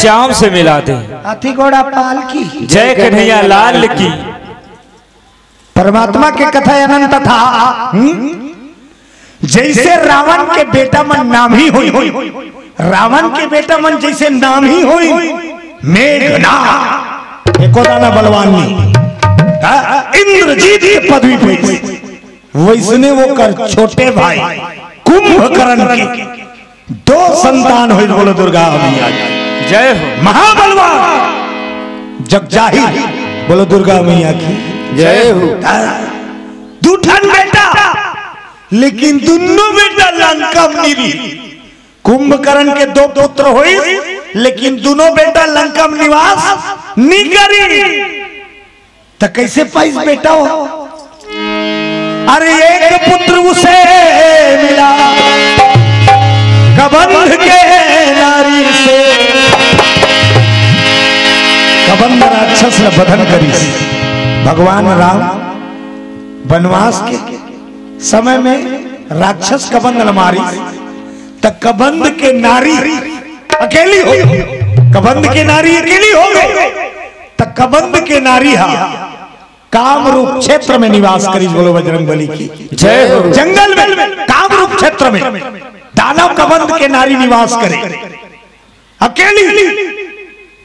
श्याम से मिला दे। हाथी घोड़ा पाल की जय कन्हैया लाल की। परमात्मा के कथा अनंत था। जैसे रावण के बेटा मन नाम ही हुई, रावण के बेटा मन जैसे नाम ही हुई मेघनाद, एको दाना बलवान नहीं, इंद्रजीत के पदवी पे, वैसने वो कर छोटे भाई कुंभकर्ण के 2 संतान हुई। बोलो दुर्गा मैया जय हो। महाबलवान जगजाहिर, बोलो दुर्गा मैया की जय हो। दूठन बेटा, लेकिन दोनों बेटा लंका में निरी। कुंभकर्ण के 2 पुत्र हुए, लेकिन दोनों बेटा लंका में निवास नहीं करी। तो कैसे पाइस बेटा हो? अरे एक पुत्र उसे मिला कबंध के नारी से, कबंध राक्षस ने बधन करी। भगवान राम वनवास के समय में राक्षस कबंध न मारी, तो कबंध के नारी अकेली हो, कबंध के नारी अकेली हो गई। तो कबंध के नारी कामरूप क्षेत्र में निवास करी। बोलो बजरंगबली की जय हो। जंगल में कामरूप क्षेत्र में दानव कबंध के नारी निवास करे अकेली।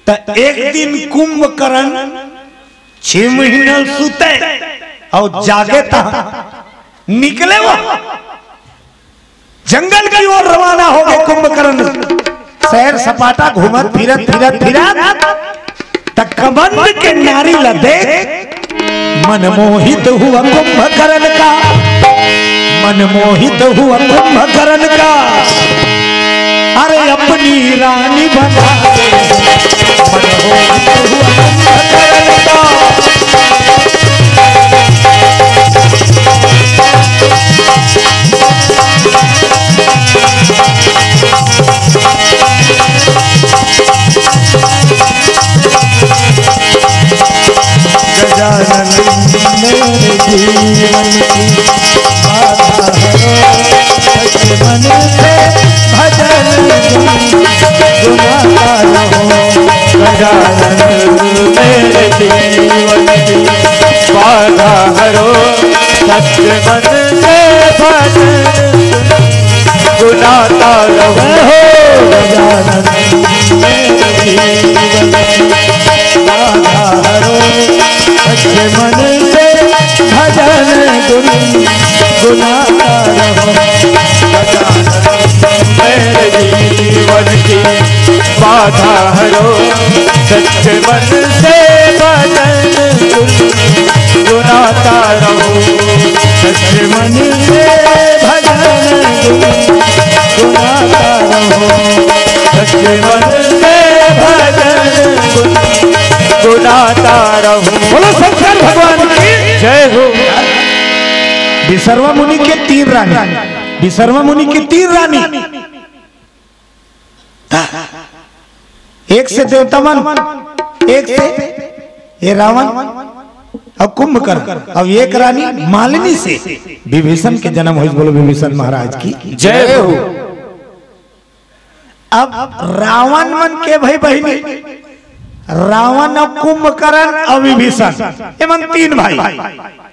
तो एक दिन कुंभकर्ण 6 महीना सुते और जागे था, निकले वो जंगल की ओर रवाना हो गए। कुंभकर्ण शहर सपाटा घूमत फिरत तक कबंध के नारी लदे मनमोहित हुआ कुंभकर्ण का, मनमोहित हुआ कुंभकर्ण का। अरे अपनी रानी बना मनमोहित हुआ कुंभकर्ण का। गजानन मेरे जीवन की बाधा है, सच्चे मन से भजन गुनाता रहो। गजानन मेरे जीवन की बाधा हरो, सच्चे मन से भजन गुनाता रहो। गजानन मेरे जीवन की बाधा हरो, सच्चे मन से भजन गुनाता रहो। मेरे जीवन की बाधा हरो, सच्चे मन से भजन गुनाता रहो। सच्चे मन से भजन गुनाता रहो। सच्चे मन से भजन गुनाता रहो। बोलो शंकर भगवान की जय हो। विश्रवा मुनि के 3 रानी, विश्रवा मुनि की 3 रानी, एक से देवतामन, एक से ये रावण और कुंभकर्ण, अब एक रानी मालिनी से विभीषण के जन्म हुई। बोलो विभीषण महाराज की जय हो। अब रावण मन के भाई बहनी, रावण और कुंभकर्ण और विभीषण, ये मन 3 भाई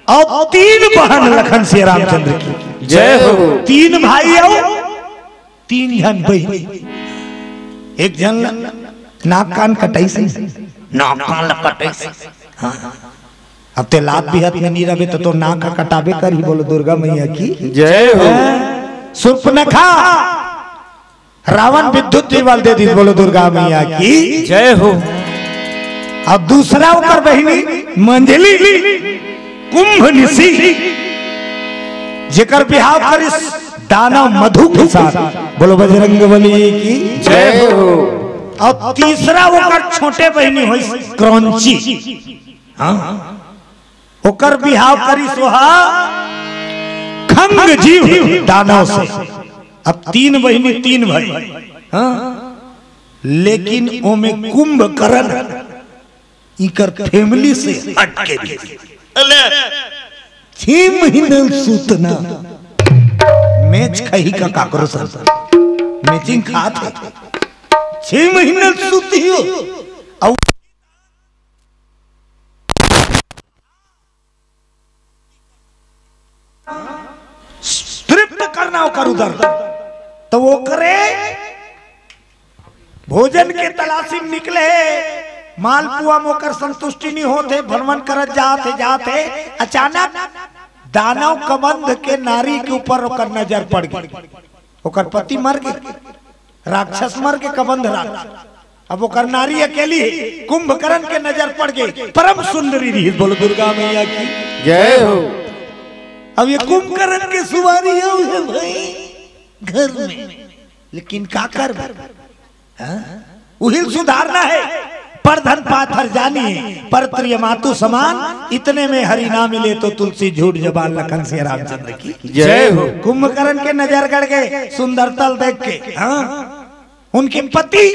और 3 बहन लखन से रामचंद्र की जय हो। 3 भाई और 3 जन बहनी। एक जन नाक कान कटाई से, नाक कान कटाई से। अब ते लात भी हाथ में नहीं रहे तो नाक का कटाबे कर ही। बोलो दुर्गा मैया की जय हो। सुर्पनखा रावण विद्युत जीवल दे दी। बोलो दुर्गा मैया की जय हो। अब दूसरा ऊपर बहिनी मंजली कुंभ निसी, जेकर बिहाव करिस दानव मधु के साथ। बोलो बजरंगबली की जय हो। और तीसरा ओकर छोटे बहिनी हुई क्रंची, ओकर बिहाव करिस वहा खंग जीव दानव से। अब 3 बहिनी 3 भाई, लेकिन ओमे कुंभकर्ण इकर फैमिली से हट के भी 6 महीने सूतना मैच खही का काकरो सर मैचिंग खात है। 6 महीने सूती हो और तृप्त करना होकर उधर तो वो करे भोजन के तलाशी में निकले मालपुआ मोकर संतुष्टि नहीं होते भ्रमण करत जाते अचानक दानव कबंध के नारी के ऊपर ओकर नजर पड़ गई। ओकर पति मर गए, राक्षस मर के कबंध राक्षस, अब ओकर नारी अकेली है। कुंभकर्ण के नजर पड़ गई, परम सुंदरी रही। बोलो दुर्गा मैया की जय हो। अब ये कुंभकर्ण के सुवारी है भाई घर में, लेकिन का कर उहिल सुधारना है। पर धन पाथर जानी है, पर प्रिय मातु समान, इतने में हरि ना मिले तो तुलसी झूठ जबान लखन से रामचंद्र की जय हो। कुंभकर्ण के नजर गड़ गए सुंदरता देख के। हाँ, उनके पति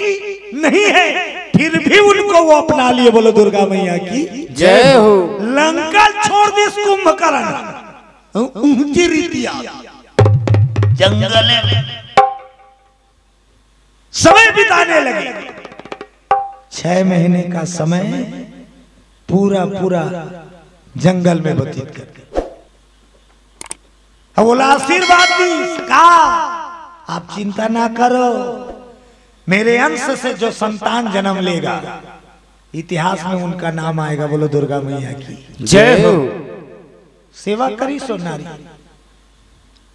नहीं है, फिर भी उनको वो अपना लिए। बोलो दुर्गा मैया की जय हो। लंका छोड़ दी कुंभकर्ण, ऊंची रीतिया जंगल में समय बिताने लगे। 6 महीने का समय पूरा जंगल में व्यतीत कर। अब बोला आशीर्वाद दी का आप चिंता ना करो, मेरे अंश से जो संतान जन्म लेगा इतिहास में उनका नाम आएगा। बोलो दुर्गा मैया की जय हो। सेवा करी सो नारी,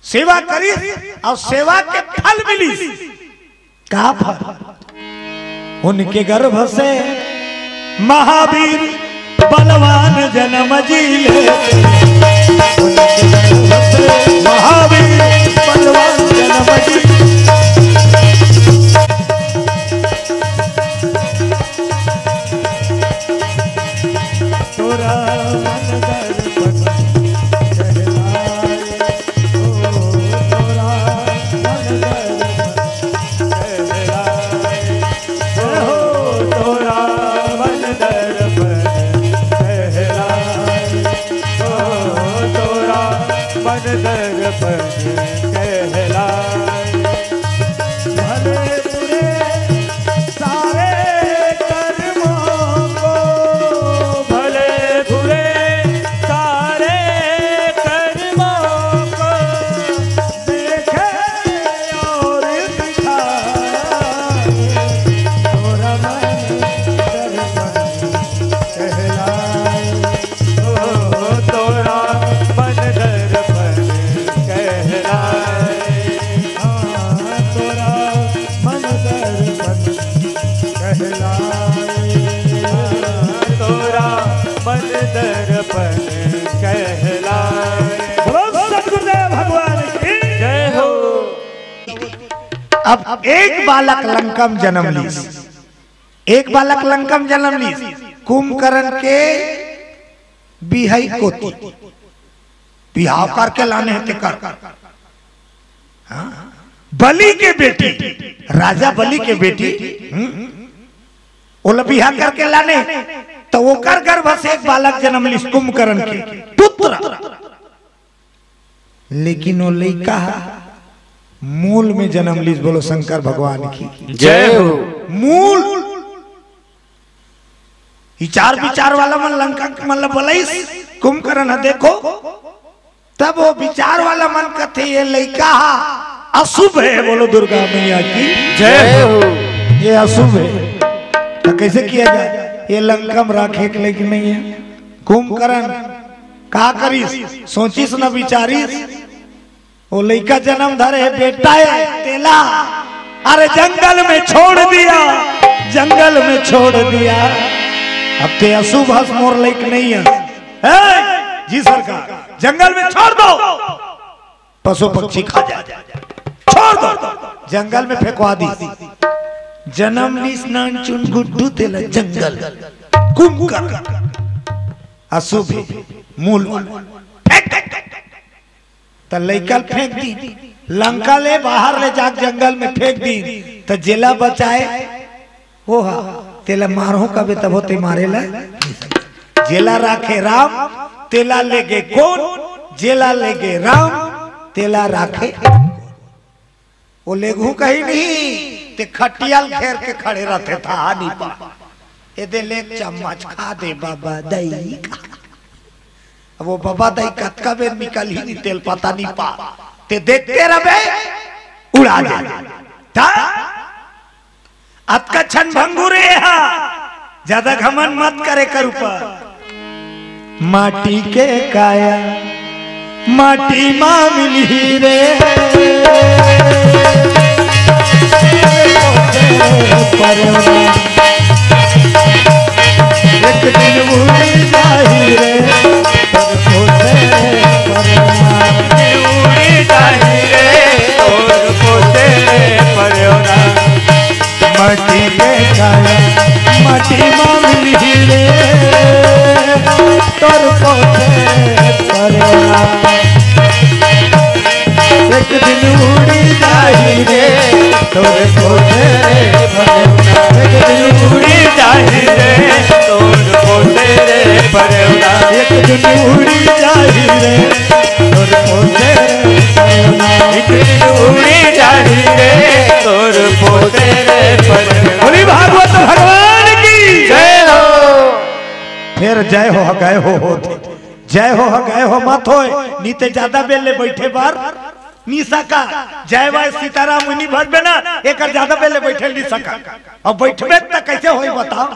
सेवा करी और सेवा के फल मिली। का फल? उनके गर्भ से महावीर बलवान जन्म जीले, महावीर बलवान जन्म जीले। अब एक बालक लंकम जन्म लीस, एक बालक लंकम जन्म लीस। कुंभकर्ण के बिहाई कोती बिहाव करके लाने हैं कर। हाँ? बलि के बेटी, राजा बलि के बेटी ओला बिहा करके लाने, तो वो कर गर्भ से एक बालक जन्म लीस कुंभकर्ण के पुत्र। लेकिन वो लड़का मूल में जन्म लीस। बोलो शंकर भगवान की जय हो। मूल विचार विचार वाला मन लंका मतलब बोलाइस कुंभकर्ण देखो, तब वो विचार वाला मन कथे ये लड़का अशुभ है। बोलो दुर्गा मैया की जय हो। ये अशुभ है, तो कैसे किया जाए? ये लंकम राखे के लेकिन नहीं है। कुंभकर्ण का करीस, सोचिस न विचारिस। वो लड़का जन्म धरे है, बेटा है तेला, अरे जंगल में छोड़ दिया, जंगल में छोड़ दिया। अब ते अशुभ हस मोर लैक नहीं है। जी सरकार, जंगल में छोड़ दो, पशु पक्षी खा जाए, छोड़ दो, जंगल में फेंकवा दी। जन्म ली स्नान चुन गुड्डू तेला जंगल। कुंभकर्ण अशुभ मूल तो लैकल फेंक दी, लंका ले बाहर ले जाके जंगल में फेंक दी। तो जेला बचाए हो तेला मारो कबे तब होते मारे ला। जेला राखे राम, तेला ले गे कौन? जेला ले गे राम, तेला राखे। वो लेगू कहीं नहीं ते खटियाल घेर के खड़े रहते था नहीं पा ये दे ले चम्मच खा दे बाबा दही खा। अब वो बाबा दही कतका बेर निकल ही नहीं तेल पता नहीं पा ते देखते रहे उड़ा दे था अतका छन भंगुरे ज्यादा घमंड मत करे कर ऊपर माटी के काया माटी मां मिली रे एक दिन उड़ी जाही रे उड़ी जाही रे और पोते परयोना माटी के काया माटी मां मिली रे तोर पोते परयोना एक दिन उड़ी जाही रे तोर पोते परयोना एक दिन उड़ी जाही रे तोर पोते परयोना एक दिन उड़ी जाही रे तोर पोते परयोना एक दिन उड़ी जाही रे तोर पोते परयोना। बोली भागवत भगवान की जय हो। फिर जय हो गए हो जय हो गए हो मत हो नीते ज्यादा बेले बैठे बार निशा का जय वाय सीताराम मुनि भजबे ना एक ज्यादा बेले बैठे नहीं सका अब बैठबे त कैसे होई बताओ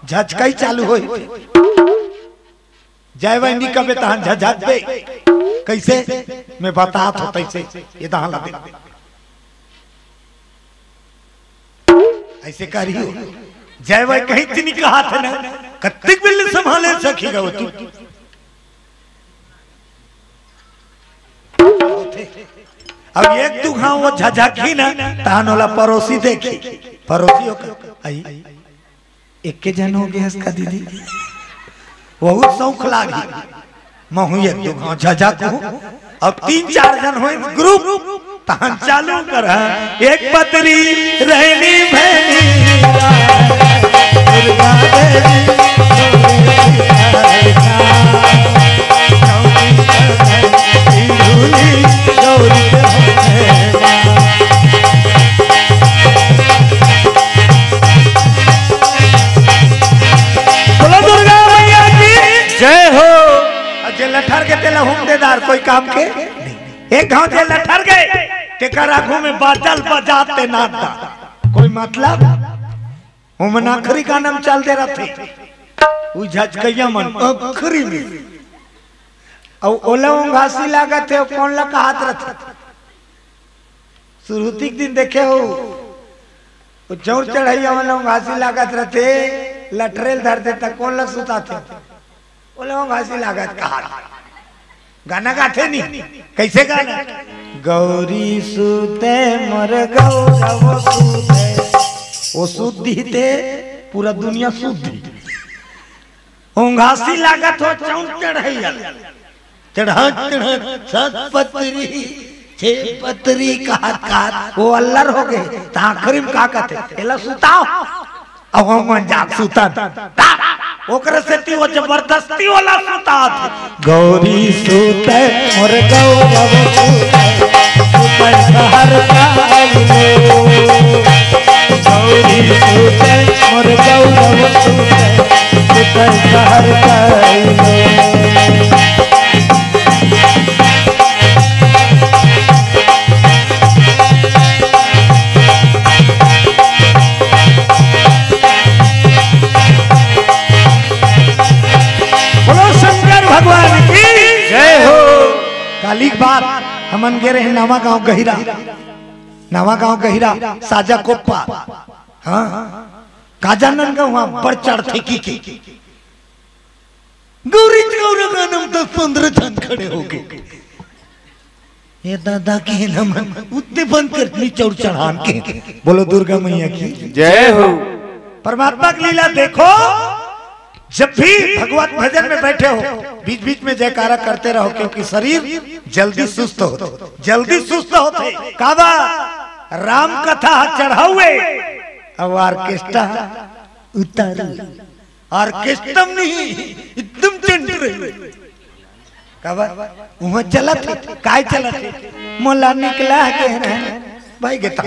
झचकाई चालू होई जय वाय नहीं कबे तहन झझकबे कैसे मैं बतात हो तैसे ये दहां लगे ऐसे करियो जय वाय कहीं तिनी कहा था ना कत्तिक बिल्ली संभाले सखीगा वो तू अब एक तू हाँ वो झझकी ना तहन वाला पड़ोसी देखी पड़ोसियों का आई एक के जन हो गया इसका दीदी बहुत शौक लागी महू एक तू हाँ झझक अब 3-4 जन हो ग्रुप तहन चालू कर एक पतरी रहनी भैनी दुर्गा लठर के तेला हुमदेदार कोई काम के एक गांव से लठर गए तेकर आंखों में बादल बजाते नादा कोई मतलब उमन आखरी का नाम चल दे रहे उ झचकैया मन आखरी में और ओला घासी लागत है कौन ला का हाथ रथ शुरुती दिन देखे हो वो चौर चढ़ैया वाला घासी लागत रहते लठरेल धरते तक कौन ला सुताते ओला घासी लागत कहा गाना गाते नहीं कैसे गाना गौरी सूते मर गौरव सूते वो शुद्धि थे पूरा दुनिया शुद्धि घासी लागत हो चौं चढ़ैया चढ़ा चढ़ा सात पतरी छह पतरी कहात वो अल्लर हो गए आखिरी में का कहते एला सुताओ अब हम जाग सुता ओकरे से ती वो जबरदस्ती वाला सुता गौरी सूते और गौरव सूते सूते सहर काइलो गौरी सूते और गौरव सूते सूते सहर काइलो भगवान की जय हो। काली बात हमन गे रहे नवा गांव गहिरा साजा कोप्पा हाँ काजानन का वहां पर चढ़ते की गौरी गौरगानम 10-15 जन खड़े हो गए ये दादा के नमन उतने बंद कर चौर चढ़ान के बोलो दुर्गा मैया की जय हो। परमात्मा की लीला देखो जब भी भगवत भजन में बैठे हो बीच बीच में जयकारा करते रहो क्योंकि शरीर जल्दी सुस्त होते काबा राम कथा चढ़ावे अब ऑर्केस्ट्रा उतार ऑर्केस्ट्रा नहीं एकदम टेंडर काबा वहां चलत काय चलत मोला निकला के भाई गेता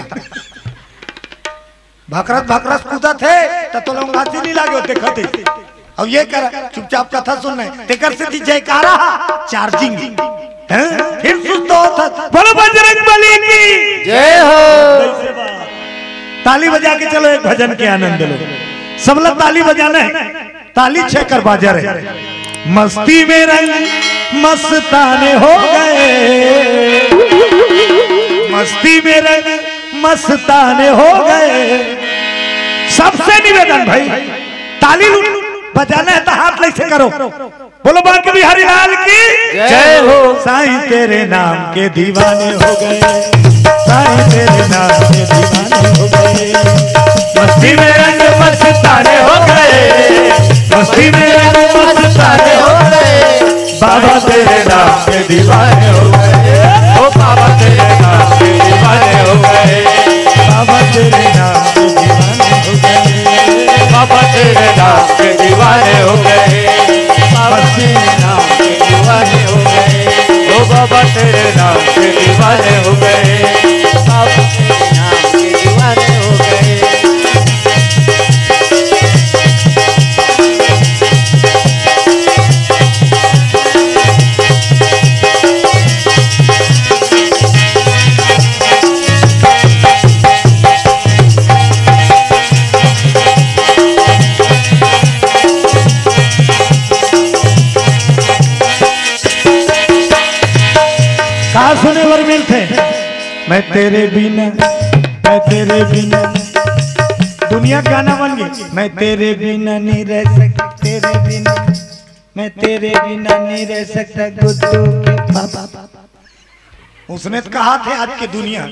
भाकरत भाकरत कूदा थे तो लोग हाथी नहीं लागे होते खते अब ये कर चुपचाप कथा सुन रहे तेकर से जयकारा चार्जिंग फिर सुस्त होता बोलो बजरंग बली की जय हो। ताली बजा के चलो एक भजन के आनंद लो सब लोग ताली बजाना है ताली छह कर बाजा रहे मस्ती में रंग मस्ताने हो गए मस्ती में रंग मस्ताने हो गए सबसे निवेदन भाई ताली बजाना है तो हाथ लेके करो बोलो बांके बिहारी लाल की जय हो। साईं तेरे नाम के दीवाने हो गए साईं तेरे नाम के दीवाने हो गए मस्ती में रंग मस्ताने हो गए मस्ती में रंग मस्ताने हो गए बाबा तेरे नाम के दीवाने हो गए ओ बाबा तेरे नाम के दीवाने हो गए बाबा तेरे नाम के दीवाने हो गए बाबा तेरे नाम के दीवाने हो गए बाबा तेरे नाम के दीवाने हो गए ओ बाबा तेरे नाम के दीवाने हो गए बाबा तेरे नाम के दीवाने हो गए। कहा सुने वर्मिल थे मैं तेरे बिना दुनिया गाना बन गई मैं तेरे बिना नहीं रह सकता तेरे बिना मैं तेरे बिना नहीं रह सकता गुड्डू के पापा उसने तो कहा थे आज की दुनिया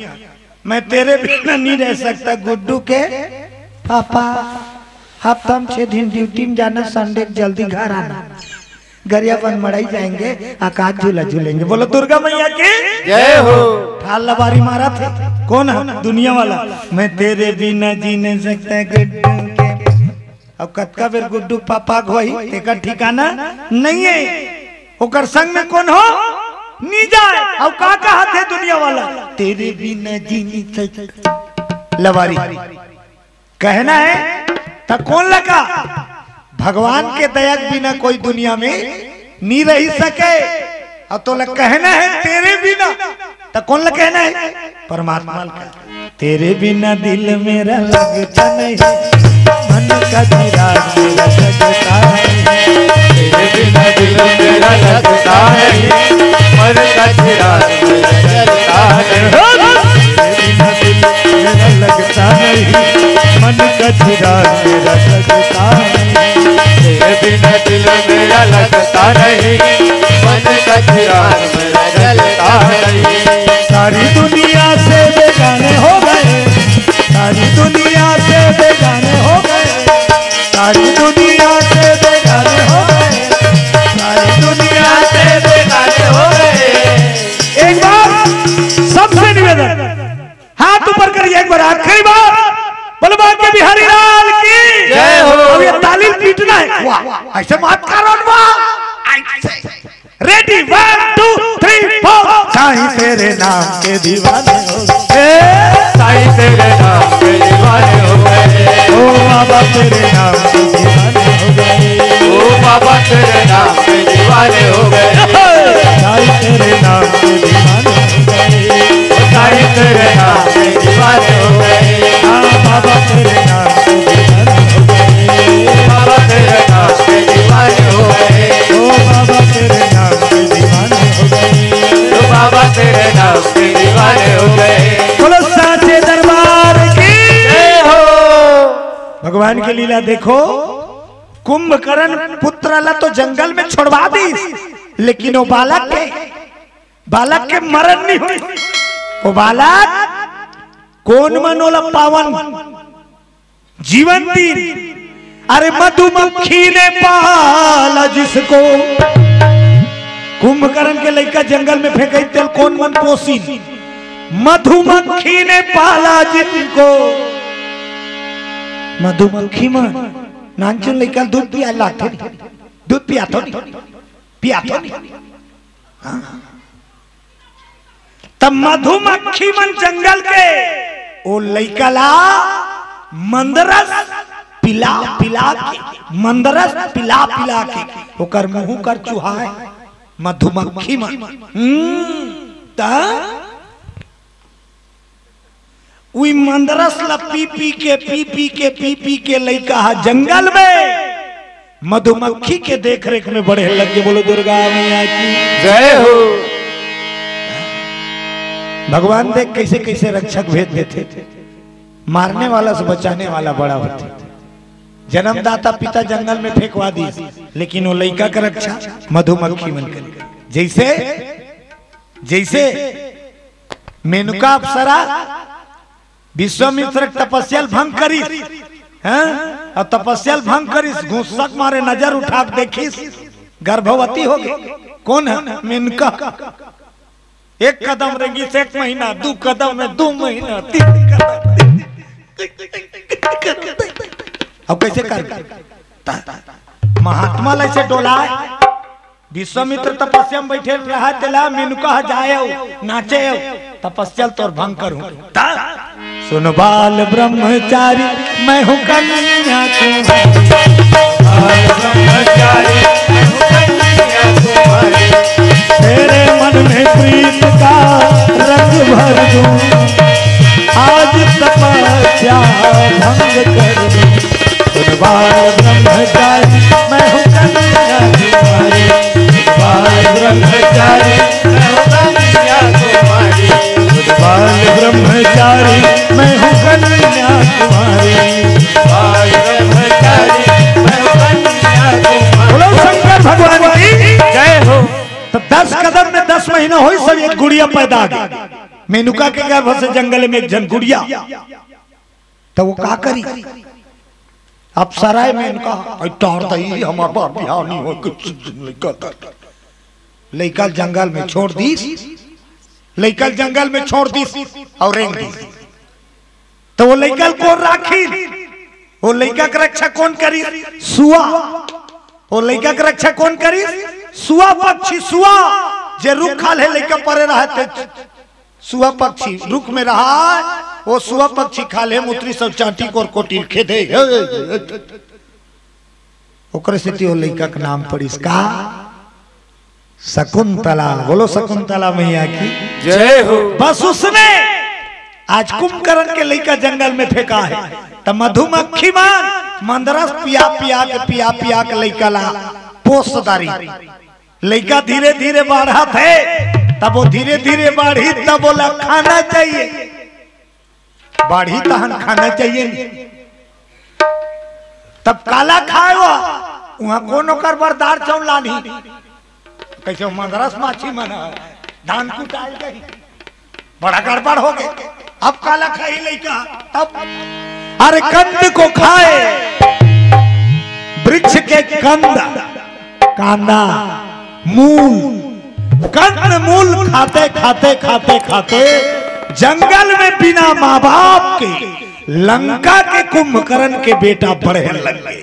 मैं तेरे बिना नहीं रह सकता गुड्डू के पापा हफ्ता में 6 दिन ड्यूटी में जाना संडे जल्दी घर आना गरिया बन मड़ाई जाएंगे आकाश झूला झूलेंगे बोलो दुर्गा मैया की जय हो। ठाल लबारी मारा थे कौन है दुनिया वाला मैं तेरे बिना जी नहीं सकता गुड्डू के अब कतका बेर गुड्डू पापा घोई तेकर ठिकाना नहीं है ओकर संग में कौन हो नी जाए अब का कहा थे दुनिया वाला तेरे बिना जी नहीं सकता लबारी कहना है तो कौन लगा भगवान के दया बिना कोई दुनिया में नहीं रह सके अब तो कहना है तेरे बिना तो कौन ला कहना है परमात्मा का तेरे बिना दिल मेरा लगता नहीं मन का चिराग मेरा जगता नहीं तेरे बिना दिल मेरा लगता नहीं मन का चिराग मेरा जलता नहीं तेरे बिना दिल मेरा लगता नहीं मन का चिराग मेरा जगता नहीं तेरे बिना दिल मेरा लगता नहीं मन का चिराग मेरा जलता नहीं। सारी दुनिया से बेगाने हो गए सारी दुनिया से बेगाने हो गए सारी दुनिया से बेगाने हो गए सारी दुनिया से बेगाने हो गए एक बार सबसे निवेदन हाथ ऊपर करिए एक बार आखिरी बार बोलो बांके बिहारी लाल की जय हो। अब ये ताली पीटना है वाह ऐसे मत करो रेडी 1 2 3 4 साईं तेरे नाम के दीवाने हो गए साईं तेरे नाम के दीवाने हो गए ओ बाबा तेरे नाम के दीवाने हो गए ओ बाबा तेरे नाम के दीवाने हो गए साईं तेरे नाम के दीवाने हो गए साईं तेरे नाम के दीवाने हो गए हाँ बाबा तेरे नाम के दीवाने हो गए बाबा तेरे नाम के दीवाने हो गए ओ बाबा तेरे नाम के दीवाने हो गए तो बाबा तेरे नाम के दीवाने हो गए। बोलो साचे दरबार की जय हो। भगवान की लीला देखो कुंभकर्ण पुत्र ला तो जंगल में छोड़वा दी लेकिन वो बालक के मरण नहीं हुई वो बालक कौन मनोला पावन जीवन दी अरे मधुमक्खी ने पाला जिसको कुंभकर्ण के लड़का जंगल में फेंके तेल कौन मन पोसी मधुमक्खी ने पाला जिनको मधुमक्खी में नानचुन लड़का दूध पिया लाते दूध पिया तो नहीं तब मधुमक्खी मन जंगल के ओ लइका ला मंदरस पिला पिला के मंदरस पिला पिला के ओकर मुंह कर चुहाए मधुमक्खी मन उई मंदरस ला पी पी के लइका जंगल में मधुमक्खी के देख रेख में बड़े लगे। बोलो दुर्गा मैया की जय हो। भगवान देख कैसे कैसे रक्षक भेज देते थे, मारने वाला से बचाने वाला बड़ा होते थे। जन्मदाता पिता जंगल में फेंकवा दी, लेकिन वो लड़का का रक्षा मधुमक्खी बनकर। जैसे जैसे मेनका अप्सरा विश्वामित्र तपस्या भंग करी, और तपस्या भंग करी, घूसक मारे नजर उठा देखी गर्भवती हो गई। कौन है? मेनका। एक कदम रेंगी से 1 महीना, 2 कदम में 2 महीना, 3 कदम। अब कैसे कर महात्मा ऐसे डोला विश्वामित्र तपस्या में बैठे रहा तेला मेनका जाए नाचे तपस्या तोर भंग करूं। सुन बाल ब्रह्मचारी मैं हूँ कन्या ब्रह्मचारी तेरे मन में प्रीत का रंग भर दूं, आज तपस्या भंग कर दूं। सुन बाल ब्रह्मचारी मैं हूँ कन्या तुम्हारी, बाल ब्रह्मचारी बाल ब्रह्मचारी मैं हूँ कन्या तुम्हारी, बाल ब्रह्मचारी बोलो शंकर भगवान की जय हो। तो 10 कदम में 10 महीना हो सब एक गुड़िया पैदा गई। मेनुका के गर्भ से जंगल में एक जन गुड़िया, तो वो का करी? अब सराय में इनका हमारे बाप बिहार नहीं हो, लइका जंगल में छोड़ दी, लइका जंगल में छोड़ दी और रेंग दी। तो वो लइका कौन राखी? वो लइका की रक्षा कौन करी? सुआ। वो लइका की रक्षा कौन करी? सुआ पक्षी। सुआ जे रुख खाले लइका परे रहते, सुआ पक्षी रुख में रहा, वो सुआ पक्षी खाले मुत्री सब चाटी को कोटिल खेदे। ओकरे से त्यो लइका का नाम पड़ी इसका शकुंतला। बोलो शकुंतला मैया की जय हो। बस उसने आज कुंभकर्ण के लइका जंगल में फेंका है, तो मधुमक्खी मान मंदरस पिया पिया के लइका ला पोसदारी। लइका धीरे धीरे बढ़ा थे, तब वो धीरे धीरे बढ़ी, तब बोला खाना चाहिए, बढ़ी तहन खाना चाहिए। तब काला खाए वहां कौन ओकर बरदार चौलानी कैसे मदरस माछी मना धान कुटाई गई, बड़ा गड़बड़ हो गया। अब काला खाई लइका, तब अरे कंद को खाए, वृक्ष के कंद, कांदा, मूल, कंद मूल खाते खाते खाते खाते जंगल में बिना माँ बाप के लंका के कुंभकर्ण के बेटा बढ़े लग गए।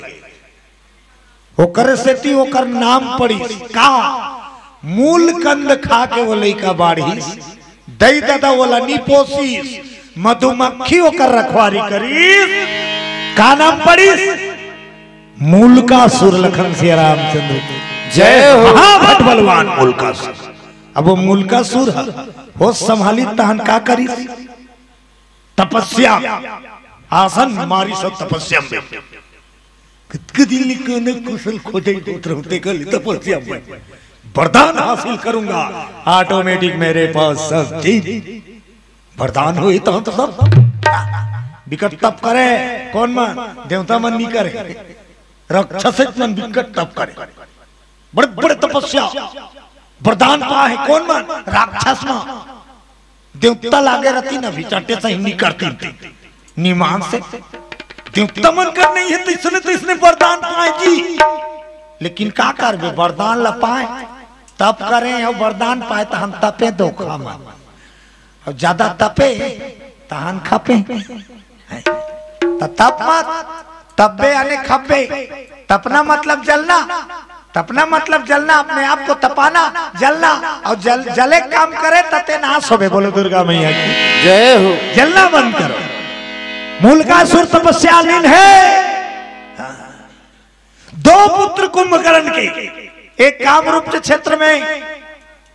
ओकर से ती ओकर नाम पड़ी का मूल कंद खा के वो लइका बाढ़ी दई दादा बोला निपोसी मधुमक्खी ओकर रखवारी करी। का नाम पड़ी? मूल का सुर लखन से रामचंद्र जय हो। महाभट बलवान मूल का सुर। अब वो मूल का सुर हो संभाली तहन का करी? तपस्या आसन मारी सब तपस्या में कितने दिन निकलने कुशल खोजे उतरते कल तपस्या में वरदान हासिल करूंगा, ऑटोमेटिक मेरे पास सब चीज वरदान हुई तो सब विकट तप करे। कौन मन? देवता मन नहीं करे, राक्षस मन विकट तप करे, बड़े बड़े तपस्या वरदान पाए। कौन मन? राक्षस मन देवता लागे रहती ना भी चटे से ही नहीं करती निमान से देवता मन कर नहीं है, तो इसने वरदान पाए जी। लेकिन का करबे? वरदान ला पाए तप करें और वरदान पाए तो हम तपे दो खामा, और ज्यादा तपे तो हम खपे। तो तप मत, तब्बे यानी खपे, तपना मतलब जलना, तपना मतलब जलना, अपने आप को तपाना, जलना। और जले काम करे तते नाश होवे। बोलो दुर्गा मैया की जय हो। जलना बंद करो। मूलकासुर तपस्यालीन है। दो पुत्र कुंभकर्ण के, एक कामरूप क्षेत्र में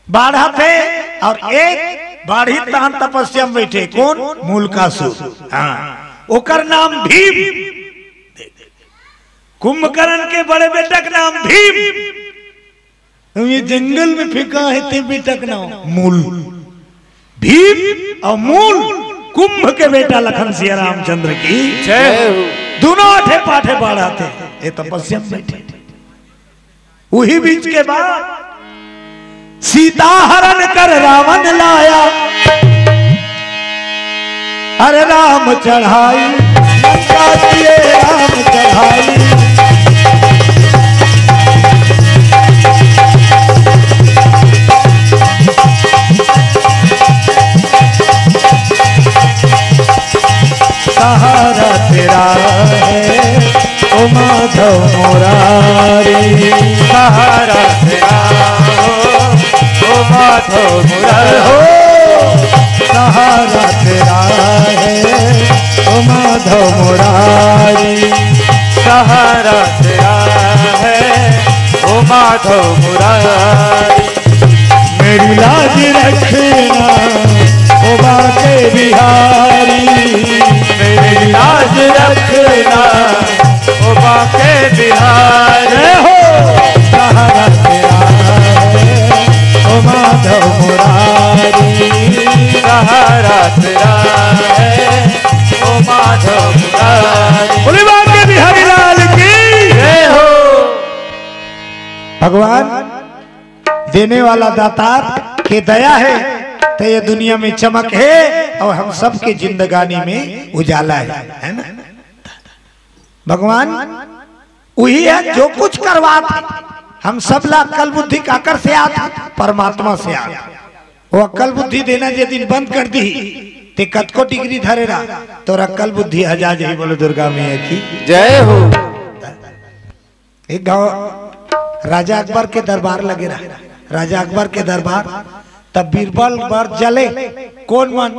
बाढ़ा थे और एक बाढ़ी तहन तपस्या में बैठे। कौन? मूलकासुर। हाँ, ओकर नाम भीम। कुंभकर्ण के बड़े बेटा का नाम भीम। ये जंगल में फेंका है ते बेटा का नाम मूल। भीम और मूल कुंभ के बेटा लखन सिया रामचंद्र की जय हो। दोनों आठे पाठे बाढ़ा थे। ये तपस्या में बैठे। वही बीच के बाद सीता हरण कर रावण लाया। अरे राम चढ़ाई राम चढ़ाई। सहारा तेरा है ओ माधव मुरारी। सहारा तेरा हो माधव मुरारी हो। सहारा तेरा है ओ माधव मुरारी। सहारा तेरा है ओ माधव मुरारी। मेरी लाज रखना ओ बाके बिहारी। मेरी लाज रखना ओ बाके बिहारी हो। सहारा तेरा है ओ माधव मुरारी। सहारा तेरा है ओ माधव मुरारी। बोले बाके बिहारी लाल की जय हो। भगवान देने वाला दातार के दया है तो ये दुनिया में चमक है और हम सबके जिंदगानी में उजाला है ना। भगवान वही है जो कुछ करवाते। हम सब ला अक्ल बुद्धि काकर से आते? परमात्मा से आते। वो अक्ल बुद्धि देना जे दिन बंद कर दी ते कतको डिग्री धरे रहा तो अक्ल बुद्धि हजार जही। बोलो दुर्गा मैया की जय हो। एक गांव राजा अकबर के दरबार लगे रहा। राजा अकबर के दरबार तब बीरबल बार जले। कौन मन?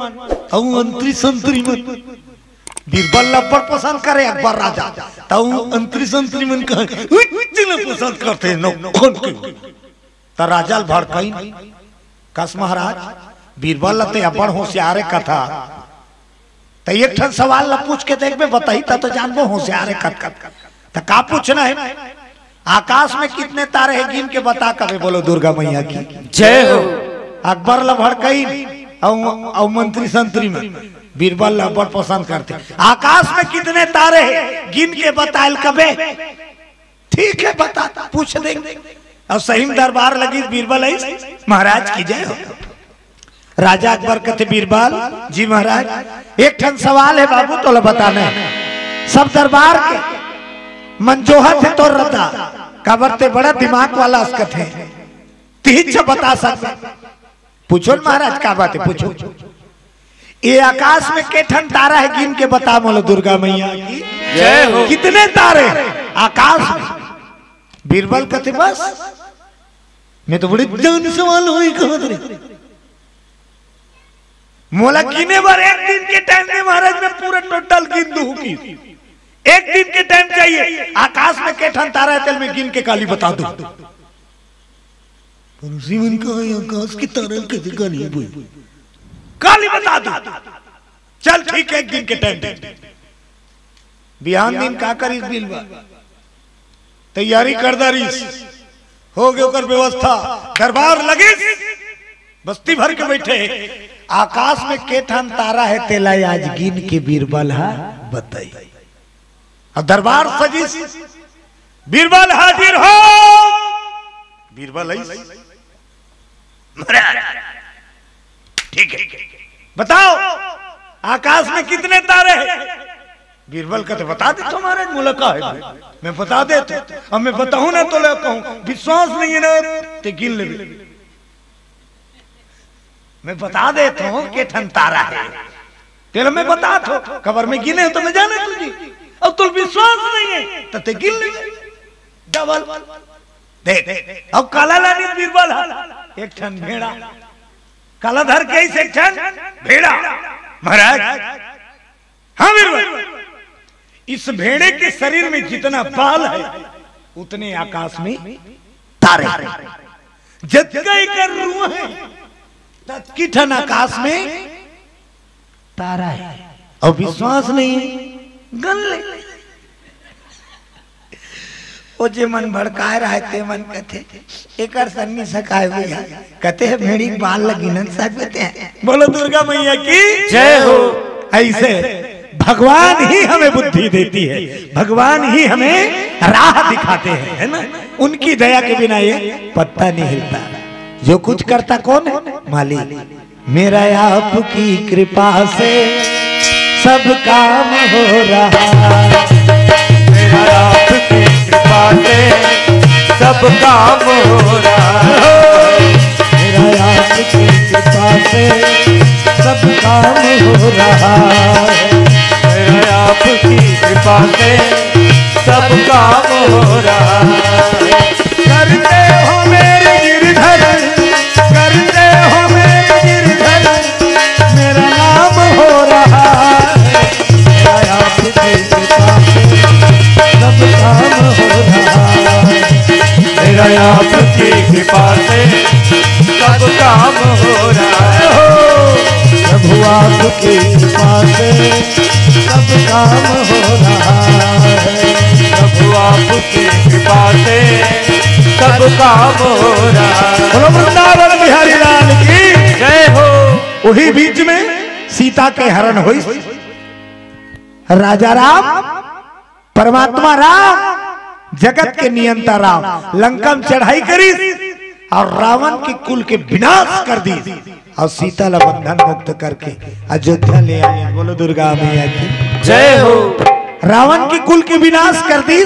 अंतरी संतरी मन। बीरबल लब्बर पसंद करे अकबर राजा। तब अंतरी संतरी मन पसंद करते तो राजा भड़कई कस महाराज बीरबल लते अपन होशियार कथा। तो एक ठन सवाल ला पूछ के देख में बताई तो जानबो होशियार कथा। तो का पूछना है? आकाश में कितने तारे हैं गिन के बता। कभी बोलो दुर्गा मैया की जय हो। अकबर ला भड़कई और मंत्री संतरी में बीरबल ला बड़ पसंद करते। आकाश में कितने तारे हैं गिन के बताएल कबे। ठीक है बता पूछ देंगे। और सही में दरबार लगी बीरबल आई महाराज की जय हो। राजा अकबर कहते बीरबल जी महाराज एक ठन सवाल है बाबू तो बताना है। सब दरबार के मंजोहत है तो रता कबरते बड़ा दिमाग वाला अस्कत है। तीज बता सकते। पूछो महाराज क्या बात है पूछो। ये आकाश में केठन तारा है गिन के बता। बोलो दुर्गा मैया की जय हो। कितने तारे आकाश में? बीरबल कहते बस मैं तो बड़ी जान सवाल हुई कहा। मोला गिने बार एक दिन के टाइम में महाराज में पूरा टोटल गिन दूं की। एक दिन के टाइम चाहिए। आकाश में केठन तारा है तेल में गिन के काली बता दो। जीवन का आकाश की तारा कैसे काली बता दो। चल ठीक है एक दिन के टाइम बिहान दिन का करी बिल तैयारी कर दारीस हो गए ओकर व्यवस्था। दरबार लगे बस्ती भर के बैठे। आकाश में केठन तारा है तेला आज गिन के बीरबल हा बताई। और दरबार सजी बीरबल हाजिर हो। बीरबल ठीक है बताओ आकाश में कितने तारे हैं? बीरबल कहते बता दे तुम्हारे मुलाकात है मैं बता दे। तो अब मैं बताऊं ना तो ले कहूं विश्वास नहीं है ना ते गिन ले। मैं बता देता हूं के ठन तारा है तेरा मैं बता दो खबर में गिने तो मैं जाने तुझे। अब तुम विश्वास नहीं है तो ते गिन ले डबल। देख अब काला लानी बीरबल एक ठन भेड़ा कालाधर के एक ठन भेड़ा महाराज। हाँ बीरबल, इस भेड़े के शरीर में जितना बाल है उतने आकाश में तारे, जितना एक रूह है तत्की ठन आकाश में तारा है। और विश्वास नहीं गल वो जे मन भड़काए रहा ते मन कहते एक सन्नी सकाए भैया कहते हैं भेड़ी बाल लगी न सकते हैं। बोलो दुर्गा मैया की जय हो। ऐसे भगवान ही हमें बुद्धि देती है, भगवान ही हमें राह दिखाते हैं, है ना। उनकी दया के बिना ये पत्ता नहीं हिलता। जो कुछ करता कौन है? मालिक। मेरा आपकी कृपा से सब काम हो रहा, मेरा आपकी कृपा से सब काम हो रहा, मेरा आपकी कृपा से सब काम हो रहा, मेरा आपकी कृपा से सब काम हो रहा। करते हो मेरे गिरधर, करते हो मेरे गिरधर, मेरा नाम हो रहा है। मेरा आपकी कृपा से सब काम हो रहा है, मेरा आपकी कृपा से सब काम हो रहा है। प्रभु आपकी कृपा से सब काम हो रहा है, प्रभु आपकी कृपा से सब काम हो रहा है। बोलो वृंदावन बिहारी लाल की जय हो। वही बीच में सीता के हरण हुई। राजा राम, परमात्मा राम, जगत के नियंता राम लंका में चढ़ाई करी और रावण के कुल के विनाश कर दी और सीता ला बंधन मुक्त करके अयोध्या ले आए। बोलो दुर्गा मैया की जय हो। रावण की कुल के विनाश कर दी,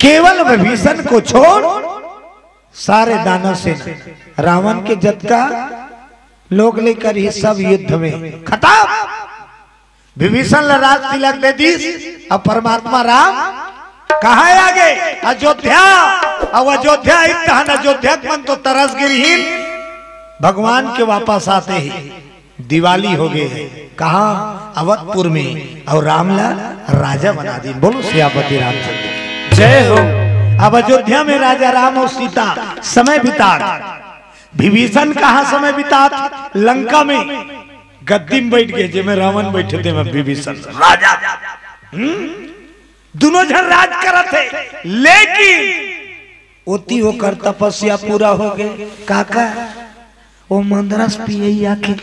केवल विभीषण को छोड़ सारे दानव से रावण के जत्का लोग लेकर ही सब युद्ध में खत्म। विभीषण ला राज तिलक दे दी और परमात्मा राम कहा आगे अयोध्या। अब अयोध्या इतहान अयोध्या मन तो तरस गिरहीन। भगवान के वापस आते ही दिवाली हो गई। कहा अवधपुर में और रामला राजा बना दी। बोलो सियापति रामचंद्र जय हो। अब अयोध्या में राजा राम और सीता समय बिता। विभीषण कहा समय बिता? लंका में गद्दी में बैठ गए जिसमें रावण बैठे थे, मैं विभीषण राजा। दोनों जन राज करत थे, लेकिन ओती होकर तपस्या पूरा हो गए। काका वो मंदरस पिए आके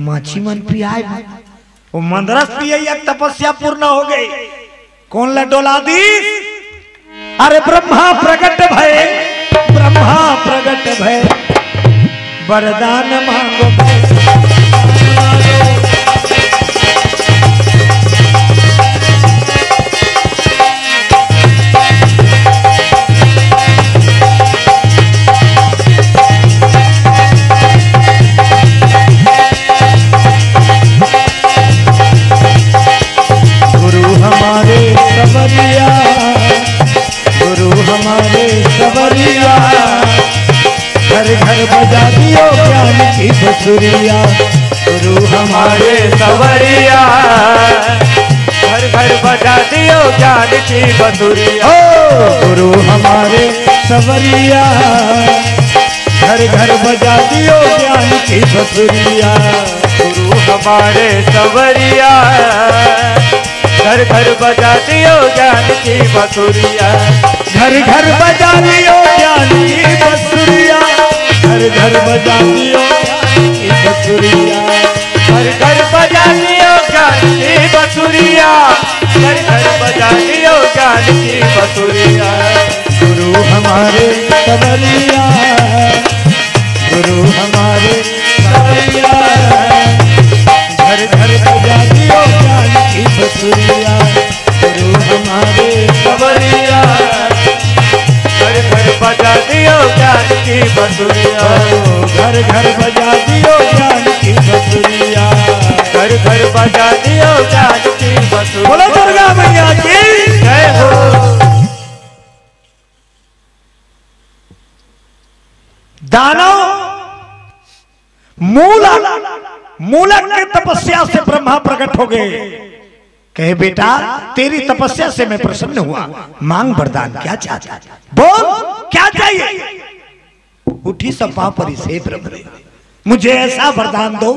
माछी मन पियाए, वो मंदरस पिए तपस्या पूर्ण हो गई। कौन ला डोला दी? अरे ब्रह्मा प्रकट भय, ब्रह्मा प्रकट भय, वरदान मांगो सवरिया, गुरु हमारे सवरिया, घर घर बजा दियो ज्ञान की बसुरिया। गुरु हमारे सवरिया, घर घर बजा दियो ज्ञान की बसुरिया। गुरु हमारे सवरिया, घर घर बजा दियो ज्ञान की बसुरिया। गुरु हमारे सवरिया, घर घर बजा दियो ज्ञान की बसुरिया। घर घर बजा दियो ज्ञान की बसुरिया, घर घर बजा दियो ज्ञान की बसुरिया। घर घर बजा दियो ज्ञान की बसुरिया, घर घर बजा दियो ज्ञान की बसुरिया। गुरु हमारे सवरिया, गुरु हमारे सवरिया, घर घर बजा दियो ज्ञान की बसुरिया। गुरु हमारे सवरिया, घर घर बजा दियो ज्ञान की बसुरिया। घर घर बजा दियो ज्ञान की बसुरिया। घर घर बजा दियो ज्ञान की बसुरिया। बोलो दुर्गा मैया की जय हो। मूलक के तपस्या से ब्रह्मा प्रकट हो गए। कहे बेटा तेरी तपस्या से मैं प्रसन्न हुआ, मांग वरदान क्या चाहता, बोल क्या चाहिए। उठी सपा पर से ब्रह्मदेव, मुझे ऐसा वरदान दो।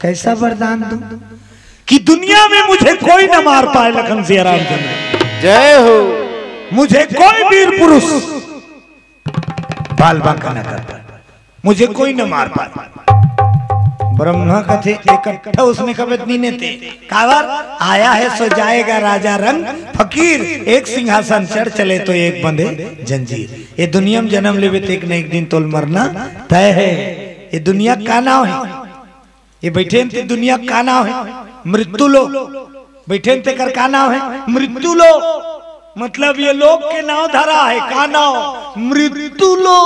कैसा वरदान दो कि दुनिया में मुझे कोई न मार पाए। लखन सिया रामचंद्र जय हो। मुझे कोई वीर पुरुष बाल बांका न कर पाए, मुझे कोई न मार पाए। ब्रह्मा कथे इकट्ठा उसने कभी ने थे कावर आया है सो जाएगा राजा रंग फकीर, एक सिंहासन चढ़ चले तो एक बंधे जंजीर। ये दुनिया में जन्म लेवे तो एक न एक दिन तोल मरना तय है। ये दुनिया का नाम है, ये बैठे थे दुनिया का नाम है मृत्यु लो। बैठे थे कर का नाम है मृत्यु लो, मतलब ये लोग के नाव धरा है का नाम मृत्यु लो।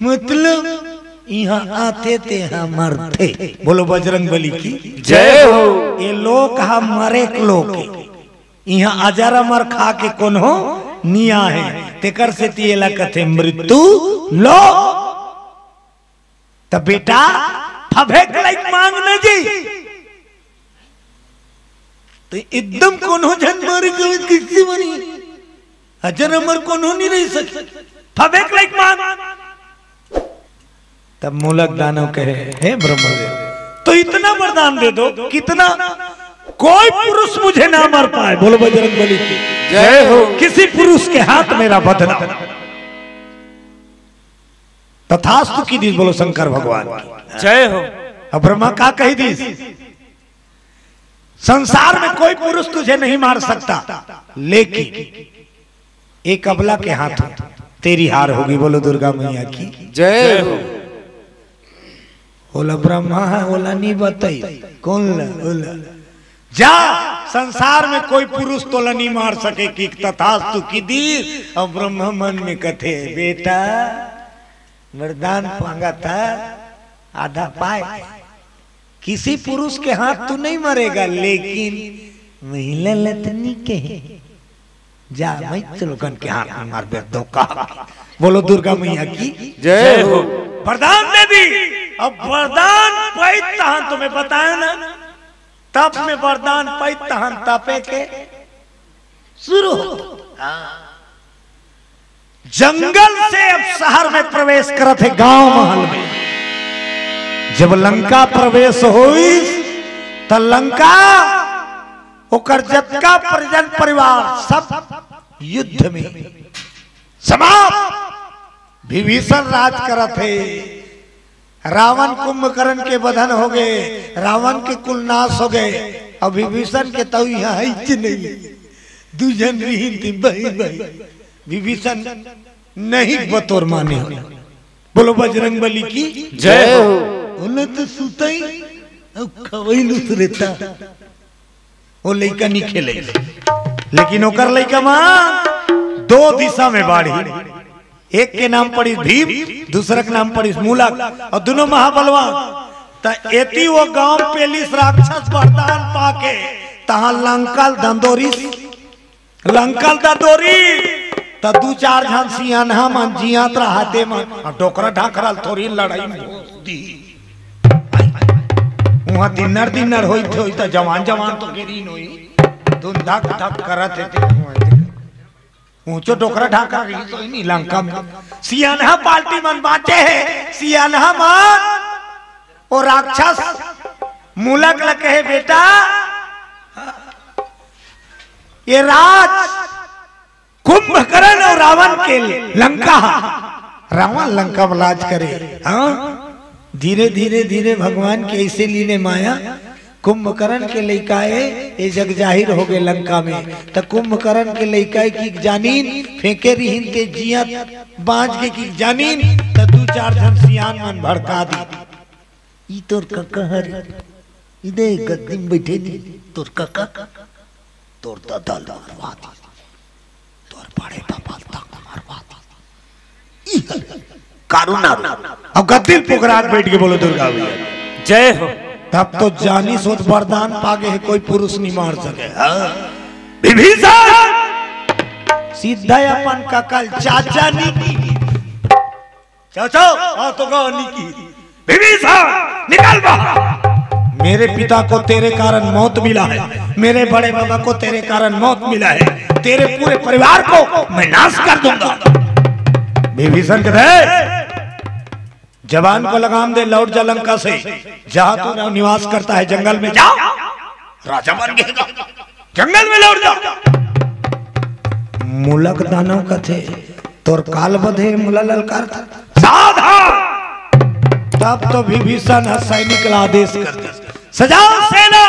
मतलब यहाँ आते थे हम मरते। बोलो बजरंग बली की जय हो। ये लोग हम मरे लोग यहाँ अजर अमर खा के कौन हो निया है तेकर से तियला कथे मृत्यु लो। तब बेटा फभेक लाइक मांगने जी तो एकदम कौन हो जन मर गए किससे मरी अजर अमर कौन हो नहीं रही सके फभेक लाइक मांग। तब मूलक दानव कहे हे ब्रह्मदेव तो इतना वरदान दे दो कितना कोई पुरुष मुझे ना मार पाए। बोलो बजरंग बली की जय हो। किसी पुरुष के हाथ मेरा वध ना हो। तथास्तु की दी बोलो शंकर भगवान की जय हो। अब ब्रह्मा का कही दी संसार में कोई पुरुष तुझे नहीं मार सकता, लेकिन एक अबला के हाथ तेरी हार होगी। बोलो दुर्गा मैया की जय हो। बोला ब्रह्मा है बोला नहीं बताई कौन बोला जा संसार में कोई पुरुष तो नहीं मार सके कि तथास्तु की दी। अब ब्रह्मा मन में कथे बेटा वरदान मांगा था आधा पाए, किसी पुरुष के हाथ तू नहीं मरेगा, लेकिन महिला लतनी के जा मैं लोगन के हाथ में मार दे दो का। बोलो दुर्गा मैया की जय हो। वरदान दे दी। अब वरदान पैतहन तुम्हें बताया ना तप में वरदान पैतहन तपे के शुरू जंगल से अब शहर में प्रवेश करत है गांव महल में। जब लंका प्रवेश हुई तो लंका ओकर जतका परिजन परिवार सब युद्ध में समाप्त। विभीषण राज करत है, रावण कुंभकर्ण के बधन हो गए, रावण के कुल नाश हो गए। अब विभीषण के तो यहाँ नहीं दुजन रही बही बही विभीषण नहीं बतौर माने। बोलो बजरंग बली की जय हो। उन्हें तो सुता ही अब खवैलुस रहता वो लड़का नहीं खेले, लेकिन ओकर लड़का मां दो दिशा में बाढ़ी। एक के नाम पड़ी भीम, दूसरा के नाम पड़ी मूलक, और दोनों महाबलवान। त एती वो गांव पेलिस राक्षस वरदान पाके तहां लंकल दंदोरी त दू चार झन सियानहा मन जियात रहते मन डोकरा ढाकरल थोड़ी लड़ाई में दी। वहां दिनर होई थे त जवान तो गिरीन होई धुन धक धक करत थे ऊंचो डोकरा ढाका रही तो नहीं लंका में। सियानहा पार्टी मन बाटे है, सियानहा मन और राक्षस मूलक लगे है बेटा ये राज कुंभकर्ण और रावण के लंका, रावण लंका में राज करे। हाँ धीरे धीरे भगवान के ऐसे लीने माया कुंभकर्ण के लइकाए ये जग जाहिर हो गए लंका में। तो कुंभकर्ण के लइकाए की जानीन फेंके रहीन ते जिया बांझ के की जानीन तो दू चार जन सियान मन भड़का दी। ई तोर काका हर इदे गद्दी में बैठे दी तोर काका तोर दादा मारवा दी तोर बड़े पापा तक मारवा दी कारुना। अब गद्दी पुकरात बैठ के बोलो दुर्गा जय हो। तब तो जानी सोच वरदान पागे है कोई पुरुष नहीं मार सके। विभीषण सीधा अपन काकल चाचा नीकी चाचा तो गानी की विभीषण निकल बाहर। मेरे पिता को तेरे कारण मौत मिला है, मेरे बड़े बाबा को तेरे कारण मौत मिला है, तेरे पूरे परिवार को मैं नाश कर दूंगा। विभीषण कहते जवान को लगाम दे, लौट जा लंका से, जहां तू निवास करता है जंगल में जा, राजा बन गया, जंगल में लौट जा। मूलक दानव का थे तोर काल बधे मुला ललकार था सावधान। तब तो विभीषण सैनिक का आदेश कर दिया, सजाओ सेना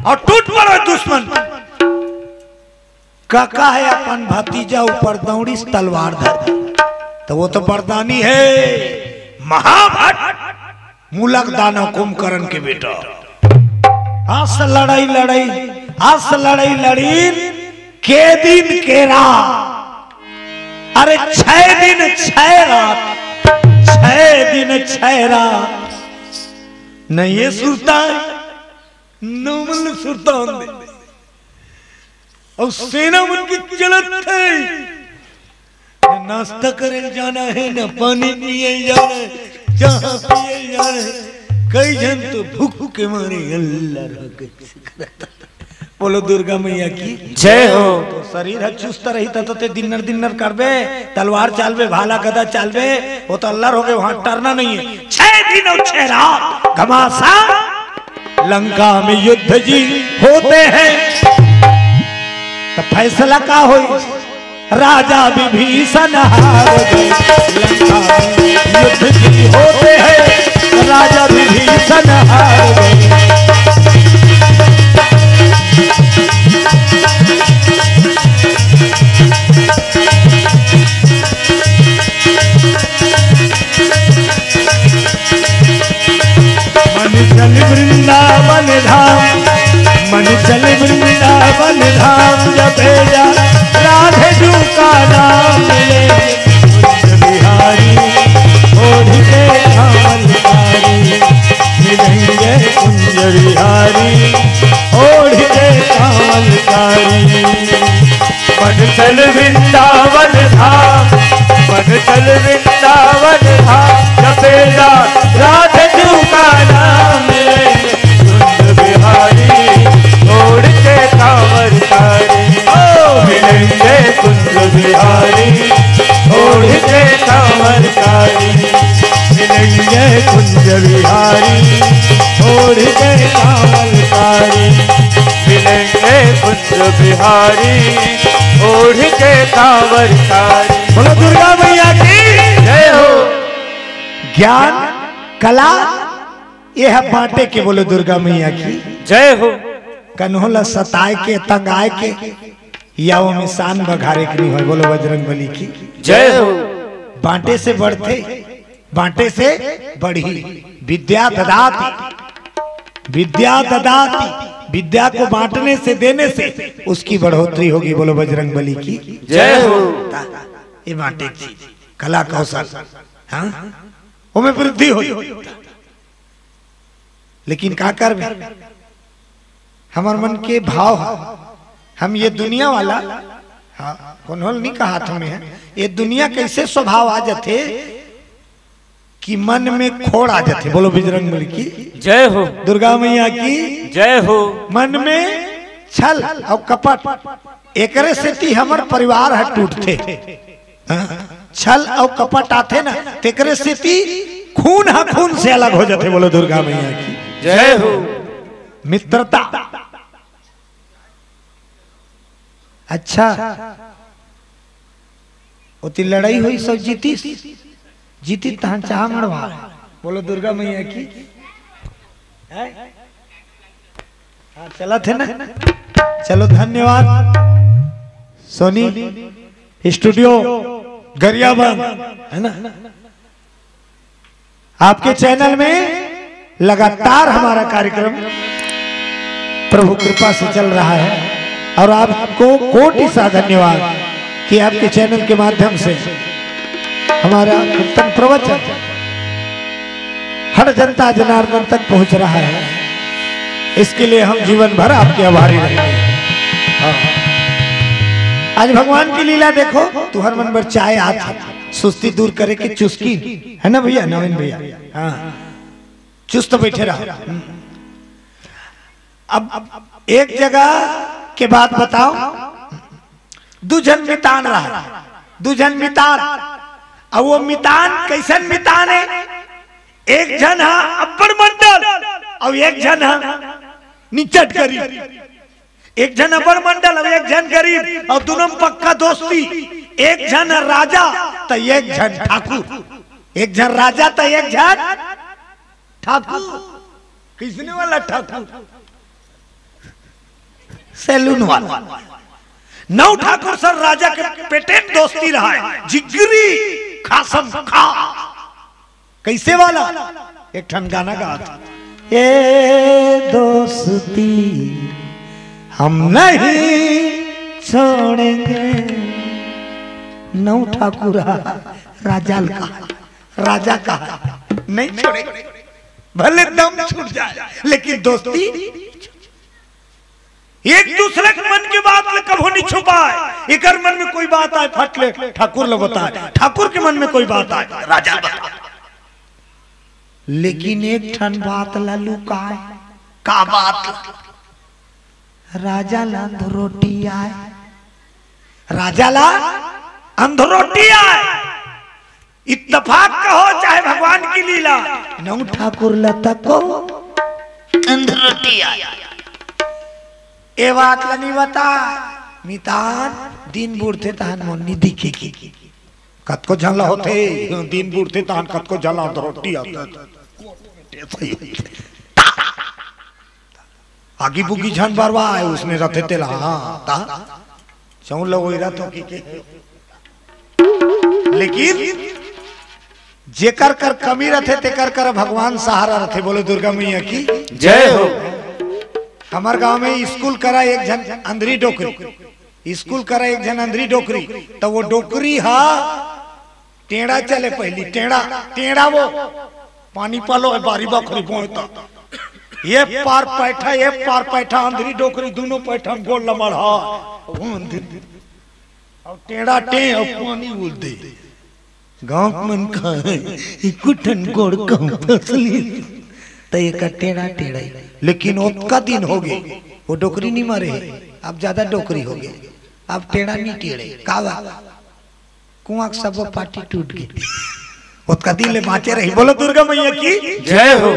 और टूट पड़ो दुश्मन। काका है अपन भतीजा ऊपर दौड़ी तलवार धर, तो वो तो बरदानी है महाभट मूलक दानव कुंभकर्ण के बेटा। आज लड़ाई लड़ाई, आज लड़ाई लड़ी के दिन के रात, अरे 6 दिन 6 रात, 6 दिन 6 रात न ये सुरता नमल सुल्तान दे और सेना मन की चलत है, न नाश्ता करे जाना है, न पानी पिए जाना है, जहाँ पिए जाना है। कई जन तो भूख के मारे अल्लाह। बोलो दुर्गा मैया की जय हो। तो शरीर चुस्त रही तो ते दिनर करबे, तलवार चालबे, भाला गदा चालबे, वो तो अल्लाह हो गए, वहां टरना नहीं है। 6 दिन और 6 रात घमासान लंका में युद्ध जी होते हैं। तो फैसला का हो, राजा विभीषण हार गए, लंका में युद्ध जी होते हैं, राजा विभीषण हार गए। चल वृंदावन धाम, मन चल वृंदावन धाम, जब जा राधे जू का नाम ले, कुंज बिहारी ओढ़ के कमलकारी, मिलेंगे कुंज बिहारी ओढ़ के कमलकारी। मन चल वृंदावन धाम, मन चल वृंदावन धाम, जब जा राधे जू का नाम ले, कुंज बिहारी ओढ़ के कांवरकारी। ओ मिलेंगे कुंज बिहारी ओढ़ के कांवरकारी, मिलेंगे कुंज बिहारी ओढ़ के कांवरकारी, मिलेंगे कुंज बिहारी ओढ़ के कांवरकारी। बोलो दुर्गा मैया की जय हो। ज्ञान कला यह बांटे के, बोलो दुर्गा मैया की जय हो। कन्होला सताए के तंगाए के या वो मिसान बघारे के नहीं हो, बोलो बजरंगबली की जय हो। बांटे से बढ़ते, बांटे से बढ़ी, विद्या ददाती, विद्या ददाती, विद्या को बांटने से देने से उसकी बढ़ोतरी होगी, बोलो बजरंगबली की जय हो। ये बांटे की कला कौशल, हाँ उनमें वृद्धि हो। लेकिन का कर हमार मन के भाव है, हम ये दुनिया वाला, हाँ कौन नहीं कहा था में है, ये दुनिया कैसे स्वभाव आ जाते कि मन में खोड़ आ जाते, बोलो बजरंगबली की जय हो। दुर्गा मैया की जय हो। मन में छल और कपट, एकरे से ती हमार परिवार है टूटते, छल और कपट आते ना, तेकरे से ती खून है खून से अलग हो जाते, बोलो दुर्गा मैया की जय हो। मित्रता, अच्छा उती लड़ाई हुई सब जीती, जीती तहन चाह मरवा, बोलो दुर्गा मैया की। हाँ चला थे ना, चलो धन्यवाद। सोनी स्टूडियो गरियाबंद है ना, आपके चैनल में लगातार हमारा कार्यक्रम प्रभु कृपा से चल रहा है, और आपको कोटि सा धन्यवाद कि आपके चैनल के माध्यम से हमारा कीर्तन प्रवचन हर जनता जनार्दन तक पहुंच रहा है। इसके लिए हम जीवन भर आपके आभारी रहेंगे। आज भगवान की लीला देखो, तू हर मन भर चाय आती, सुस्ती दूर करे के चुस्की है ना भैया, नवीन भैया, हाँ चुस्त बैठे रहो, अब एक जगह के बात बताओ, दुजन मितान रहा, दुजन मितान। अब वो मितान कैसन मितान है? एक जन है अब्बड़ मंडल और एक जन है निचट गरीब। एक जन अब्बड़ मंडल और एक जन गरीब, और दोनों में पक्का दोस्ती। एक जन राजा तो एक जन ठाकुर, एक जन राजा तो एक जन ठाकुर। किसने वाला ठाकुर? सैलून वाला। नौ ठाकुर सर राजा के पेटेंट दोस्ती रहा है, जिगरी खासम खा। कैसे वाला? एक ठन गाना गा था, ये दोस्ती हम नहीं छोड़ेंगे। नौ ठाकुर राजा का, राजा का नहीं छोड़ेंगे, भले दम छूट जाए लेकिन दोस्ती। एक दूसरे के मन की बात ले कभी नहीं छुपाए। एक मन में कोई बात आए फट ले ठाकुर ले बताए, ठाकुर के मन में कोई बात आए राजा बताए। लेकिन एक ठन बात ला लुकाए। का बात? राजा ला अंधरोटी आए, राजा ला अंधरोटी आए। इत्तेफाक कहो चाहे भगवान की लीला, नौ ठाकुर लता को अंधरोटी आए। ये बात ला नहीं बता। मितान दिन बुढ़ते तहन मोनी दिखे की कत को झला होते, दिन बुढ़ते तहन कत को झला अंधरोटी आता। आगी बुगी झन बरवा है उसने रथे तेला। हाँ ता चौन लोग वही रथ हो की के। लेकिन जेकर कर कमी रथे तेकर कर भगवान सहारा रथे। बोले दुर्गा मैया की जय हो। हमार गांव में स्कूल करा एक जन अंधरी डोकरी, स्कूल करा एक जन अंधरी डोकरी। तो वो डोकरी हा टेढ़ा चले पहली, टेढ़ा टेढ़ा वो पानी पालो है बारी बखरी पहुंचता। ये पार पैठा ये पार पैठा अंधरी डोकरी दोनों पैठा गोल लमड़ हा और टेढ़ा टे और पानी उड़ दे। गांव मन का कुटन गोड़ कम फसली तो एक टेढ़ा टेढ़ा। लेकिन उसका दिन हो गए वो डोकरी नहीं मरे, अब ज्यादा डोकरी हो गए, अब टेढ़ा नहीं टेढ़े। कावा कुआं सब पार्टी टूट गई, उसका दिन ले बाँचे रही। बोलो दुर्गा मैया की जय हो।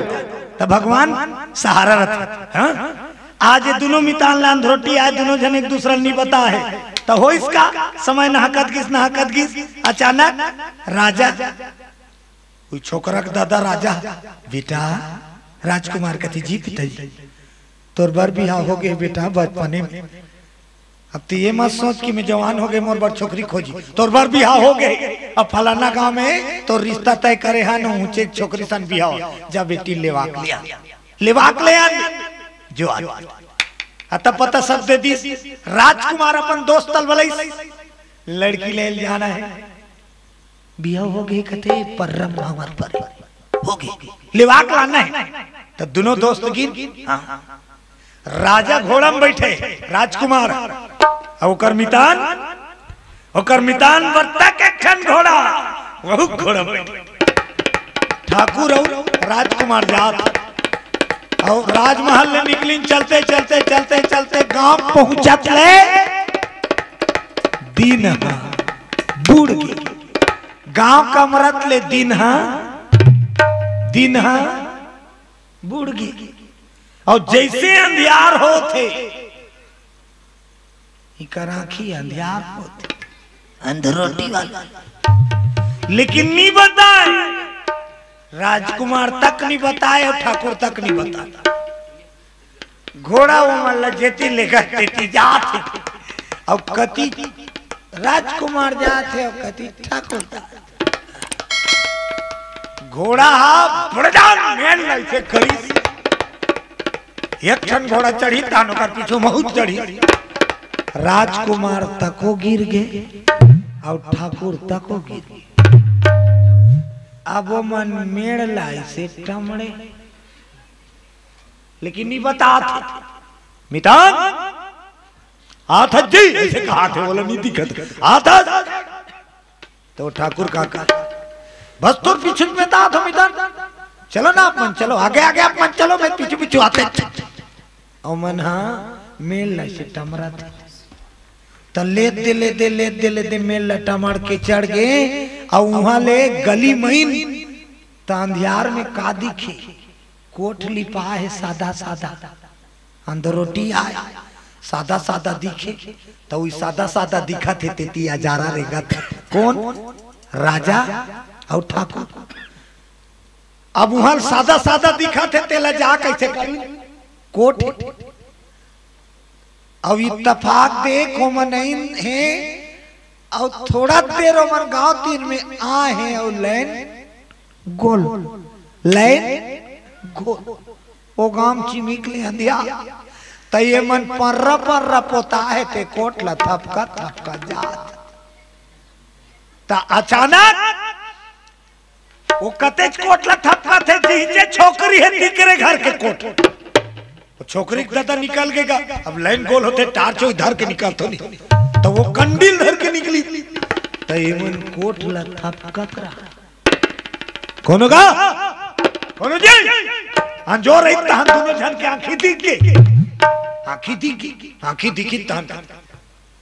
तो भगवान सहारा रथ। हाँ? आज ये दोनों मितान लान धरोटी आए, दोनों जन एक दूसरा नहीं बता है। तो हो इसका समय नहाकत गिस। अचानक राजा कोई छोकरा का दादा राजा, बेटा राजकुमार कथी जी पिताजी तोर बर बिहाव हो गए बेटा बचपने में। अब तो ये मत सोच कि मैं जवान हो गए मोर बर छोकरी खोजी, तोर बर बिहाव हो गए। अब फलाना गांव में तो रिश्ता तय करे है न ऊंचे छोकरी सन बिहाव। जब बेटी लेवाक लिया, लेवाक ले जो अतः पता सब दे दी। राजकुमार अपन दोस्त तलवलई लड़की ले जाना है, बिहाव हो गए कथे परम हमार पर हो गए, लेवाक लाना है। तो दोनों दोस्त गिर राजा घोड़ा में बैठे, राजकुमार और मितान वर्ता के खन घोड़ा, वह घोड़ा बैठे। ठाकुर और राजकुमार जात और राजमहल में निकली। चलते चलते चलते चलते गांव पहुंचत ले दिन बूढ़ की गांव का मरत ले दिन बूढ़ की। और जैसे अंधियार होते आंखी अंधियार होते अंधरोटी वाला। लेकिन नहीं बताए, राजकुमार तक नहीं बताए और ठाकुर तक नहीं बताता। घोड़ा वो मतलब जेती लेकर जाते और कति राजकुमार जाते और कति ठाकुर। घोड़ा बड़ा मेल ऐसे खड़ी एक ठन घोड़ा चढ़ी तानो कर पीछे बहुत चढ़ी। राजकुमार तको गिर गए और ठाकुर तको गिर गए। अब वो मन मेड़ लाई से टमड़े, लेकिन नहीं बताते। मितान आता जी ऐसे कहा थे, बोला नहीं दिखत आता। तो ठाकुर काका बस तो पीछे में था मितान, चलो ना अपन चलो आगे आगे अपन चलो, मैं पीछे पीछे आते। और मन हाँ मेल न से टमरा था तो ले दे मेल टमर के चढ़ गए और वहां ले गली महीन तो अंधियार में का दिखे कोठ लिपा है सादा सादा अंदर रोटी आया सादा सादा दिखे तो वही सादा सादा दिखा थे तेती हजारा रेगा था कौन राजा और ठाकुर। अब वहां सादा सादा दिखा थे तेला जा कैसे कर कोट अब इत्तफाक देखो मनइन है और थोड़ा देर मन गांव तीन में आ है और लैन गोल लैन गोल वो गांव चिमिक ले अंधिया तो ये मन पर्रा पोता है ते कोट ला थपका जात ता अचानक वो कतेज कोट ला थपका थे जीजे छोकरी है दिकरे घर के कोट छोकरी दादा निकल गएगा अब लाइन गोल होते टार्च इधर के निकल तो नहीं तो वो कंडील धर के निकली तो ये मन कोट ला थपका कौन होगा कौन जी अंजोर रही तहन दोनों जन के आंखी दिखी तहन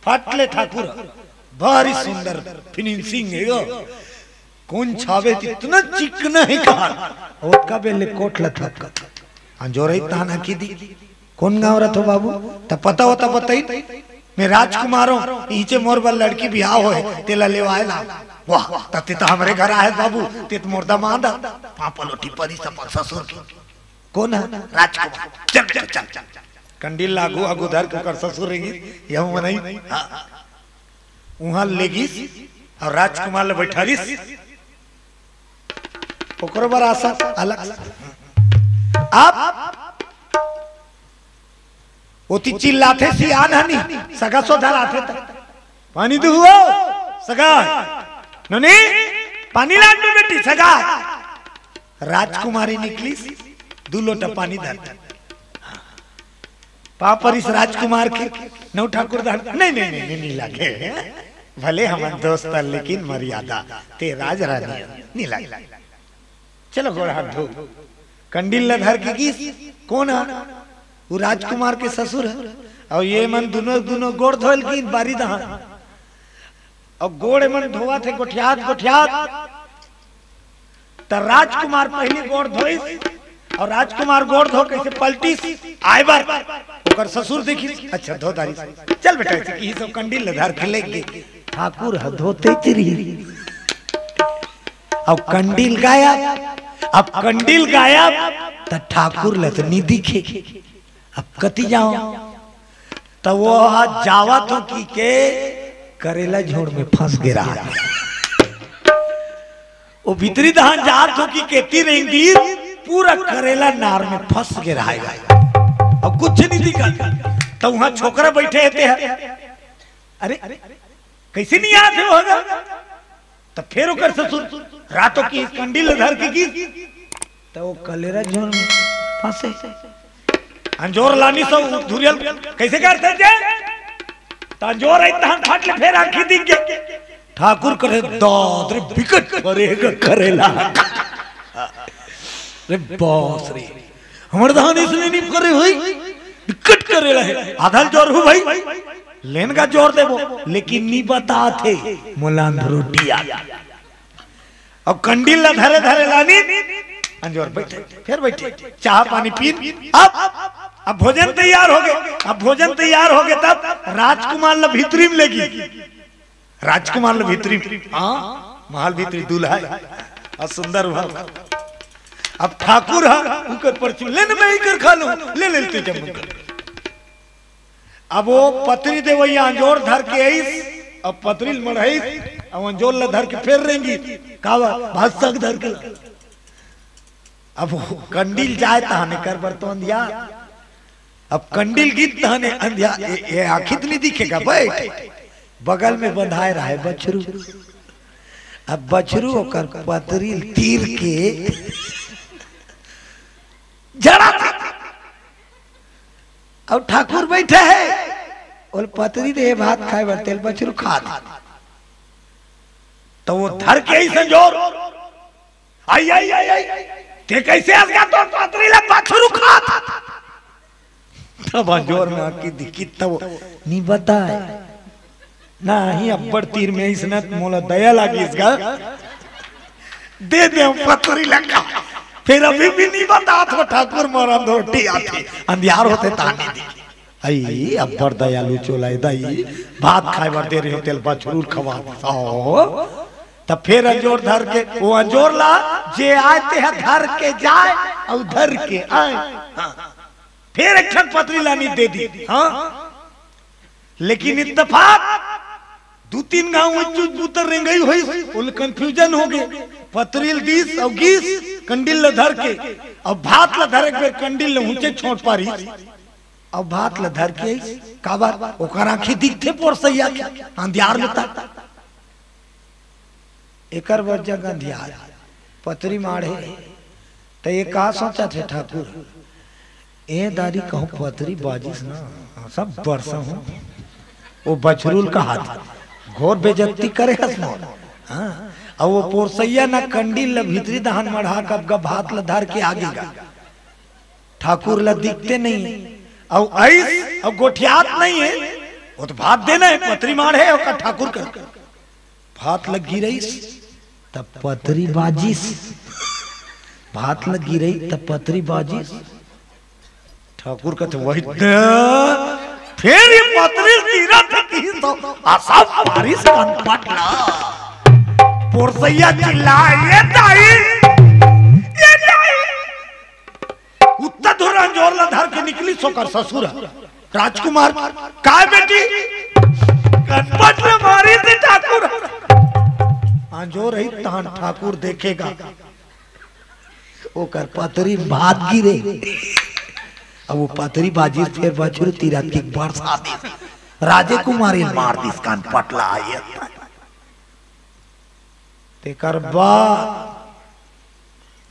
फटले ठाकुर भारी सुंदर फिनिशिंग है गो कौन छावे इतना चिकना है कार और का बेले कोट ला थपका अंजोर रही तहन आंखी दी कौन गाँव रहा तो बाबू तब पता होता बताई मैं राजकुमार हूँ नीचे मोर बल लड़की बियाह हो तेला ले आयला वाह तते तो हमारे घर आए बाबू ते तो मोरदा मांदा पापा लोटी परी सब ससुर की कौन है राजकुमार चल कंडील लागू आगू धर के कर ससुर रहेगी यह मनाई वहां लेगिस और राजकुमार ले बैठारिस ओकरो बर आशा अलग आप ओती चिल्लाते सियान हनी सगा सो धर आते पानी दो हुआ सगा ननी पानी लान में बेटी सगा राजकुमारी निकली दो लोटा पानी धर पापर इस राजकुमार के नौ ठाकुर नहीं लगे भले हम दोस्त लेकिन मर्यादा ते राज रानी नहीं लगे चलो गोड़ हाथ धो कंडील धर के गीस कौन है वो राजकुमार के ससुर है और ये मन दोनों गोड़ धोल की बारी दहा और गोड़ मन धोआ थे गोठियात तो राजकुमार पहले गोड़ धोई और राजकुमार गोड़ धो कैसे पलटी आए बार ओकर ससुर देखी अच्छा धो दारी चल बेटा ऐसे की सब कंडील धर के लेके ठाकुर ह धोते चिरी अब कंडील गायब तो ठाकुर लतनी दिखे अब कति जाओ तो वो जावा तो की के करेला झोड़ में फंस गिरा वो भीतरी दहान जा तो की केती रहेंगी पूरा करेला नार में फंस गिरा अब कुछ नहीं दिखा तो वहां छोकरा बैठे थे अरे कैसे नहीं याद होगा तो फिर ओकर ससुर रातों की कंडील धर के की तो वो कलेरा झोड़ में फंसे अंजोर लानी सब धुरियल कैसे करते जे अंजोर इतहान फाटले फिर आंखी दिख गए ठाकुर करे दाद रे बिकट करेगा करेला रे बॉस रे हमर दहान इसने नहीं करे हुई बिकट करेला है आधा जोर हो भाई लेन का जोर देबो लेकिन नहीं बता थे मुलांद रोटी आ अब कंडील धरे लानी अंजोर बैठे फिर बैठे चाह पानी पी अब भोजन तैयार हो गए तब राजकुमार ल भीतरी में लेगी राजकुमार ल भीतरी हाँ महल भीतरी दूल्हा है और सुंदर हुआ अब ठाकुर है उनकर परचू लेने में ही कर खा लो ले लेते जब अब वो पत्री दे वही अंजोर धर के आई अब पत्री मढ़ाई अब अंजोर ल धर के फेर रहेंगी कावा भाषक धर के अब कंडील जाए तहाने कर बर्तन दिया अब कंडील गीत तहाने अंधिया ये आखिर नहीं दिखेगा बैठ बगल में बंधाए रहा है बछरू अब बछरू होकर पतरी तीर के जड़ा अब ठाकुर बैठे है और पतरी दे भात खाए बर तेल बछरू खा तो वो धर के ही संजोर आई ते कैसे असगा तो पतरी ला बछरू खा तब अंजोर में आकी दिखी तब नहीं बताए ना ही अब्बड़ तीर में इसने मोला दया लगी इसका दे दे पतरी लगा फिर अभी भी नहीं बता तो ठाकुर मोरा रोटी आती अंधियार होते ताने दिखी आई अब्बड़ दयालु चोला दाई भात खाए बर दे रही हो तेल बछरूर खवा ओ तब फिर अंजोर धर के वो अंजोर ला जे आते हैं धर के जाए और धर के आए फिर एक ठन पतरी लानी दे दी हाँ लेकिन इत्तेफाक दो तीन गांव उतर रेंगई हुई उल कंफ्यूजन हो गए पतरील दीस और गीस कंडिल ल धर के और भात ल धर एक बेर कंडिल ल ऊंचे छोट पारी और भात ल धर के काबर ओकर आंखी दिखते पोरसैया के अंधियार में ता एकर वजह गंधियार पतरी माढ़े तो ये का सोचा थे ठाकुर ए दादी कहूं पतरी बाजिस ना सब बरसा हूं वो बछरूल का हाथ घोर बेजती करे हसनो हाँ और वो पोरसैया ना कंडील ल भीतरी दहन मढ़ा कब ग भात ल धर के आगे गा ठाकुर ल दिखते नहीं और ऐस और गोठियात नहीं है वो तो भात देना है पतरी माढ़े और ठाकुर कर भात लग गिरई तब पतरी बाजिस भात लग गिरई तब पतरी बाजिस ठाकुर कहते वही फिर ये पतरी तीरथ की तो आसाम बारिश कान पटला पोरसैया चिल्लाए दाई ये दाई उत्तर धुरा जोर ला धर के निकली सोकर ससुर राजकुमार काय बेटी कनपट में मारी थी ठाकुर आंजोर ही तान ठाकुर देखेगा वो कर पतरी भात गिरे अब वो पतरी बाजी फिर बछरू तीरथ की बरसा दी राजे कुमारी मार दी कान पटला आये ते कर बा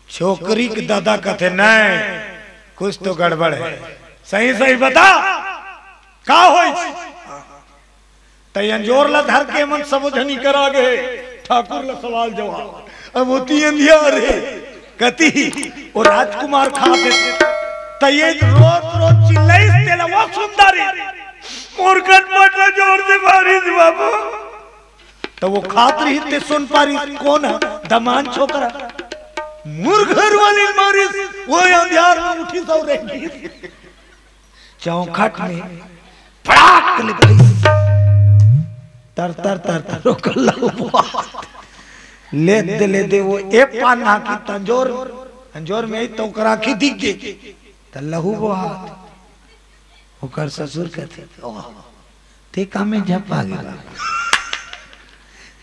छोकरी के दादा कहते नहीं कुछ तो गड़बड़ है सही सही बता का होई तयंजोर ला धर के मन समझनी करा गए ठाकुर ला सवाल जवाब अब होती अंधियार है कती और राजकुमार खाते तये रोज चिल्लाई तेला वो सुंदरी मूर्खन पटला जोर से मारी थी बाबू तो वो खात रही ते सुन पारी कौन है दमान छोकरा मूर्खर वाली मारी वो अंधियार में उठी सो रही चौखट में फड़ाक लग गई तर तर तर तर रोकला ले दे वो एक पाना की तंजोर अंजोर में ही तो कराखी दिख गई तो लहू वो हाथ होकर ससुर कहते ते काम में झप आ गया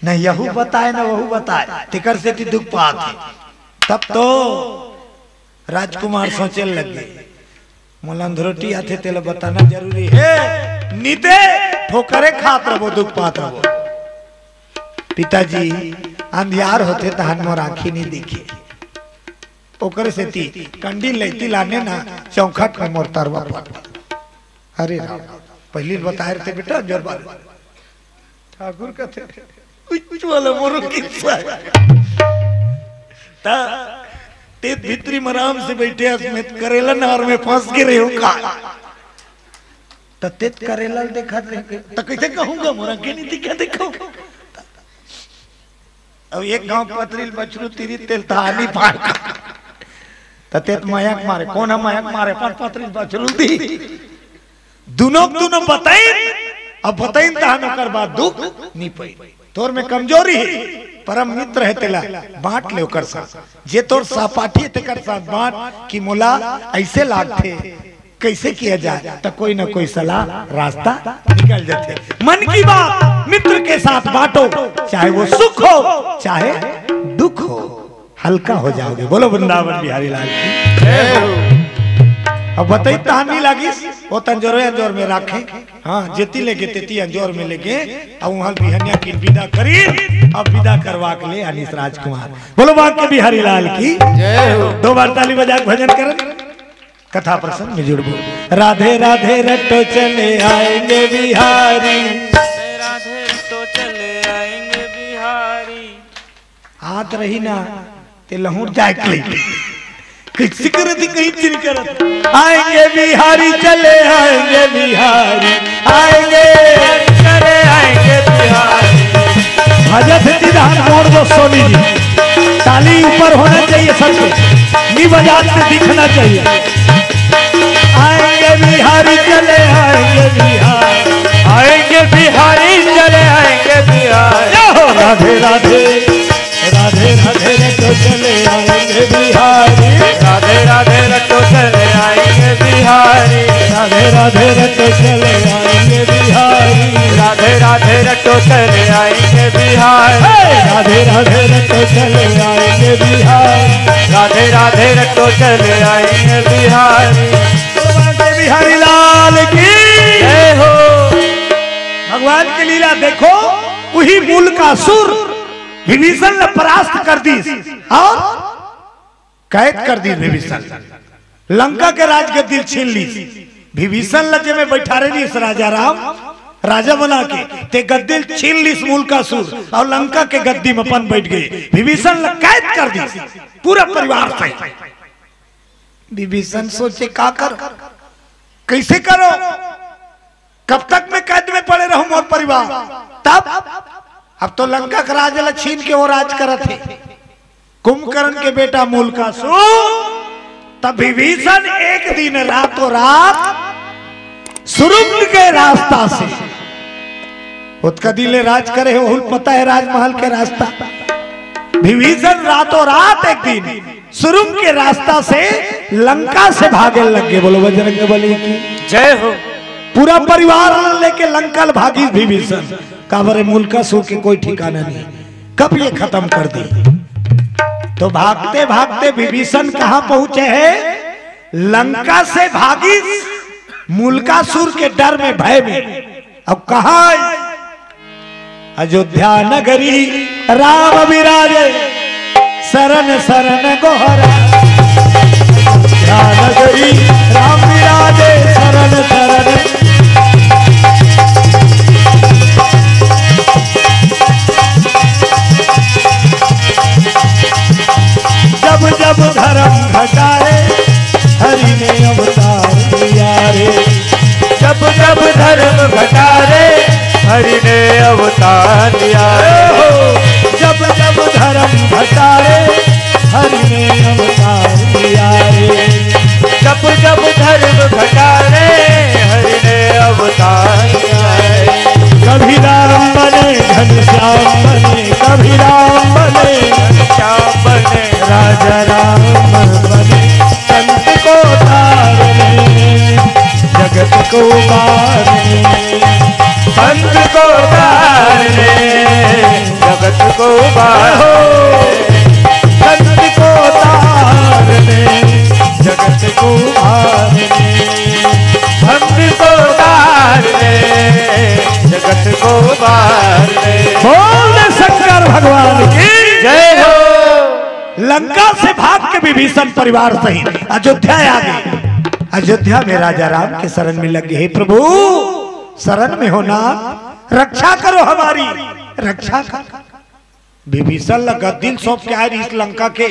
न यहू बताए न वहू बताए तिकर से ती दुख पाते तब तो राजकुमार सोचे लगे मोलन रोटी आते तेल बताना जरूरी है निदे ठोकरे खात रहो दुख पात रहो पिताजी अंधियार होते तो हन मोर आँखी नहीं दिखे ओकर से ती कंडी लेती लाने ना चौखट में मोर तरवा पड़ अरे पहली बताए थे बेटा जोर ठाकुर कहते कुछ वाला मोरो किस्सा ता ते भीतरी मराम से बैठे असमेत करेला नार में फंस के रहे हो का तेत करेला देखा तो कैसे कहूंगा मोरा के नहीं दिखा देखो अब एक गांव पतरील बछरू तीरी तेल तानी पार तेत मयक मारे कौन है मयक मारे पर पतरील बछरू दी दोनों बताई अब बताई तहन कर बाद दुख नहीं पई तोर में कमजोरी है परम मित्र है तेला बांट ले ओकर साथ जे तोर सहपाठी ते कर साथ बांट कि मोला ऐसे लागते कैसे किया जाए तो कोई ना कोई सलाह रास्ता निकल जाते मन की बात मित्र के साथ बांटो चाहे वो सुख हो चाहे दुख हो हल्का हो जाओगे बोलो वृंदावन बिहारी लाल की अब बताई तानी लगी वो अंजोर में रखे हाँ जेती लेके तेती अंजोर में लेके अब वहां बिहनिया की विदा करी अब विदा करवा के ले अनिस राजकुमार बोलो बाकी बिहारी लाल की जय हो 2 बार ताली बजा भजन कर कथा प्रसंग में जुड़बो राधे राधे रटो चले आएंगे बिहारी राधे तो चले आएंगे बिहारी हाथ रही ना ते लहूट जाए के किसी करती कहीं चिन कर आएंगे बिहारी चले आएंगे बिहारी आएंगे चले आएंगे बिहारी। भजन निधान मोड़ दो सोनी जी, ताली ऊपर होना चाहिए सबके, नी बाजार में दिखना चाहिए। आएंगे बिहारी चले आएंगे बिहारी आएंगे बिहारी चले आएंगे बिहारी। राधे राधे राधे राधे रटो चले आएंगे बिहारी राधे राधे रटो चले आएंगे बिहारी। राधे राधे रटो चले आएंगे बिहारी राधे राधे रटो चले आएंगे बिहारी। राधे राधे रटो चले आएंगे बिहारी राधे राधे रटो चले आएंगे बिहारी। बिहारी लाल की जय हो। भगवान की लीला देखो, वही मूल का सुर विभीषण ने परास्त कर दी और कैद कर दी। विभीषण लंका के राज गद्दी छीन ली। विभीषण लज्जे में बैठा रहे राजा राम राजा बना के ते गद्दी छीन ली मूल का सुर और लंका के गद्दी में अपन बैठ गए। विभीषण ने कैद कर दी पूरा परिवार से। विभीषण सोचे का करो, कैसे करो, कब तक मैं कैद में पड़े रहूं और परिवार। तब अब तो लंका का राज छीन के वो राज करत थे कुंभकर्ण के बेटा मूल का सो। तब विभीषण एक दिन रातों रात सुरुंग के रास्ता से उसका दिले राज करे हो, पता है राजमहल के रास्ता। विभीषण रातों रात एक दिन सुरुंग के रास्ता से लंका से भागे लगे। बोलो बजरंगबली की जय हो। पूरा परिवार लेके लंका भागी विभीषण। काबरे मूल का सो के कोई ठिकाना नहीं, कब ये खत्म कर दी। तो भागते भागते विभीषण कहां पहुंचे हैं? लंका से भागी मूलकासुर के डर में भय में। अब कहा अयोध्या नगरी राम विराजे शरण शरण गोहरा। अयोध्या नगरी राम विराजे शरण शरण। जब जब धर्म घटाए हरि ने अवतार लिया रे। जब जब धर्म घटारे हरि ने अवतार लिया रे। जब जब धर्म घटाए हरि ने अवतार लिया रे। जब जब धर्म घटारे हरि ने अवतार लिया रे। कभी राम बने घनश्याम बने, कभी राम बने श्याम बने राजा राम बने। संत को तारने जगत को मारने, संत को तारने जगत को बाहो। संत को तारने जगत को मारने। संत को तारने जगत को बारने। बोल शंकर भगवान की जय हो। लंका से भाग के विभीषण परिवार सहित अयोध्या आ गए। अयोध्या में राजा राम के शरण में लगे। हे प्रभु शरण में हो ना, रक्षा करो हमारी, रक्षा कर। विभीषण लगा दिल सौंप के आए इस लंका के।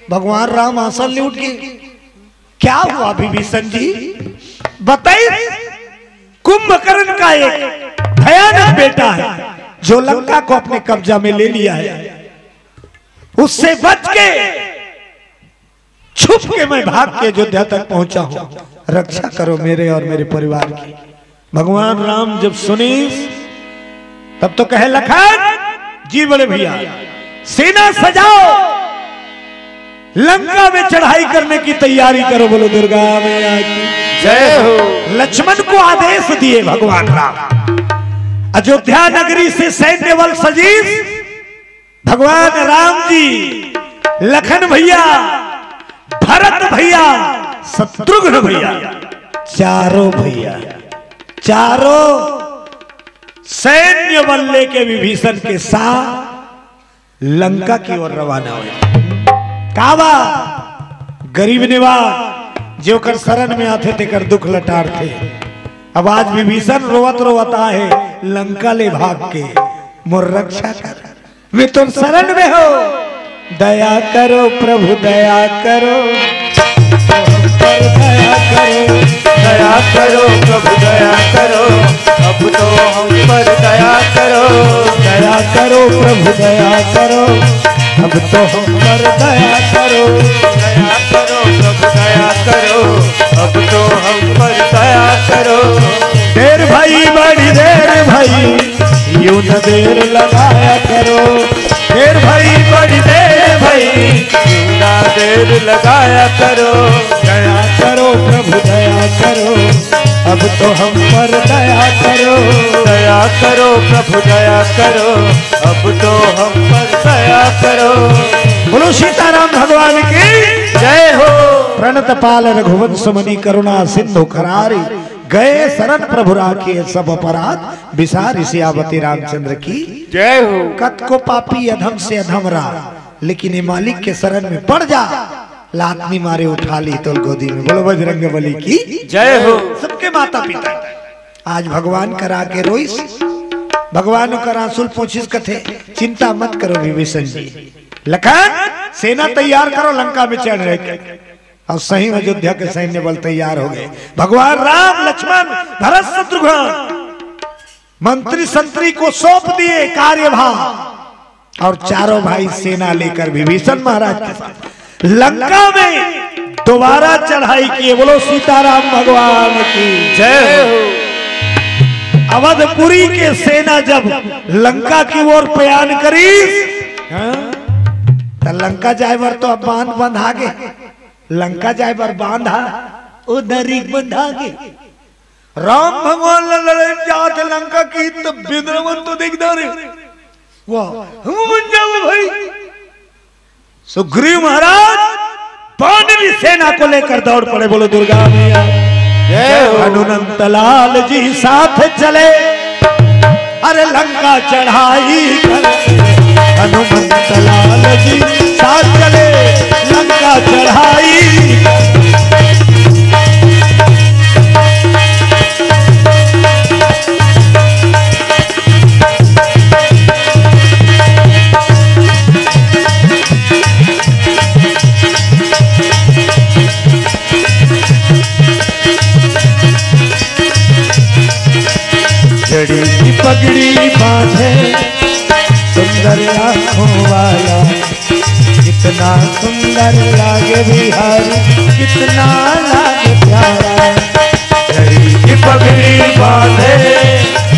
भगवान राम आसन ले उठ गए। क्या हुआ विभीषण जी बताइए। कुंभकर्ण का एक भयानक बेटा है जो लंका को अपने कब्जा में ले लिया है। उससे बच के छुप के मैं भाग के अयोध्या तक पहुंचा हूं। रक्षा करो मेरे और मेरे परिवार की। भगवान राम जब सुनी तब तो कहे लखन जी बड़े भैया सेना सजाओ, लंका में चढ़ाई करने की तैयारी करो। बोलो दुर्गा मैया की जय हो। लक्ष्मण को आदेश दिए भगवान राम। अयोध्या नगरी से सैन्य बल सजीव भगवान राम जी, लखन भैया, भरत भैया, शत्रुघ्न भैया, चारों भैया चारों सैन्य बल लेके विभीषण के साथ लंका की ओर रवाना हुए। काबा गरीब निवास जो कर शरण में आते थे कर दुख लटार थे। अब आज विभीषण रोवत रोवता है लंका ले भाग के मोर रक्षा कर। वे तुम शरण में हो, दया करो प्रभु दया करो। दया करो प्रभु दया करो, अब तो हम पर दया करो। दया करो प्रभु दया करो, अब तो हम पर दया करो। दया करो प्रभु दया करो, अब तो हम पर दया करो। देर भाई बड़ी देर भाई, यूं न देर लगाया करो। देर भाई बड़ी देर भाई, यूं ना देर लगाया करो। दया करो प्रभु दया करो, अब तो हम पर दया करो। दया करो प्रभु दया करो, अब तो हम पर दया करो। बोलो सीताराम भगवान की जय हो। प्रणत पाल रघुवंश मणि करुणा सिंधु करारी, गए शरण प्रभु राखिए सब अपराध विसार। सियावती रामचंद्र की जय हो। कत को पापी अधम से अधम रहा, लेकिन ये मालिक के शरण में पड़ जा, लातनी मारे उठा ली तो गोदी में। बोलो बजरंग बली की जय हो। सबके माता पिता आज भगवान करा के रोइस, भगवान का आंसुल पोछिस कथे। चिंता मत करो विभीषण जी, लखन सेना तैयार करो, लंका में चढ़ रहे। और सही अयोध्या के सैन्य बल तैयार हो गए। भगवान राम लक्ष्मण भरत शत्रुघ्न मंत्री संतरी को सौंप दिए कार्यभार, और चारों भाई सेना लेकर विभीषण महाराज के साथ लंका में दोबारा चढ़ाई किए। बोलो सीताराम भगवान की जय हो। अवधपुरी के सेना जब लंका की ओर प्रयाण करी, तो लंका जाए बर तो अब बांध बंधा गे, लंका जाए बर बांधा उधर ही बंधा गे। राम भगवान लड़े जाते लंका की, तो बिंद्रवन तो देखता रे, वाह हम बन जाओ भाई। सुग्रीव महाराज पांडवी सेना को लेकर दौड़ पड़े। बोलो दुर्गा मैया जय हो। हनुमंत लाल जी साथ चले, अरे लंका चढ़ाई कर। हनुमंत लाल जी साथ चले, लंका चढ़ाई। जड़ी की पगड़ी बांधे सुंदर आंखों वाला, कितना सुंदर लागे बिहारी, कितना लागे प्यारा। जड़ी की पगड़ी बांधे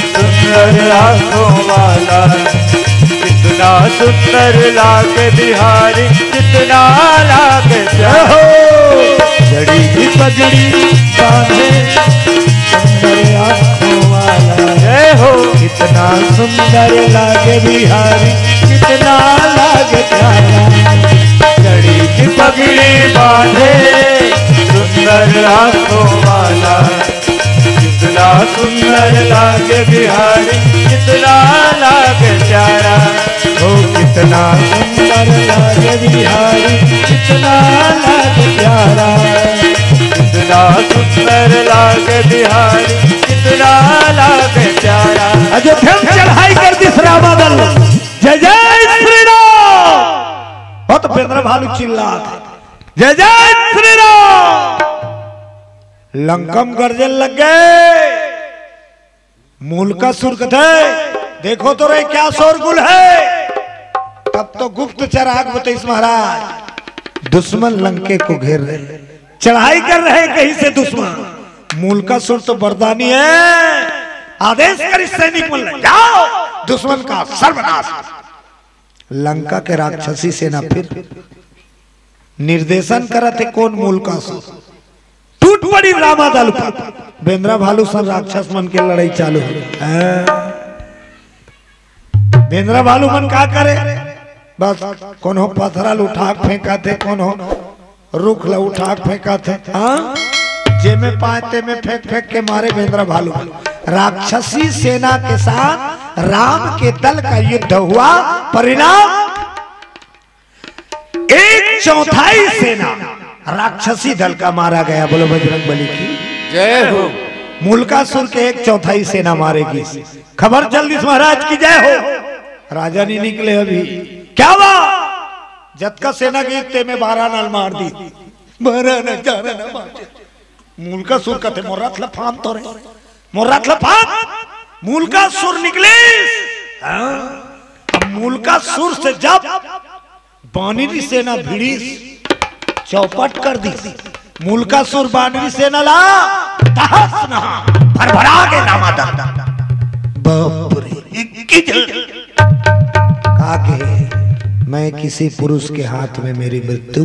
सुंदर आंखों वाला, कितना सुंदर लागे बिहारी, कितना लागे प्यारा। जड़ी की पगड़ी बांधे सुंदर आंखों वाला, जय हो। कितना सुंदर लागे बिहारी, कितना लागे प्यारा। जड़ी की पगड़ी बांधे सुंदर आंखों वाला, कितना सुंदर लागे बिहारी, कितना लागे प्यारा। ओ कितना सुंदर लागे बिहारी, कितना लागे प्यारा। कितना सुंदर लागे बिहारी, कितना लागे प्यारा। अयोध्या में चढ़ाई कर दी रामादल। जय जय श्री राम। बहुत बेंद्र भालू चिल्ला, जय जय श्री राम। लंकम गर्जन लग गए। मूल का सुर कथे देखो तो रे क्या शोरगुल है। तब तो गुप्त चराग बतेस महाराज दुश्मन लंके को घेर रहे, चढ़ाई कर रहे कहीं से दुश्मन। मूल का सुर तो बरदानी है, आदेश कर सैनिक मन जाओ दुश्मन का सर्वनाश। लंका के राक्षसी सेना फिर निर्देशन करा थे कौन मूल का सुर, टूट पड़ी रामादल पर। बेंद्रा भालू सन राक्षस मन के लड़ाई चालू है। बेंद्रा भालू मन का करे, बस कौन हो पत्थरल उठा फेंका थे, कौन हो रुख ला उठा फेंका थे। हाँ जे में पाते में फेंक फेंक के मारे बेंद्रा भालू। राक्षसी सेना के साथ राम के दल का युद्ध हुआ, परिणाम 1/4 सेना राक्षसी दल का मारा गया। बोलो बजरंग बली की जय हो। मूलकासुर के 1/4 सेना मारेगी। खबर जल्दी महाराज की जय हो। राजा नहीं निकले अभी, क्या हुआ? जत का सेना की ते में 12 नाल मार दी। मरा न जाना न माचे मूल का सुर कथे मोरात लफान तो रे मोरात लफान मूल का सुर निकले। अब मूल का सुर से जब बानरी सेना भिड़ी चौपट कर दी मूल का सुर बानरी सेना ला तहस ना भरभरा के नामा बाप रे इक्की आगे मैं किसी पुरुष के हाथ में मेरी मृत्यु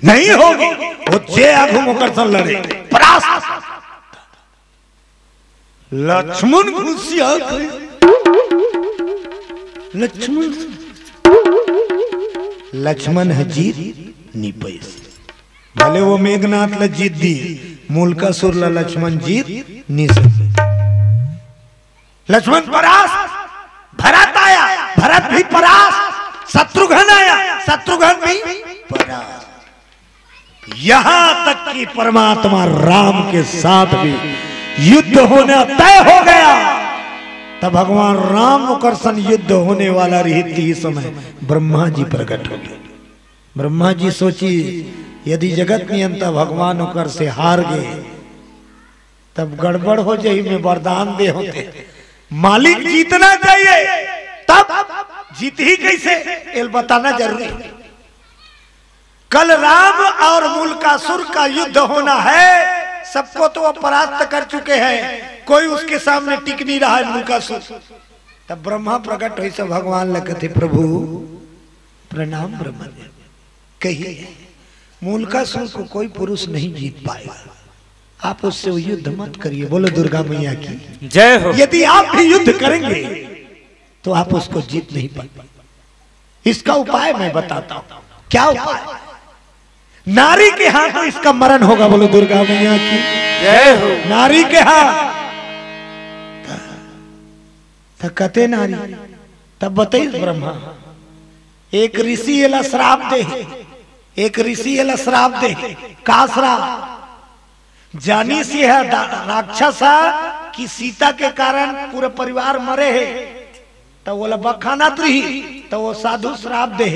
नहीं होगी। वो जे आगू मुकरसन लड़े परास लक्ष्मण घुसिया लक्ष्मण है जीत निपैस भले वो मेघनाथ ला जीत दी मूल का सुर ला लक्ष्मण जीत नहीं सकते। लक्ष्मण परास भरत आया भरत भी परास शत्रुघ्न आया शत्रुघ्न भी परास यहां तक कि परमात्मा राम के साथ भी युद्ध होना तय हो गया। तब भगवान राम मुकरसन युद्ध होने वाला रही समय ब्रह्मा जी प्रकट हो गए। ब्रह्मा जी सोची यदि जगत नियंता भगवान होकर से हार गए तब गड़बड़ हो जाए में वरदान दे होते मालिक जीतना चाहिए तब जीत ही कैसे ये बताना जरूरी। कल राम और मूलकासुर का युद्ध होना है सबको तो वो परास्त कर चुके हैं कोई उसके सामने टिक नहीं रहा है मूलकासुर। तब ब्रह्मा प्रकट हुई सब भगवान लगते प्रभु प्रणाम ब्रह्मा कहिए मूलकासुर को कोई पुरुष नहीं जीत पाएगा आप उससे युद्ध मत करिए। बोलो दुर्गा मैया की जय हो। यदि आप भी युद्ध करेंगे तो आप उसको जीत नहीं पाएंगे। इसका उपाय मैं बताता हूं। क्या उपाय? नारी के हाथ तो इसका मरण होगा। बोलो दुर्गा मैया की जय हो। नारी के हाथ कते नारी तब बताइए ब्रह्मा एक ऋषि एला श्राप दे एक ऋषि एला श्राप दे का श्राप जानी से है राक्षस की सीता के कारण पूरे परिवार मरे है तो बोला बखाना रही तो वो साधु श्राप दे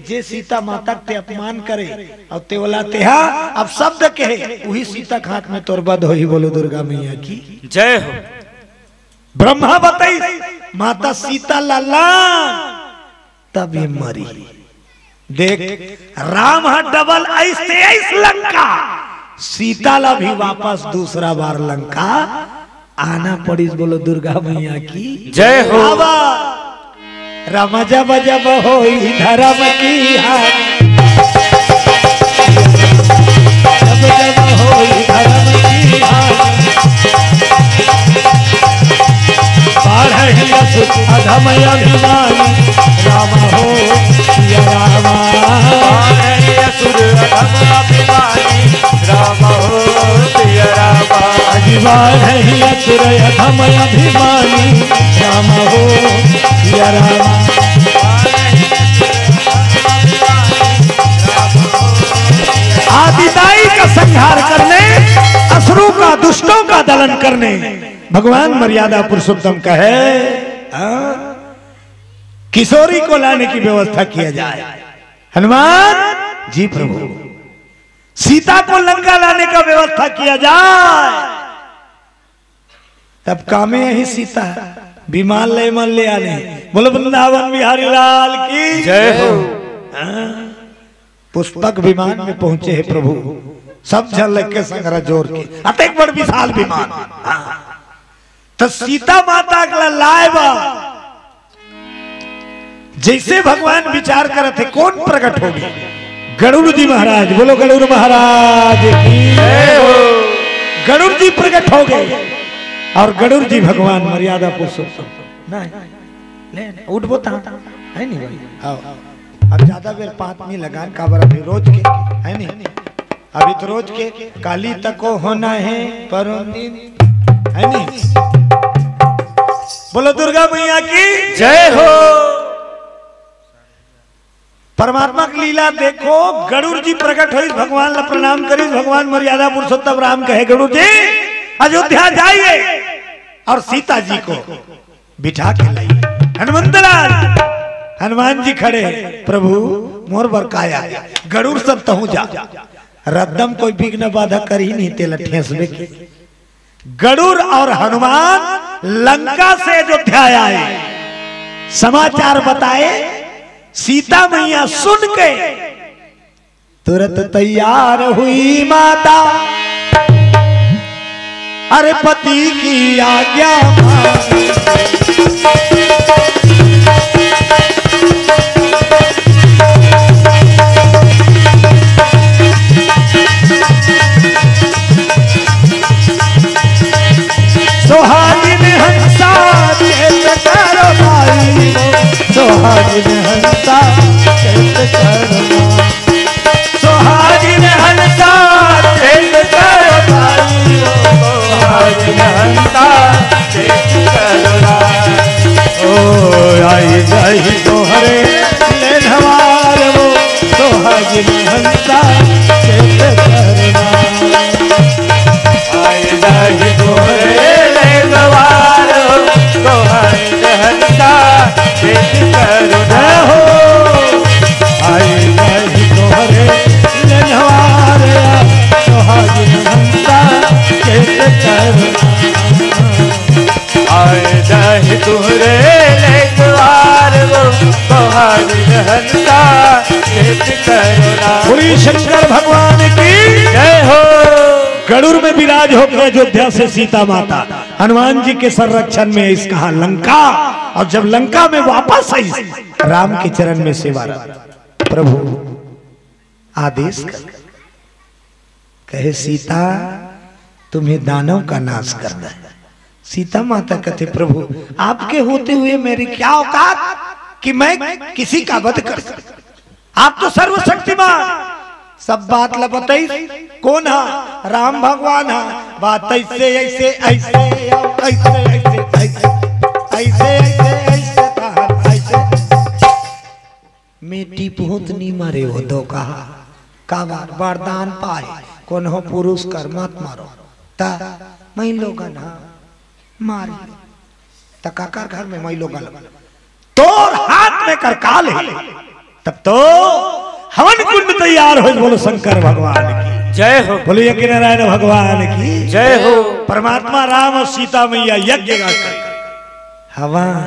जे सीता माता के अपमान करे और ते बोला तेहा अब शब्द कहे वही सीता के हाथ में तोर बद हो ही। बोलो दुर्गा मैया की जय हो। ब्रह्मा बताई माता सीता लाला तब ये मरी। देख राम डबल ऐसे ऐस लंका सीता ला भी वापस दूसरा बार लंका आना पड़ी। बोलो दुर्गा मैया की जय हो। राम जब जब होई धर्म की हार जब जब होई धर्म की हार अधम अभिमानी राम हो या रामा असुर अधम अभिमानी राम हो या रामा अभिमान है असुर अधम अभिमानी राम हो या रामा आदिताई का संहार करने असुरों का दुष्टों का दलन करने भगवान मर्यादा पुरुषोत्तम का है किशोरी को लाने की व्यवस्था किया जाए। हनुमान जी प्रभु सीता को लंका लाने का व्यवस्था किया जाए। तब कामे यही सीता विमान ले मन ले आने। बोलो वृंदावन बिहारी लाल की जय हो। पुष्पक विमान में पहुंचे हैं प्रभु सब जल के संग्रह जोर के अतेक बड़ विशाल विमान। तो सीता माता का लाएबा जैसे भगवान विचार करे थे कौन प्रकट हो गए गरुड़ जी महाराज। बोलो गरुड़ महाराज की जय हो। गरुड़ जी प्रकट हो गए और गरुड़ जी भगवान मर्यादा पुरुषोत्तम नहीं उठ बोता है नहीं भाई आओ अब ज्यादा बेर पात नहीं लगान काबर अभी रोज के है नहीं अभी तो रोज के काली तको होना है पर है नहीं। बोलो दुर्गा मैया की जय हो। परमात्मा की लीला देखो गरुड़ जी प्रकट हुई भगवान ला प्रणाम करी भगवान मर्यादा पुरुषोत्तम राम कहे गरुड़ जी अयोध्या जाइए और सीता जी को बिठा के लाइए। हनुमंतलाल हनुमान जी खड़े प्रभु मोर बरकाया गरुड़ सब तहु जा रद्दम कोई विघ्न बाधा कर ही नहीं तेला ठेसबे की। गरुड़ और हनुमान लंका से अयोध्या आए, समाचार बताए, सीता मैया सुन के तुरंत तैयार हुई माता, अरे पति की आज्ञा सोहागिन हंसा चेत करो भाई, सोहागिन हंसा चेत करो, सोहागिन हंसा चेत करो भाई, सोहागिन हंसा चेत करो। ओ आई जाई तोहरे ले धवार वो, सोहागिन हंसा चेत करना, आई जाई तोहरे ले गवार, सोहागिन हंसा चेत करो। हो आई जाई तोहरे ले धवार, सोहागिन हंसा चेत करना, आए जाहि तुहरे ले द्वार, वो सोहागिन हंसा चेत करुणा। श्री शंकर भगवान की जय हो। गरुड़ में विराज होकर अयोध्या से सीता माता हनुमान जी के संरक्षण में इस कहा लंका, और जब लंका में वापस आई राम के चरण में सेवारत, प्रभु आदेश कर, कहे सीता तुम्हें दानव का नाश करना है। सीता माता कहते प्रभु आपके होते हुए मेरी क्या औकात कि मैं किसी का वध कर सकूं, आप तो सर्वशक्तिमान। सब बात लपतई कौन है? राम भगवान है। बात ऐसे ऐसे ऐसे ऐसे ऐसे ऐसे ऐसे ऐसे बेटी बहुत नहीं मरे हो दो कहा का वरदान पाए कौन हो पुरुष कर मत मारो ता मैं लोगन हा मार तकाकर घर में मैं लोगन तोर हाथ में कर काल है तब तो हवन कुंड तैयार हो। बोलो शंकर भगवान की जय हो। बोलो यज्ञ नारायण भगवान की जय हो। परमात्मा राम और सीता मैया यज्ञ कर हवन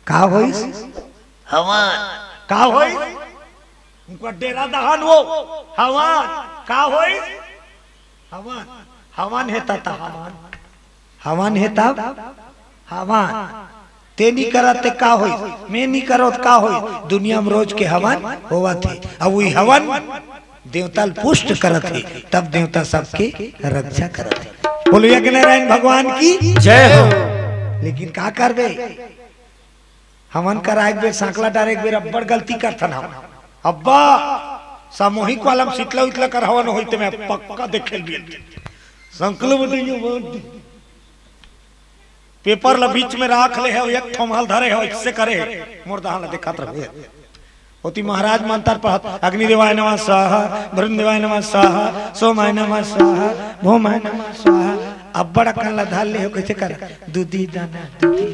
का होई हवन का होई उनका डेरा दहन वो हवन का होई हवन हवन है तथा हवन है तब हवन ते नहीं करते का होई मैं नहीं करो का होई। दुनिया में रोज के हवन होवा थे अब वही हवन देवता पुष्ट करत है तब देवता सबके रक्षा करत है। बोलो यज्ञ नारायण भगवान की जय हो। लेकिन का करबे हवन करा एक बेर सांकला डार एक बेर अब्बड़ गलती करथन हम अब्बा सामूहिक वाला शीतला उतला कर हवन होइते मैं पक्का देखेल बिल संकल्प बताइए पेपर ला बीच में राख ले है एक ठोमाल धरे है इससे करे मुर्दा ला देखत रहे होती महाराज मंत्र पढ़त अग्नि देवाय नमः स्वाहा वरुण देवाय नमः स्वाहा सोमाय नमः स्वाहा भौमाय नमः स्वाहा अब्बड़ अकल धाल ले हो कैसे कर दूधी दाना दूधी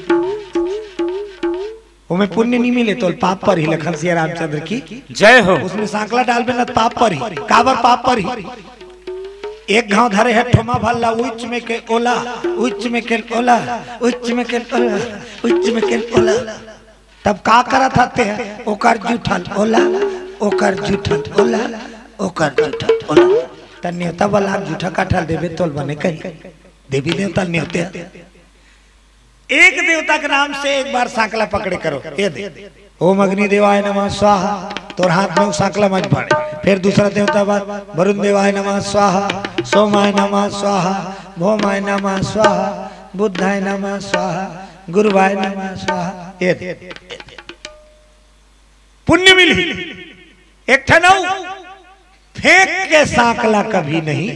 वो में पुण्य नहीं मिले तो पाप पर ही लखन सिया रामचंद्र की जय हो। उसमें सांकला डाल में पाप पर ही काबर पाप पर ही एक गांव धरे है ठोमा भल्ला उच्च में के ओला उच्च में के ओला उच्च में के ओला उच्च में के ओला तब का करत हते हैं ओकर जूठल ओला ओकर जूठल ओला ओकर जूठल ओला त नेता वाला जूठा काठल देवे तोल बने कहीं देवी देवता नेवते एक देवता के नाम से एक बार सांकला पकड़े करो ये दे ओम अग्नि देवाय नमः स्वाहा तोर हाथ में सांकला मत पड़े। फिर दूसरा देवता बात वरुण देवाय नमः स्वाहा सोमाय नमः स्वाहा भौमाय नमः स्वाहा बुद्धाय नमः स्वाहा गुरुवाय नमः स्वाहा ये दे पुण्य मिली एक ठनौ फेंक के सांकला कभी नहीं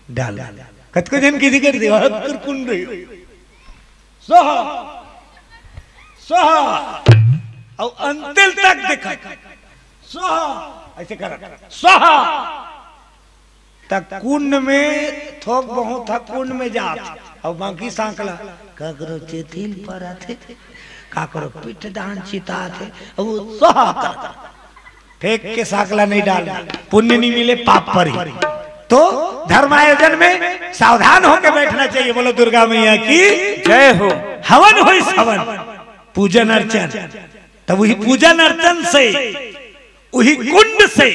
डाला कतको जन किसी कर दिया कुंड सोहा सोहा और अंतिल तक देखा सोहा ऐसे कर सोहा तक कुंड में थोक बहुत था कुंड में जा और बाकी सांकला का करो चेतिल पर आते का करो पिठ दान चिता थे और वो सोहा कर फेंक के साकला नहीं डालना, पुण्य नहीं मिले पाप पर ही। तो धर्म आयोजन में सावधान होकर बैठना चाहिए। बोलो दुर्गा मैया की जय हो। हवन हो हवन, पूजन अर्चन, तब वही पूजन अर्चन से, वही कुंड से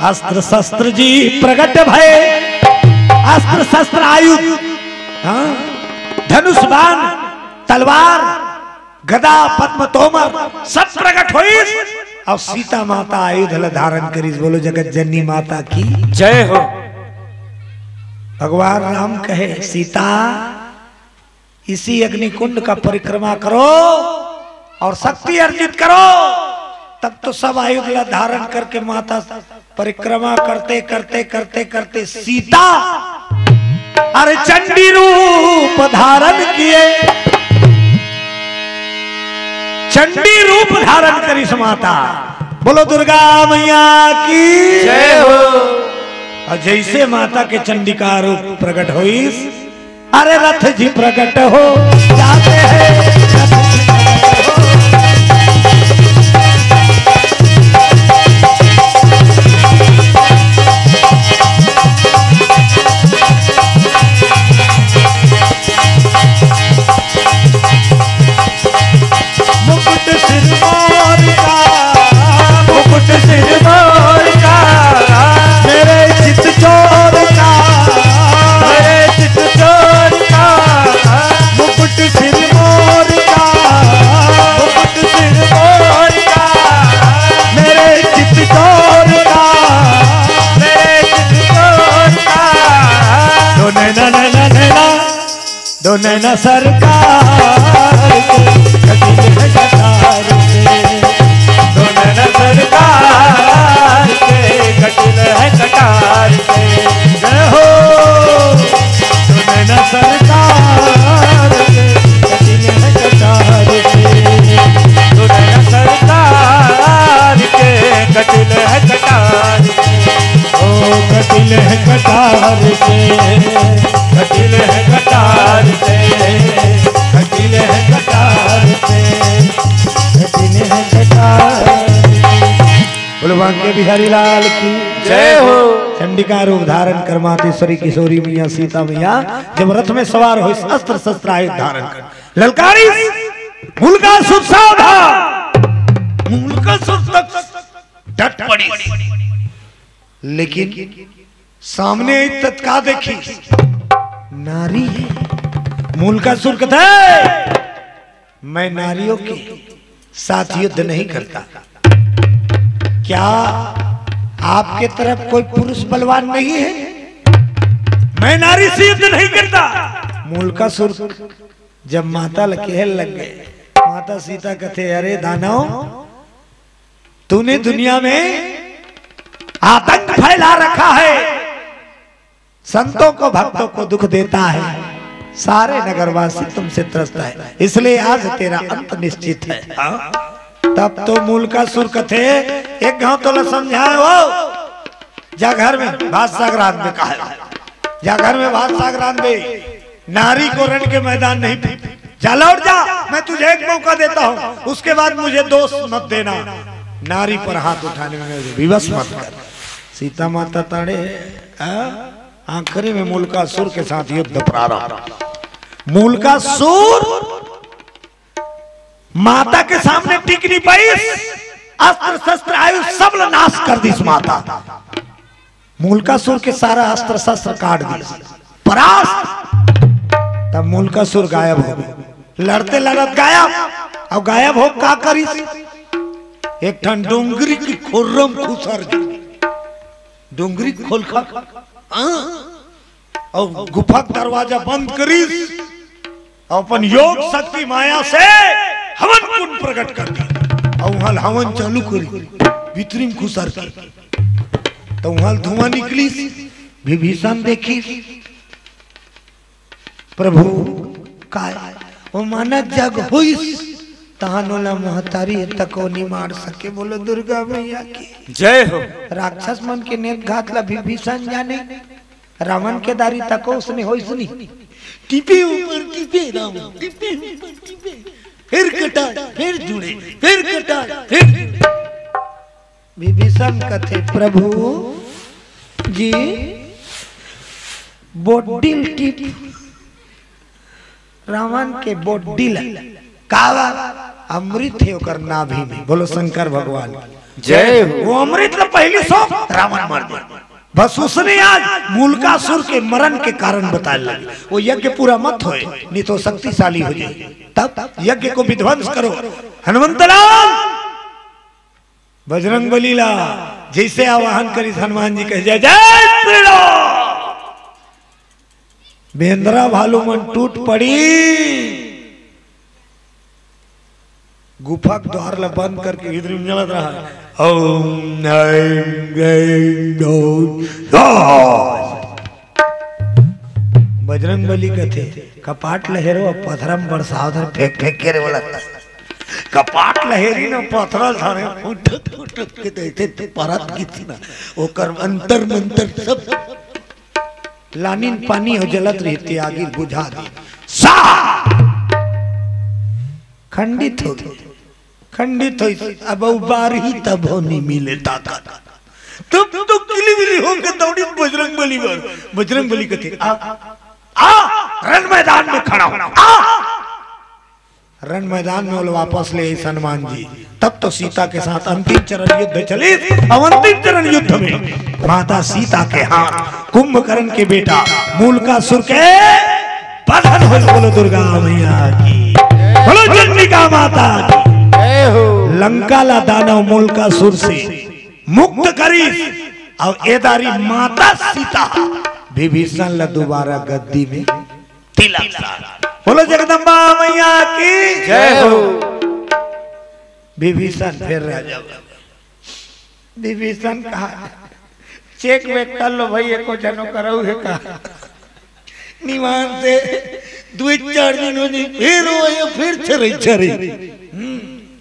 अस्त्र शस्त्र जी प्रकट भय। अस्त्र शस्त्र आयुध, हाँ, धनुष बाण तलवार गदा पद्म तोमर सब प्रकट हुई और सीता माता आयुध धारण करी। बोलो जगत जननी माता की जय हो। भगवान राम कहे सीता इसी अग्निकुंड का परिक्रमा करो और शक्ति अर्जित करो। तब तो सब आयुध धारण करके माता परिक्रमा करते करते करते करते सीता अरे चंडी रूप धारण किए, चंडी रूप धारण करी माता। बोलो दुर्गा मैया की जय हो। और जैसे माता के चंडिका रूप प्रकट हुई, अरे रथ जी प्रकट हो जाते हैं। दो नैना सरकार के कटार से, दो नैना सरकार के कटिल है कटार से। जय हो। दो नैना सरकार के कटिल है कटार से, दो नैना सरकार के कटिल है कटार से। ओ कटिल है कटार से, कटिल है कटार से, कटिल है कटार से, कटिल है कटार। बोलो बांके बिहारी लाल की जय हो। चंडिका रूप धारण कर मातेश्वरी किशोरी मैया सीता मैया जब रथ में सवार हो अस्त्र शस्त्र आयुध धारण कर ललकारी मूलकासुर साधा, मूलकासुर तक डट पड़ी। लेकिन सामने तत्का देखी नारी है। मूलकासुर कहता है मैं नारियों के साथ युद्ध नहीं करता। क्या आपके तरफ कोई पुरुष बलवान नहीं है? मैं नारी से युद्ध नहीं करता। मूलकासुर जब माता खेल लग गए, माता सीता कहते अरे दानव, तूने दुनिया में आतंक फैला रखा है, संतों को भक्तों को दुख देता है, सारे नगरवासी तुमसे त्रस्त है, इसलिए आज तेरा अंत निश्चित है। तब तो मूलकासुर कथे एक गांव तो समझाए हो, जा घर में भात सागरान में कहा, जा घर में भात सागरान में, नारी को रण के मैदान नहीं, जा लौट जा, मैं तुझे एक मौका देता हूँ, उसके बाद मुझे दोष मत देना, नारी पर हाथ उठाने में विवश मत कर। सीता माता ताड़े आखिरी में मूलकासुर के साथ युद्ध प्रारंभ। मूलकासुर माता के सामने टिक नहीं पाई, अस्त्र शस्त्र आयु सब नाश कर दी माता। मूलकासुर के सारा अस्त्र शस्त्र काट दी परास्त। तब मूलकासुर गायब हो गए, लड़ते लड़त गायब। अब गायब हो का करी, एक ठन डोंगरी की खुर्रम खुसर डोंगरी खोल खा और गुफा दरवाजा बंद करी, अपन योग शक्ति माया से हवन कुंड प्रकट कर दी और वहां हवन चालू करी, भीतरी में खुसर की तो वहां धुआं निकली। विभीषण देखी प्रभु का वो मानक जग हुई, तहानोला महतारी तको नहीं मार सके। बोलो दुर्गा मैया की जय हो। राक्षस मन के नेत घात ला विभीषण जाने, रावण के दारी तको उसने होई सुनी, टिपे ऊपर टिपे राम, टिपे ऊपर टिपे, फिर कटा फिर जुड़े, फिर कटा फिर विभीषण कथे प्रभु जी बोडिल टिप रावण के बोडिल कावा अमृत है ओकर नाभि में। बोलो शंकर भगवान जय हो। वो अमृत तो पहली सौ रावण मर गया। बस उसने आज मूलकासुर के मरण के कारण बताने लगे वो यज्ञ पूरा मत होए नहीं तो शक्तिशाली हो जाए। तब यज्ञ को विध्वंस करो। हनुमंतलाल बजरंग बली ला जैसे आवाहन करी हनुमान जी कहे जय जय श्री राम। बेंद्रा भालू मन टूट पड़ी। गुफा द्वार ला बंद करके इधर जलत रहा। ओम बजरंग बली कथे कपाट लहेरो पत्थरम बरसावधर फेंक फेंक के रे बोला कपाट लहेरी न पत्थर धारे फुट फुट के देते परत कितना ओकर अंतर मंतर सब लानिन पानी हो जलत रहती आगे बुझा दी सा खंडित हो गई। खंडित हो अब बार ही तब हो नहीं मिले ताकत तब तो किली बिली होकर दौड़ी बजरंग बली पर। बजरंग बली कहते आ रण मैदान में खड़ा हो। रण मैदान में वापस ले हनुमान जी। तब तो सीता के साथ अंतिम चरण युद्ध चले। अंतिम चरण युद्ध में माता सीता के हाथ कुंभकर्ण के बेटा मूलकासुर के बंधन हो। बोलो दुर्गा मैया की बोलो चंडिका माता की। लंका ला दानव मूलकासुर से मुक्त करी और एदारी माता सीता विभीषण ला दोबारा गद्दी में तिलक। बोलो जगदम्बा मैया की जय हो। विभीषण फिर राजा। विभीषण कहा चेक वेक कर लो भाई एको जनो कराऊ है कहा निवान से 2-4 दिन हो जी फिर वो फिर चरे चरे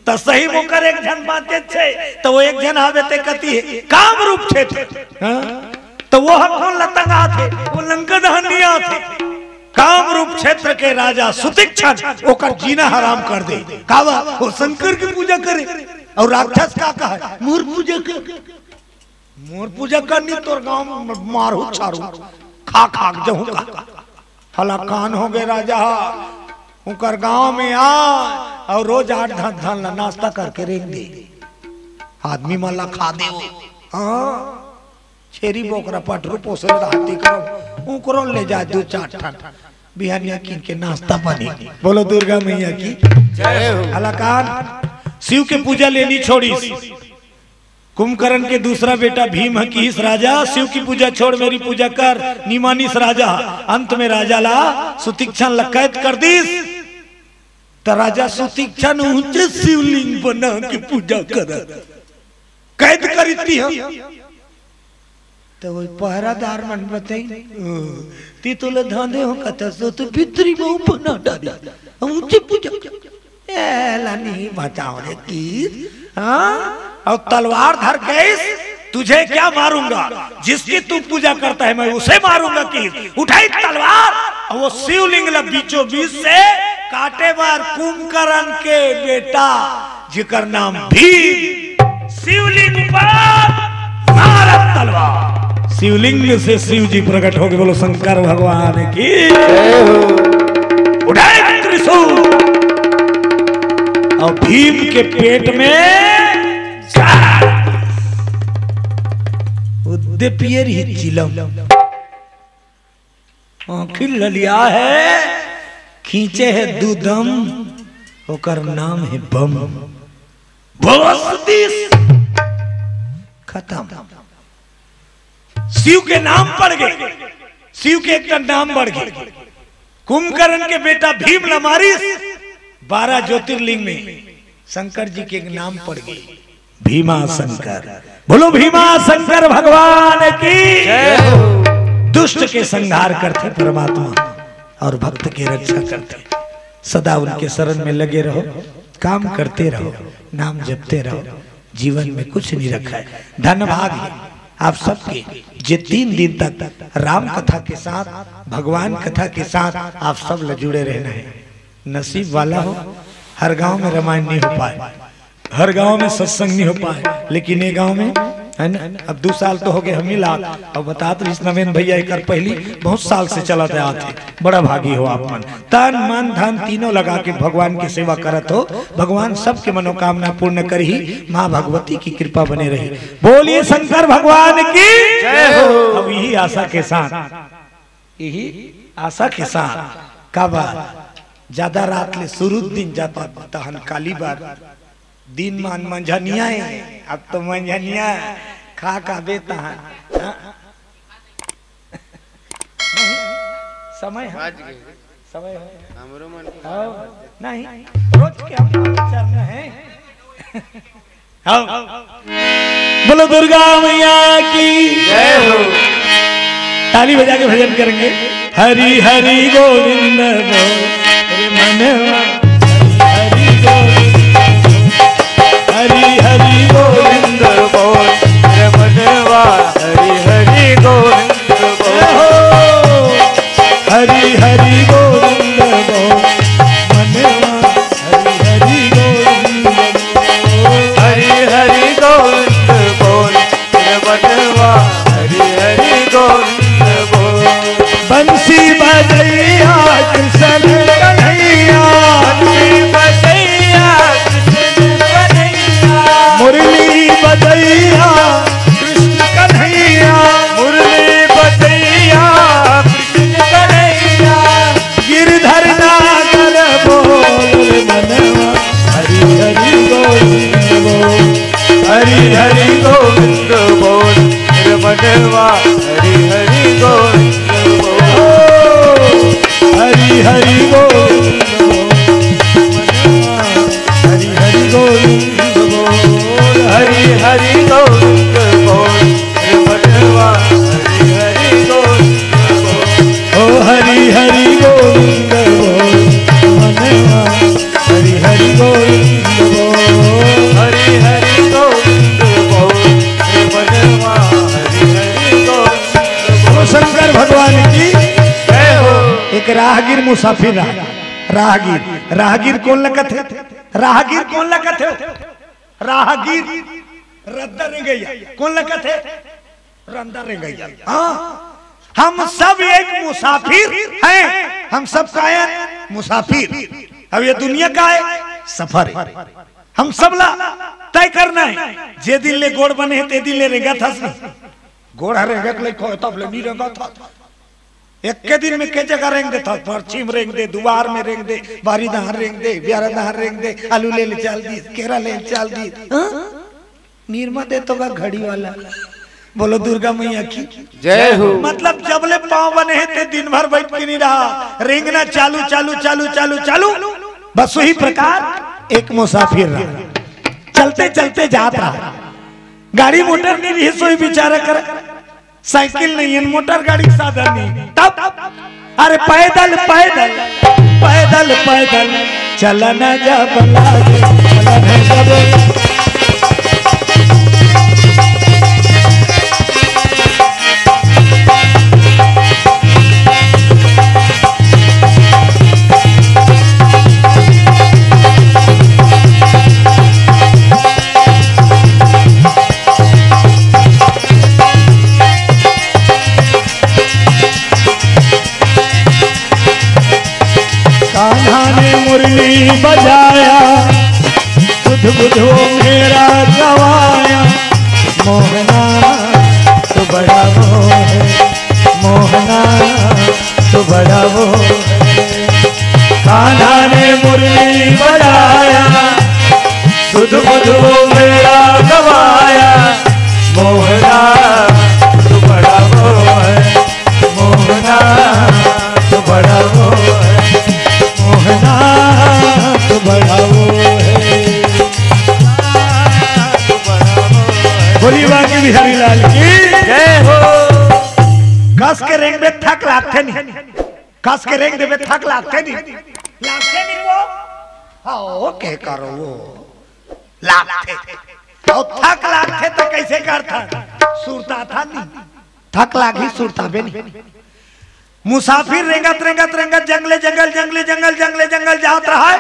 तो सही मुकर एक जन बाते छे तो वो एक जन आवे ते कती है काम रूप छे तो वो हथों लतंगा थे वो लंका दहनिया थे। काम रूप क्षेत्र के राजा सुतीक्षण ओकर जीना हराम कर दे। कावा वो शंकर की पूजा करे और राक्षस का कहा मोर पूजा कर। मोर पूजा करनी तोर गांव मारू छारू खा खा जहू का हला कान हो गए राजा उकर गांव में आ और रोज 8-10 धन नाश्ता करके रेख दे आदमी माला खा दे। हाँ छेरी बोकरा पटरू पोसले हाथी करो उकरो ले जा 2-4 ठन बिहानिया किन के नाश्ता पानी। बोलो दुर्गा मैया की जय हो। हलाकान शिव के पूजा लेनी छोड़ी। कुंभकर्ण के दूसरा बेटा भीम हकीस राजा शिव की पूजा छोड़ मेरी पूजा कर निमानिस राजा। अंत में राजा ला सुतीक्षण ला कैद कर दीस तो राजा सुतीक्षण ऊंचे शिवलिंग बना के पूजा कर कैद करीती है। तो वो पहरादार मन बताई ती तो ले धांधे हो कथा सो तो भीतरी में बना डाली ऊंचे पूजा एला नहीं बचाओ रे की। हाँ और तलवार धर के तुझे क्या मारूंगा जिसकी तू पूजा करता है मैं उसे मारूंगा की। उठाई तलवार और वो शिवलिंग ला बीचों बीच से काटे बार कुंभकर्ण के बेटा जिकर नाम भीम शिवलिंग पर मारा तलवार। शिवलिंग से शिव जी प्रकट हो गए। बोलो शंकर भगवान की उठाए त्रिशूल और भीम के पेट में उद्दीपियर ही चिलम आखिर ललिया है खींचे है दूधम ओकर नाम है बम। खत्म। शिव के नाम पड़ गए। शिव के एक नाम बढ़ गए। कुंभकर्ण के बेटा भीम लमारी 12 ज्योतिर्लिंग में शंकर जी के एक नाम पड़ गए भीमा शंकर। बोलो भीमा शंकर भगवान की जय हो। दुष्ट के संहार करते परमात्मा और भक्त की रक्षा करते। सदा उनके शरण में लगे रहो काम करते रहो नाम जपते रहो। जीवन में कुछ नहीं रखा है। धन भाग है आप सबके जे 3 दिन तक राम कथा के साथ भगवान कथा के साथ आप सब जुड़े रहना है। नसीब वाला हो हर गांव में रामायण नहीं हो पाए हर गांव में सत्संग नहीं हो पाए, लेकिन ये गांव में है ना। अब 2 साल तो हो गए हम मिला। अब बतात नवीन भैया एक पहली बहुत साल से चला आते। बड़ा भागी हो आप मन, तन मन धन तीनों लगा के भगवान की सेवा करत हो। भगवान सबके मनोकामना पूर्ण कर ही माँ भगवती की कृपा बने रही। बोलिए शंकर भगवान की जय हो। अब यही आशा के साथ, यही आशा के साथ का ज्यादा रात ले शुरू दिन जाता तहन काली बार दिन मान मंझनिया है। अब तो मंझनिया खा का बेता है। समय है, समय है नहीं रोज के हम चलना है। बोलो दुर्गा मैया की जय हो। ताली बजा के भजन करेंगे। हरि हरि गोविंद मनवा, हरि गोविंद, हरि हरि गोविंद बोल रे मनवा, हरि हरि गोविंद बोल। हरि हरि गोविंद बोल मनवा, हरि हरि गोविंद बोल। हरि हरि गोविंद बोल रे मनवा, हरि हरि गोविंद बोल। बंसी बजैया कृष्ण कन्हैया, बंसी बजैया कृष्ण कन्हैया, मुरली बजैया कृष्ण कन्हैया, मुरली बजैया कृष्ण कन्हैया। गिरधर नागर बोल मनवा, हरि हरि गोविंद बोल। हरि हरि गोविंद बोल रे मनवा, हरि हरि गोविंद बोल। हरि हरि गोविंद बोल, हरि हरि गोविंद बोल। हरि हरि गोविंद बोल रे मनवा, हरि हरि गोविंद बोल। ओ हरि हरि गोविंद बोल मनवा, हरि हरि गोविंद बोल। हरि हरि गोविंद बोल रे मनवा, हरि हरि गोविंद बोल। शंकर भगवान की जय हो। एक राहगीर मुसाफिर रहा। राहगीर, राहगीर कौन लगत है? राहगीर कौन लगत है? राहगीर रद्दा रे गैया कौन लगत है? रंदा रे गैया। हाँ, हम सब एक मुसाफिर हैं। हम सब का है मुसाफिर। अब ये दुनिया का है सफर है। हम सब ला तय करना है। जे दिन ले गोड़ बने है ते दिन ले रेगा था। गोड़ रेगा ले को तब ले नहीं रेगा था। एक के दिन में के जगह रेंग दे था। पश्चिम रेंग दे, दुआर में रेंग दे, बारी दहार रेंग दे, ब्यारा दहार रेंग दे, आलू ले चल दी, केरा ले चल दी। नीरमा दे तो का घड़ी वाला। बोलो दुर्गा मैया की जय हो। मतलब जब ले पाँव बने हैं ते दिन भर बैठ के नहीं रहा। रेंगना चालू चालू चालू चालू चालू। बस वही प्रकार एक मुसाफिर रहा। चलते चलते जात रहा। गाड़ी मोटर नहीं रही, सोई बेचारा कर। साइकिल नहीं है, मोटर गाड़ी साधन नहीं। तब अरे पैदल पैदल पैदल पैदल चलना जब लागे, चलना जब मुरली बजाया, बुध बुधो मेरा गवाया। मोहना तो बड़ा वो है, मोहना तो बड़ा वो है। कान्हा ने मुरली बजाया, बुध बुधो मेरा गवाया। मोहना तो बड़ा वो है, मोहना तो बड़ा वो है, मोहना तो बड़ा वो है। बोली बाकी बिहारी लाल की जय हो। कस के रेंग में थक लागते नहीं, कस के रेंग में थक लागते नहीं, लागते नहीं वो। हाँ क्या करो वो लागते और थक लागते तो कैसे करता? सुरता था नहीं, थक लागी सुरता भी नहीं। मुसाफिर रेंगत रेंगत रेंगत जंगले जंगल जंगले जंगल जंगले जंगल जात रहा है।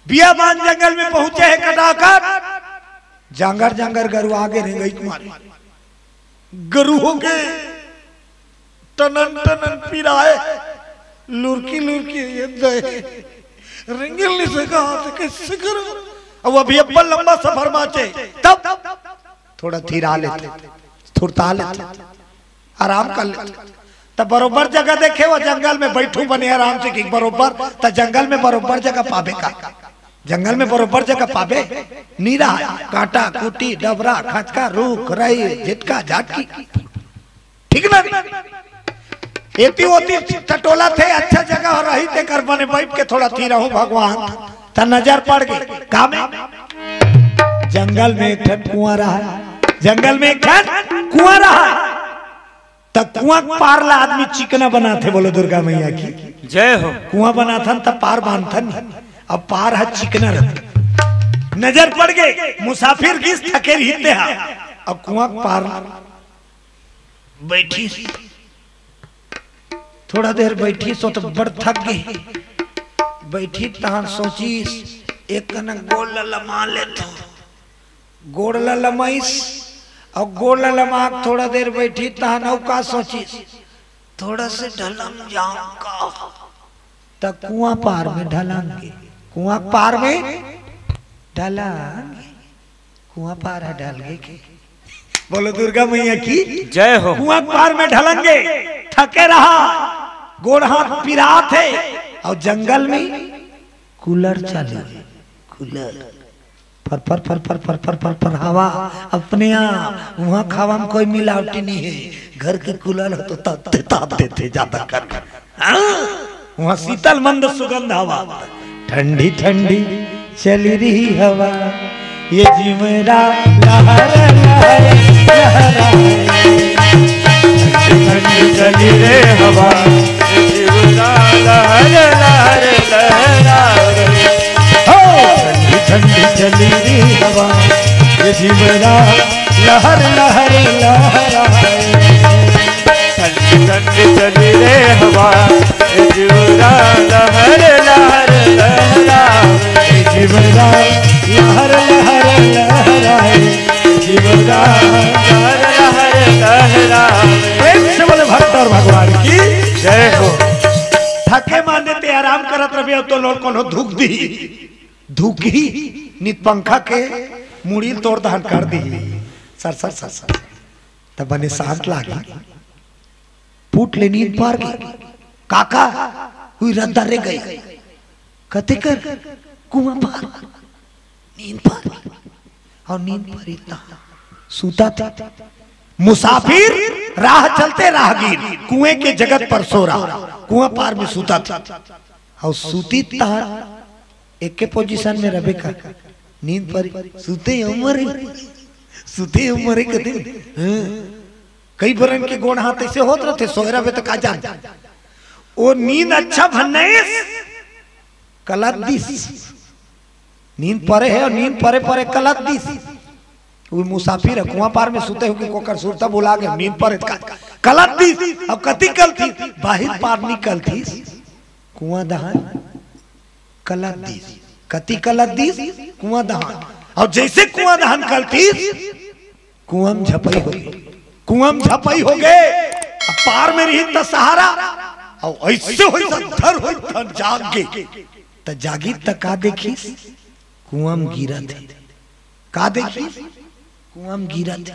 बियाबान जंगल में पहुंचे है कटाकर, जांगर जांगर गरु आगे रह गई तुम्हारी, गरु हो गए टनन टनन पिराए, लुरकी लुरकी रिंगल नहीं सका, कैसे करो। अब अभी अब्बल लंबा सफर माचे, तब थोड़ा थिरा लेते, थुरता लेते, आराम कर लेते। तब बरोबर जगह देखे वो जंगल में बैठू बने आराम से कि बरोबर, तो जंगल में बरोबर जगह पावे का, जंगल में बरोबर जगह पावे नीरा कांटा कुटी डबरा खचका रूख रही झिटका झाटकी, ठीक ना। एती ओती टटोला थे, अच्छा जगह रही थे कर बने बैठ के थोड़ा थी रहूं भगवान, त नजर पड़ गई का में जंगल में एक ठन कुआं रहा, जंगल में एक ठन कुआं रहा, तब कुआं पार ला आदमी चिकना बना थे, बोलो दुर्गा मैया की जय हो। कुआं बना था तब पार बांधथन, अब पार है चिकना रहता, नजर पड़ गए मुसाफिर किस थके रहते हैं, अब कुआं पार बैठी, थोड़ा देर बैठी सो तो बड़ थक गई, बैठी तहां सोची एक कन गोड़ लमा लेता, गोड़ लमाइस और गोड़ लमा थोड़ा देर बैठी तहां नौका सोची थोड़ा से ढलन जाऊंगा, तब कुआं पार में ढलांगे, कुआं पार में ढलांगे, कुआं पार है ढल गए के, बोलो दुर्गा मैया की जय हो। कुआं पार में ढलेंगे, थके रहा, गोड़ हाथ पिरा थे, और जंगल में कूलर चालू, कूलर फर फर फर फर फर फर फर फर हवा अपने आप, वहाँ खावा में कोई मिलावटी नहीं है, घर के कूलर हो तो ताप देते ज्यादा कर, वहाँ शीतल मंद सुगंध हवा, ठंडी ठंडी चली रही हवा, ये जीवरा लहर लहर लहरा, ठंडी चली रे हवा, जीवरा लहर लहर लहरा, ठंडी ठंडी चली रही हवा, ये जीवरा लहर लहर लहरा, ठंडी ठंडी चली रे हवा, जीवरा लहर लहर लहरा, जीवरा लहर लहर लहराए, जीवरा लहर लहर लहरा। प्रेम से बोले भक्त और भगवान की जय हो। थके माने ते आराम करत रहे तो लोग कोनो धुक दी, धुकी नित पंखा के मुड़ी तोड़ दहन कर दी, सर सर सर सर तब बने शांत लागी, फूट ले नींद पार गई, काका हुई रद्दा रे गई, कते कर कुआं पार नींद पार, और नींद पर इतना सूता था, मुसाफिर राह चलते राहगीर कुएं के जगत पर सो रहा, कुआं पार में सूता था, और सूती तार एक के पोजीशन में रहे का, नींद पर सूते उम्र कते कई बरन के गोड़ हाथ ऐसे होत रहते, सोहरा में तो का जान, वो नींद अच्छा भन्नैस कलत दिस, नींद परे है और नींद परे परे कलत दिस, वो मुसाफिर है कुआं पार में सुते हुए कोकर सुरता बुला के नींद पर कलत दिस, अब कति कल थी बाहर पार निकल थी, कुआं दहन कलत दिस, कति कलत दिस कुआं दहन, और जैसे कुआं दहन कल थी कुआं झपई हो गई, कुआं झपई हो गए, पार में रही त सहारा, और ऐसे हो धर हो जाग गए, त जागी त का देखी कुआं गिरा थे, का देखी कुआं गिरा थे,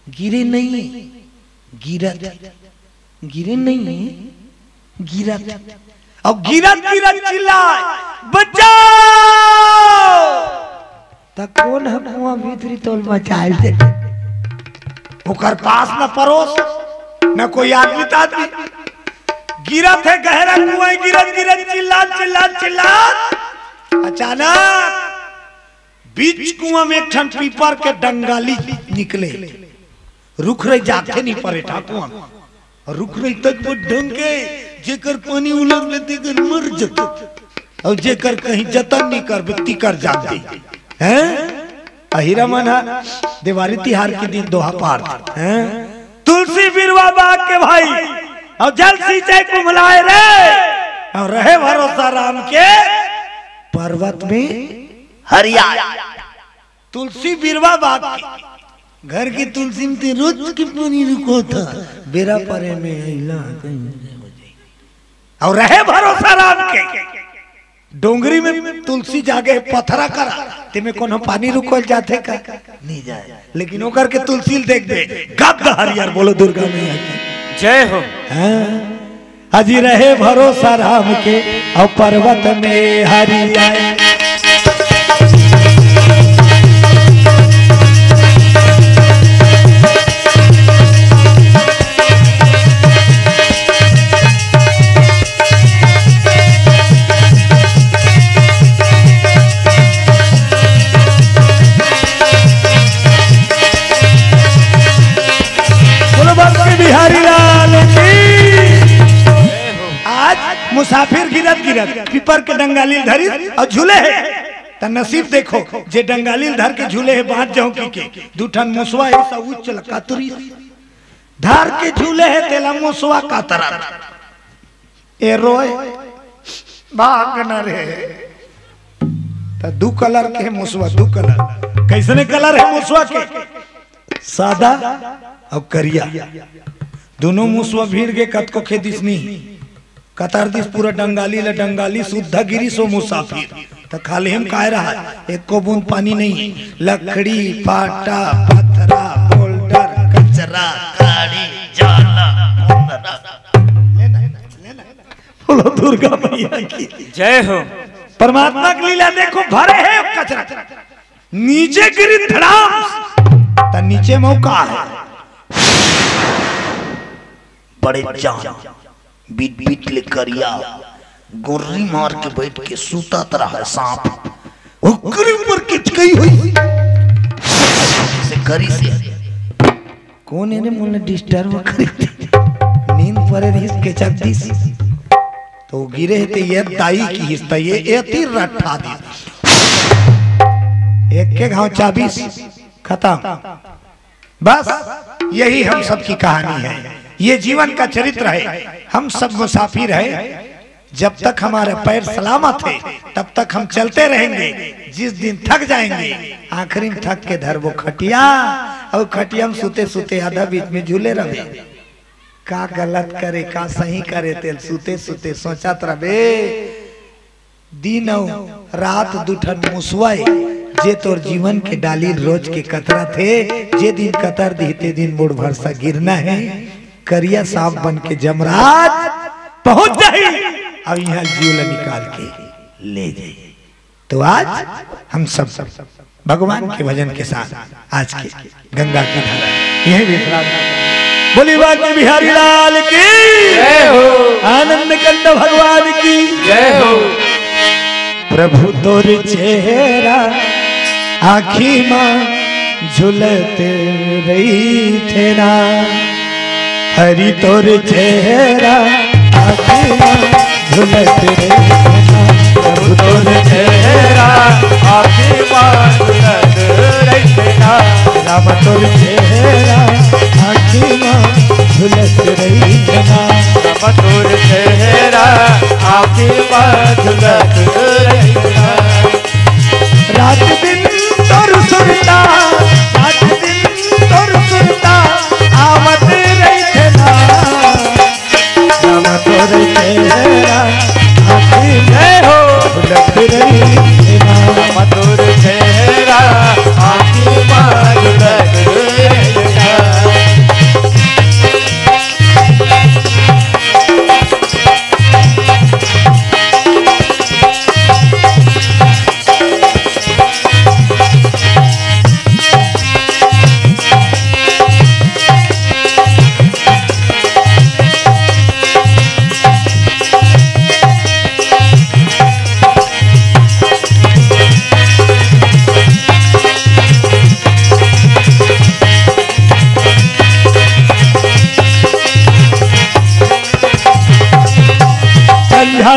गिरे नहीं गिरा थे, गिरे नहीं गिरा थे, और गिरा गिरा चिल्लाए बचाओ, त कौन है कुआं भीतरी तोल बचाए थे, ओकर पास न परोस न कोई आदमी तादमी, गिरा थे गहरा कुआं, गिरत गिरत चिल्ला चिल्ला चिल्ला, अचानक बीच कुआं में एक ठन पीपर के डंगाली निकले, रुक रही जाके नहीं परे ठाकुआ, रुक रही तक वो डंगे जेकर पानी उलट में देकर मर जत, और जेकर कहीं जतन नहीं कर बित्ती कर जाती हैं, अहिरा मना दिवाली तिहार के दिन दोहा पार हैं, तुलसी बिरवा बाग के भाई और जल सिंचाई कुमलाए रे, और रहे भरोसा राम के पर्वत में हरिया तुलसी बिरवा बाग की घर की तुलसी में रोज की पानी रुको था बेरा परे में अइला और रहे भरोसा राम के डोंगरी में तुलसी जागे पथरा करा ते में कोनो पानी रुकोल जाते का नहीं जाए लेकिन ओकर के तुलसी देख दे गद हरियर बोलो दुर्गा मैया की जय हो। अजी रहे भरोसा राम के और पर्वत में हरिया बिहारी लाल की आज मुसाफिर गिरत गिरत पीपर के डंगाली धरी और झूले है त नसीब देखो जे डंगाली धर के झूले है बांध जाऊं के दूठन मुसवा ऐसा उच्च कातुरी धार के झूले है तेला मुसवा कातरा ए रोए भाग न रे त दू कलर के मुसवा दू कलर कैसने कलर है मुसवा के सादा और करिया दोनों मुसवा भीड़ के कत को खेदिस नहीं कतार दिस पूरा डंगाली ला डंगाली शुद्ध गिरी सो मुसाफिर तो खाली हम कह रहा एक को बूंद पानी नहीं लकड़ी पाटा पत्थरा बोल्डर कचरा काड़ी जाला बोलो दुर्गा मैया की जय हो। परमात्मा की लीला देखो भरे है कचरा नीचे गिरी धड़ाम तो नीचे मौका है बड़े जान बीट बीट ले करिया गोरी मार के बैठ के सूता तरह सांप ओकरे ऊपर किचकई हुई से करी से कौन है ने मुन्ने डिस्टर्ब करी नींद परे रिस के चकदीस तो गिरे थे ये दाई की हिस्सा ये एती रट्ठा दी एक के घाव 24 खत्म बस यही हम सब की कहानी है ये जीवन का चरित्र है हम सब मुसाफिर है जब तक हमारे पैर सलामत है तब तक हम चलते रहेंगे जिस दिन थक जाएंगे आखिरी में थक के धर वो खटिया और खटिया में सूते सूते आधा बीच में झूले रहे का गलत करे का सही करे तेल सूते सूते सोचत रहे दिन रात दुठन मुसवाए जे तोर जीवन के डाली रोज के कतरा थे जे दिन कतर दीते दिन मुड़ भरसा गिरना है करिया सांप बन के जमराज पहुंच जाए अब यहाँ जीवन निकाल के ले जाए। तो आज हम सब भगवान के भजन के साथ आज के गंगा की धारा यही विश्राम बोली बाकी बिहारी लाल की जय हो। आनंद कंद भगवान की जय हो। प्रभु तोर चेहरा आखी मां झुलत रही थे ना हरि तोर चेहरा आखी मां झुलत रही थे ना प्रभु तोर चेहरा आखी मां झुलत रही थे ना राम तोर चेहरा आखी मां झुलत रही थे ना राम तोर चेहरा आखी मां झुलत रही थे ना रात दिन तोर सुनता रात दिन तोर सुनता आवत रही थे ना राम तोर चेहरा आखी जय हो। झुलत रही थे ना राम तोर चेहरा आखी मां झुलत रही थे ना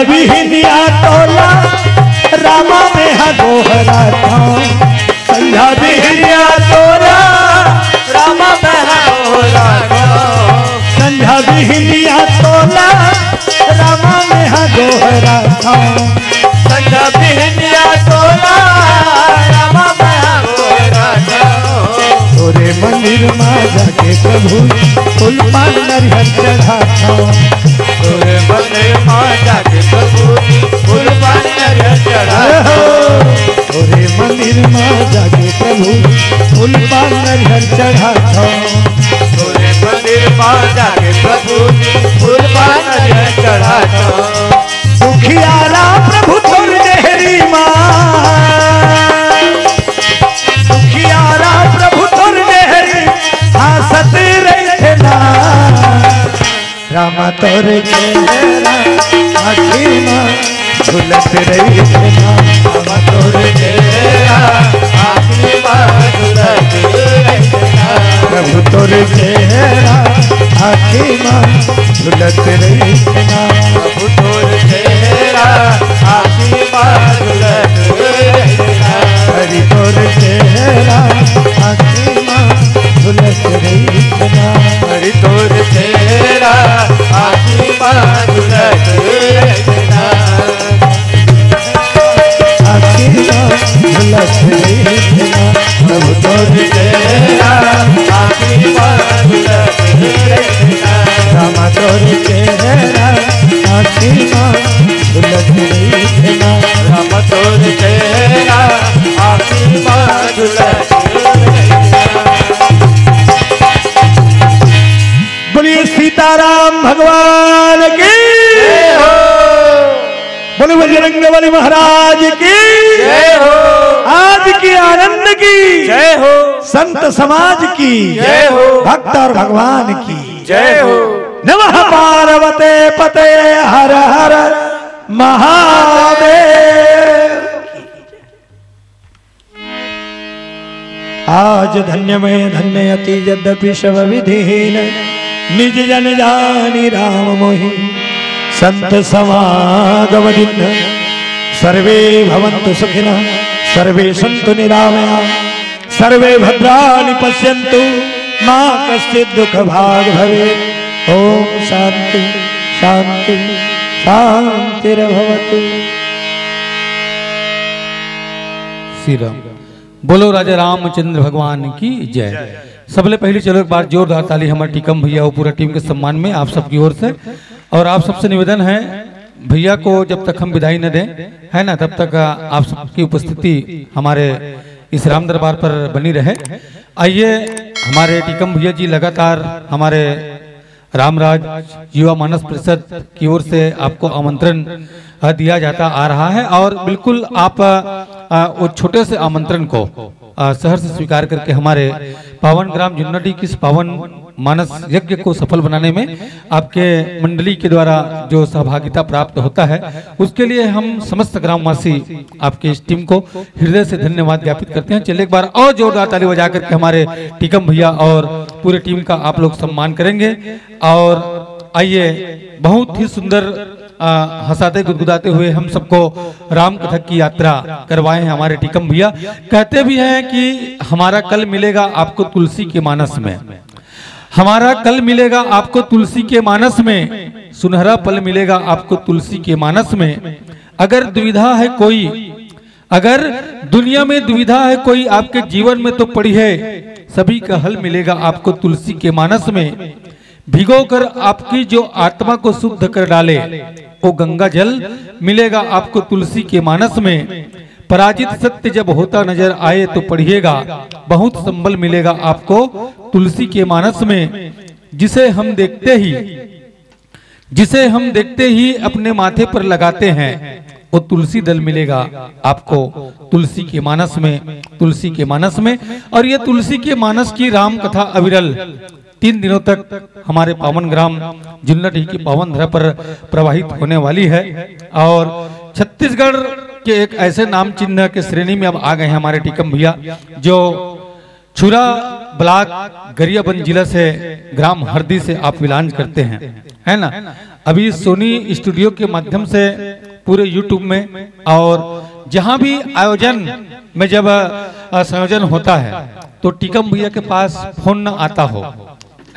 बिहनिया टोला रामा में गोहरा था संध्या बिहनिया टोला रामा बहरा संध्या बिहनिया टोला रामा में गोहरा था संजा बिहनिया तोला रामा माया गोरा जाओ तोरे मंदिर में जाके प्रभु फूल पान नरियर चढ़ाता तोरे मंदिर में जाके प्रभु फूल पान नरियर चढ़ाता तोरे मंदिर में जाके प्रभु फूल पान नरियर चढ़ाता तोरे मंदिर में जाके प्रभु फूल पान नरियर चढ़ाता दुखियारा प्रभु तोर देहरी माँ दुखियारा प्रभु तोर देहरी हंसत रहे ना रामा तोर चेहरा आखी माँ झुलत रही ना रामा तोर चेहरा आखी माँ झुलत रही ना प्रभु तोर चेहरा आखी माँ झुलत रही ना प्रभु तोर चेहरा आखी माँ झुलत रही ना हरि तोर चेहरा आखी माँ झुलत रही ना हरि तोर चेहरा आखी माँ झुलत रही ना आखी माँ झुलत रही ना प्रभु तोर चेहरा आखी माँ झुलत रही ना रामा तोर चेहरा आखी माँ झुलत रही ना राम तोर चेहरा आखी माँ झुलत रही ना बोलिए सीताराम भगवान की जय हो बोले बजरंगबली महाराज की जय हो आज की आनंद की जय हो संत समाज की जय हो भक्त और भगवान की जय हो नमः पार्वते पते हर हर महादेव। आज धन्य में धन्य अति यद्यपि शव विधीन निज जन जानी राम मोहि संत समागम दिन सर्वे भवन्तु सुखिनः सर्वे सन्तु निरामया सर्वे भद्राणि पश्यन्तु मा कश्चित् दुःख भाग् भवेत्। ओम शांति शांति शांतिर्भवतु। श्री राम। बोलो राजा रामचंद्र भगवान की जय। सबले पहले चलो एक बार जोरदार ताली हमारे टीकम भैया और पूरा टीम के सम्मान में आप सबकी ओर से। और आप सबसे निवेदन है भैया को जब तक हम विदाई न दें है ना तब तक आप सबकी उपस्थिति हमारे इस राम दरबार पर बनी रहे। आइए हमारे टीकम भैया जी लगातार हमारे रामराज युवा मानस परिषद की ओर से आपको आमंत्रण दिया जाता आ रहा है और बिल्कुल आप वो छोटे से आमंत्रण को शहर से स्वीकार करके हमारे पावन ग्राम जुन्नटी की इस पावन मानस यज्ञ को सफल बनाने में आपके मंडली के द्वारा जो सहभागिता प्राप्त होता है उसके लिए हम समस्त ग्रामवासी आपके इस टीम को हृदय से धन्यवाद ज्ञापित करते हैं। चलिए एक बार और जोरदार ताली बजा करके हमारे टीकम भैया और पूरे टीम का आप लोग सम्मान करेंगे। और आइए बहुत ही सुंदर हंसाते गुदगुदाते हुए हम सबको राम कथक की यात्रा करवाए हैं हमारे टीकम भैया। कहते भी हैं कि हमारा कल मिलेगा आपको तुलसी के मानस में, हमारा कल मिलेगा आपको तुलसी के मानस में, सुनहरा पल मिलेगा आपको तुलसी के मानस में। अगर दुविधा है कोई, अगर दुनिया में दुविधा है कोई आपके जीवन में तो पड़ी है, सभी का हल मिलेगा आपको तुलसी के मानस में। भिगोकर आपकी जो आत्मा को शुद्ध कर डाले वो गंगा जल मिलेगा आपको तुलसी के मानस में। पराजित सत्य जब होता नजर आए तो पढ़िएगा, बहुत संबल मिलेगा आपको तुलसी के मानस में। जिसे हम देखते ही अपने माथे पर लगाते हैं वो तुलसी दल मिलेगा आपको तुलसी के मानस में, तुलसी के मानस में। और ये तुलसी के मानस की राम कथा अविरल 3 दिनों तक हमारे पावन ग्राम जुन्नटी की पावन धरा पर प्रवाहित होने वाली है। और छत्तीसगढ़ के एक ऐसे नाम चिन्ह के श्रेणी में अब आ गए हैं हमारे टीकम भैया, जो छुरा ब्लॉक गरियाबंद जिला से ग्राम हरदी से आप विलांज करते हैं, है ना। अभी सोनी स्टूडियो के माध्यम से पूरे यूट्यूब में और जहां भी आयोजन में जब संयोजन होता है तो टीकम भैया के पास फोन न आता हो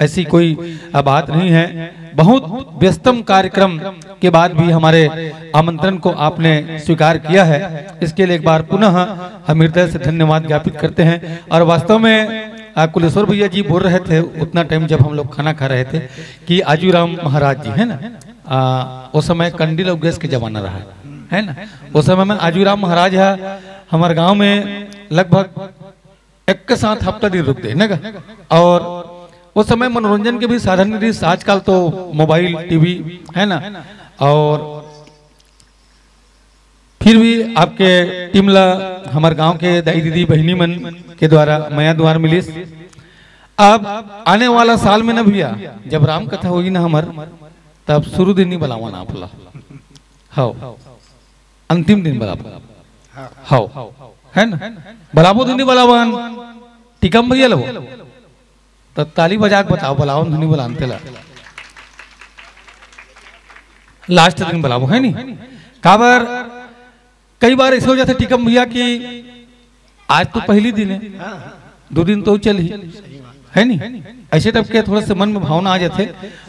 ऐसी कोई बात नहीं है। बहुत व्यस्तम कार्यक्रम के बाद भी हमारे आमंत्रण को आपने स्वीकार किया है, इसके लिए एक बार पुनः हम हृदय से धन्यवाद ज्ञापित करते हैं। और वास्तव में कुलेश्वर भैया जी बोल रहे थे उतना टाइम जब हम लोग खाना खा रहे थे कि आजूराम महाराज जी है ना, उस समय कंडील और गैस के जमाना रहा है ना, उस समय में आजूराम महाराज है हमारे गांव में लगभग एक के साथ हफ्ता दिन रुकते ना, और उस समय मनोरंजन के भी साधन नहीं, आजकल तो मोबाइल टीवी है ना, और फिर भी आपके टीमला हमारे गांव के दाई दीदी बहनी मन के द्वारा मया द्वार मिली। अब आने वाला साल में न भैया जब राम कथा होगी ना हमार, तब शुरू दिन नहीं बुलावा ना आपला, हाँ अंतिम दिन बुलावा, हाँ है ना, बुलाबो दिन नहीं बुलावन टिकम भैया लो तो ताली बजा के बताओ, बुलाओ नहीं बुलाते ला लास्ट दिन बुलाओ है नहीं। काबर कई बार ऐसे हो जाते टिकम भैया कि आज तो पहली दिन है, 2 दिन तो चल ही है नहीं, ऐसे टाइप के थोड़ा से मन में भावना आ जाते।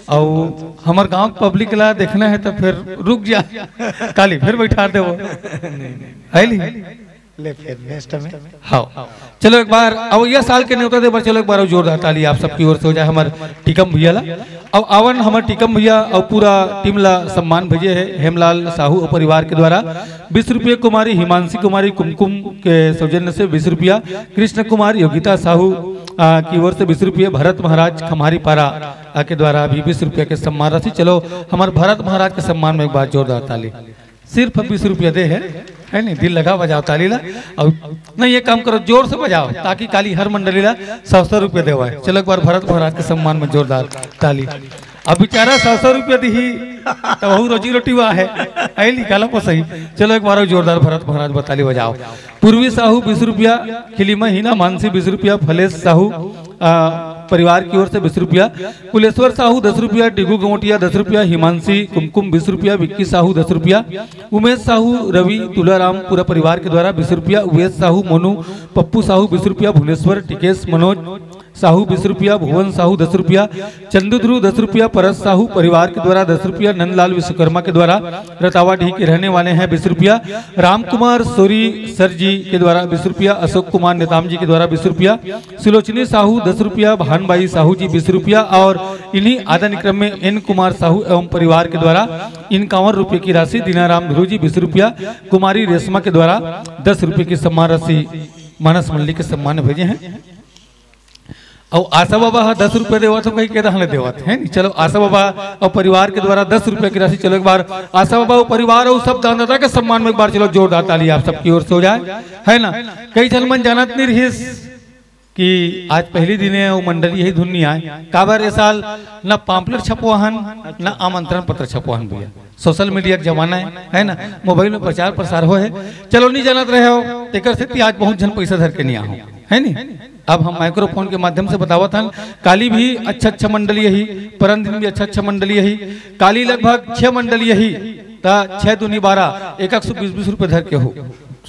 और हमारे गांव पब्लिक ला देखना है तो फिर रुक जा काली फिर बैठा दे वो है नहीं ले फिर नेक्स्ट में। हाँ चलो एक बार अब यह साल के न्योता दे पर चलो एक बार जोरदार ताली आप सबकी ओर से हो जाए हमारे टिकम भैया ला। अब आवन हमारे टिकम भैया और पूरा टीम ला सम्मान भेजे है हेमलाल साहू और परिवार के द्वारा 20 रुपये, कुमारी हिमांशी कुमारी कुमकुम के सौजन्य से 20 रुपया, कृष्ण कुमार योगिता साहू की ओर से 20 रुपये, भरत महाराज खमारी पारा के द्वारा भी 20 रुपये के सम्मान राशि। चलो हमारे भरत महाराज के सम्मान में एक बार जोरदार ताली, सिर्फ 20 रुपया दे है नहीं, दिल लगा बजाओ ताली ला। और नहीं ये काम करो जोर से बजाओ ताकि काली हर मंडली ला 100 रुपये देवा है। चलो एक बार भरत महाराज के सम्मान में जोरदार ताली। अब बेचारा 100 रुपया दी तो वह रोजी रोटी हुआ है निकाला को सही। चलो एक बार जोरदार भरत महाराज बताली बजाओ। पूर्वी साहू 20 रुपया, खिलीमा हीना मानसी 20 रुपया, फलेश साहू परिवार की ओर से 20 रुपया, कुलेश्वर साहू 10 रुपया, डिगू गमोटिया 10 रुपया, हिमांशी कुमकुम 20 रुपया, विक्की साहू 10 रुपया, उमेश साहू रवि तुलाराम पूरा परिवार के द्वारा 20 रुपया, उवेश साहू मोनू पप्पू साहू 20 रुपया, भुवनेश्वर टिकेश मनोज साहू 20 रुपया, भुवन साहू 10 रुपया, चंदू ध्रुव 10 रुपया, परस साहू परिवार के द्वारा 10 रुपया, नंदलाल विश्वकर्मा के द्वारा रतावाडीह के रहने वाले हैं 20 रुपया, राम कुमार सोरी सर जी के द्वारा 20 रुपया, अशोक कुमार नेताम जी के द्वारा 20 रुपया, सुलोचनी साहू 10 रुपया, भानबाई साहू जी 20 रुपया और इन्हीं आदान क्रम में एन कुमार साहू एवं परिवार के द्वारा 51 रुपये की राशि, दीनाराम ध्रुव जी 20 रुपया, कुमारी रेशमा के द्वारा 10 रुपये की सम्मान राशि मानस मंडली के सम्मान में भेजे हैं। और आशा बाबा 10 रुपये देवा तो कहीं कहता हमें देवा है नहीं। चलो आशा बाबा और परिवार के द्वारा 10 रुपये की राशि। चलो एक बार आशा बाबा और परिवार और सब दानदाता के सम्मान में एक बार चलो जोरदार ताली आप सबकी ओर से हो जाए है ना। कई जन मन जानत नहीं रही कि आज पहली दिन है वो मंडली यही धुन नहीं आए काबर ये साल न पाम्पलेट छपवाहन न आमंत्रण पत्र छपवाहन भैया, सोशल मीडिया का जमाना है ना, मोबाइल में प्रचार प्रसार हो है। चलो नहीं जानत रहे हो तेकर से आज बहुत जन पैसा धर के नहीं आओ है नहीं। अब हम माइक्रोफोन के माध्यम से बतावा था काली भी अच्छा मंडली यही, परम दिन भी अच्छा मंडली यही, काली लगभग 6 मंडली यही 6 दूनी 12 120 रुपये धर के हो,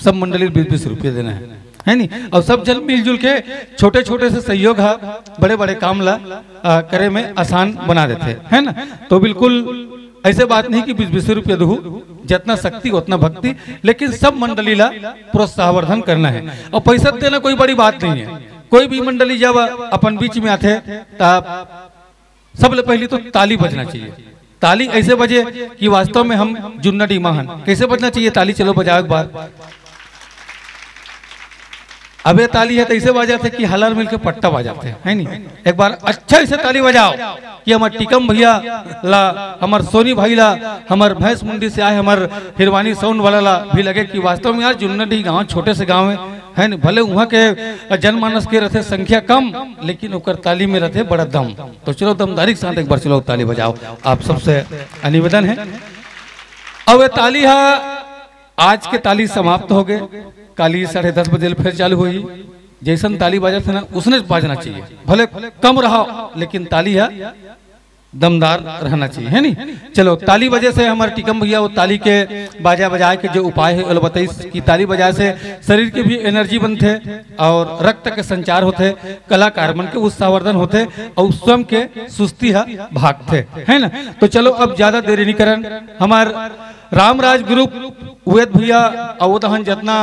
सब मंडली 20 रुपये देना है नहीं। और सब जन मिलजुल के छोटे छोटे से सहयोग है बड़े बड़े काम ला करे में आसान बना देते है ना। तो बिल्कुल ऐसे बात नहीं कि 20 रुपये दू, जितना शक्ति उतना भक्ति, लेकिन सब मंडली ला प्रोत्साहवर्धन करना है और पैसा देना कोई बड़ी बात नहीं है। कोई भी मंडली जब अपन बीच में आते तब सबसे पहले तो ताली बजना चाहिए। ताली ऐसे बजे कि वास्तव में हम जुन्ना डी महान कैसे बजना चाहिए ताली। चलो बजाओ एक बार। अब ये ताली है तो ऐसे बजाते कि हलर मिलकर पट्टा बजाते हैं है नहीं। एक बार अच्छा ऐसे ताली बजाओ कि हमारे टिकम भैया ला, हमार सोनी भाई ला, हमार भैंस मुंडी से आए हमार हिरवानी साउंड वाला ला भी लगे कि वास्तव में यार जुन्नडी गांव छोटे से गांव है न, भले वहाँ के जनमानस के रहते संख्या कम लेकिन उकर ताली में रहते बड़ा दम। तो चलो दमदारी के साथ एक बार चलो ताली बजाओ आप सबसे निवेदन है। अब ये ताली है आज के ताली समाप्त हो गए, काली 10:30 बजे फिर चालू हुई। जैसन ताली बाजा थे ना उसने बाजना चाहिए, भले कम रहा लेकिन ताली है दमदार रहना चाहिए, है नहीं। चलो ताली बजे से हमारे टिकम भैया वो ताली के बाजा बजाए के जो उपाय है वो बताइए कि ताली बजाए से शरीर के भी एनर्जी बनते और रक्त के संचार होते, कलाकार मन के उत्साहवर्धन होते और स्वयं के सुस्ती भागते, है ना। तो चलो अब ज्यादा देरी नहीं करन, हमार रामराज ग्रुप वेद भैया अवतहन जितना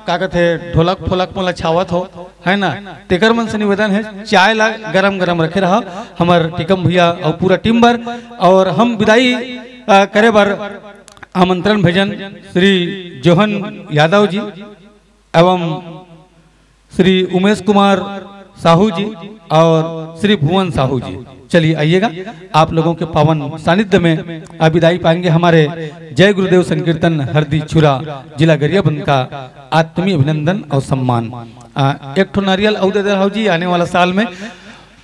का कहते ढोलक फोलक मोला छावत हो, है ना। तेकर मन से निवेदन है चाय ला गरम गरम रखे रहा हमार टिकम भैया और पूरा टीम बर। और हम विदाई करे बर आमंत्रण भेजन श्री जोहन यादव जी एवं श्री उमेश कुमार साहू जी और श्री भुवन साहू जी। चलिए आइएगा, आप लोगों के पावन सानिध्य में विदाई पाएंगे हमारे जय गुरुदेव संकीर्तन हरदी छुरा जिला गरियाबंद का आत्मीय अभिनंदन और सम्मान। एक ठो नारियल और दे रहा जी आने वाला साल में।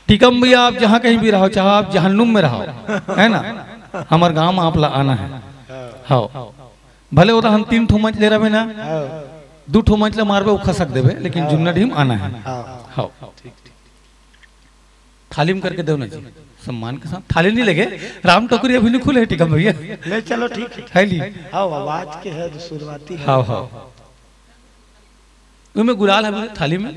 टिकम भैया आप जहाँ कहीं भी रहो, चाहे आप जहन्नुम में रहो, है ना, हमारे गाँव में आप ला आना है। हाँ भले वो हम 3 ठो मंच ले रहे ना, 2 ठो मंच ले मारबे वो खसक देवे, लेकिन जुन्ना ढीम आना है। हाँ थाली में करके दो ना जी, सम्मान के साथ। थाली नहीं लगे, राम टोकरी अभी नहीं खुले टिकम भैया, ले चलो ठीक है ली। आओ आवाज के है जो शुरुआती है। हाँ हाँ उसमें गुलाल है थाली में।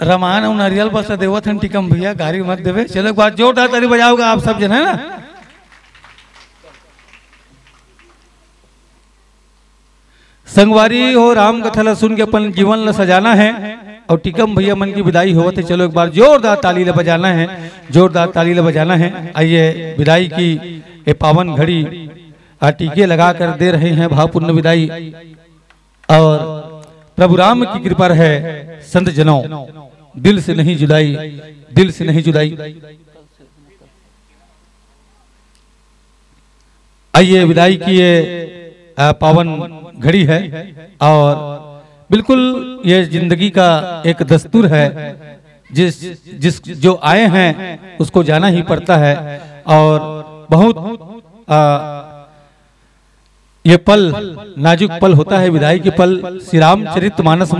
रमान और नारियल बस देवत हन टिकम भैया, गाड़ी मत देवे। चलो एक बार जोरदार ताली बजाओगे आप सब जन, है ना। संगवारी हो राम कथा ला सुन के अपन जीवन ला सजाना है और टिकम भैया मन की विदाई हो। तो चलो एक बार जोरदार ताली ला बजाना है, जोरदार ताली ला बजाना है। आइए विदाई की ये पावन घड़ी टीके लगा कर दे रहे हैं भावपूर्ण विदाई। और प्रभु राम की कृपा है संत जनों, दिल से नहीं जुदाई, दिल से नहीं जुदाई। आइए विदाई की ये पावन घड़ी है और बिल्कुल ये जिंदगी का एक दस्तूर है, जिस जो आए हैं उसको जाना ही पड़ता है। और बहुत ये पल नाजुक पल होता है, विदाई के पल। श्री रामचरितमानस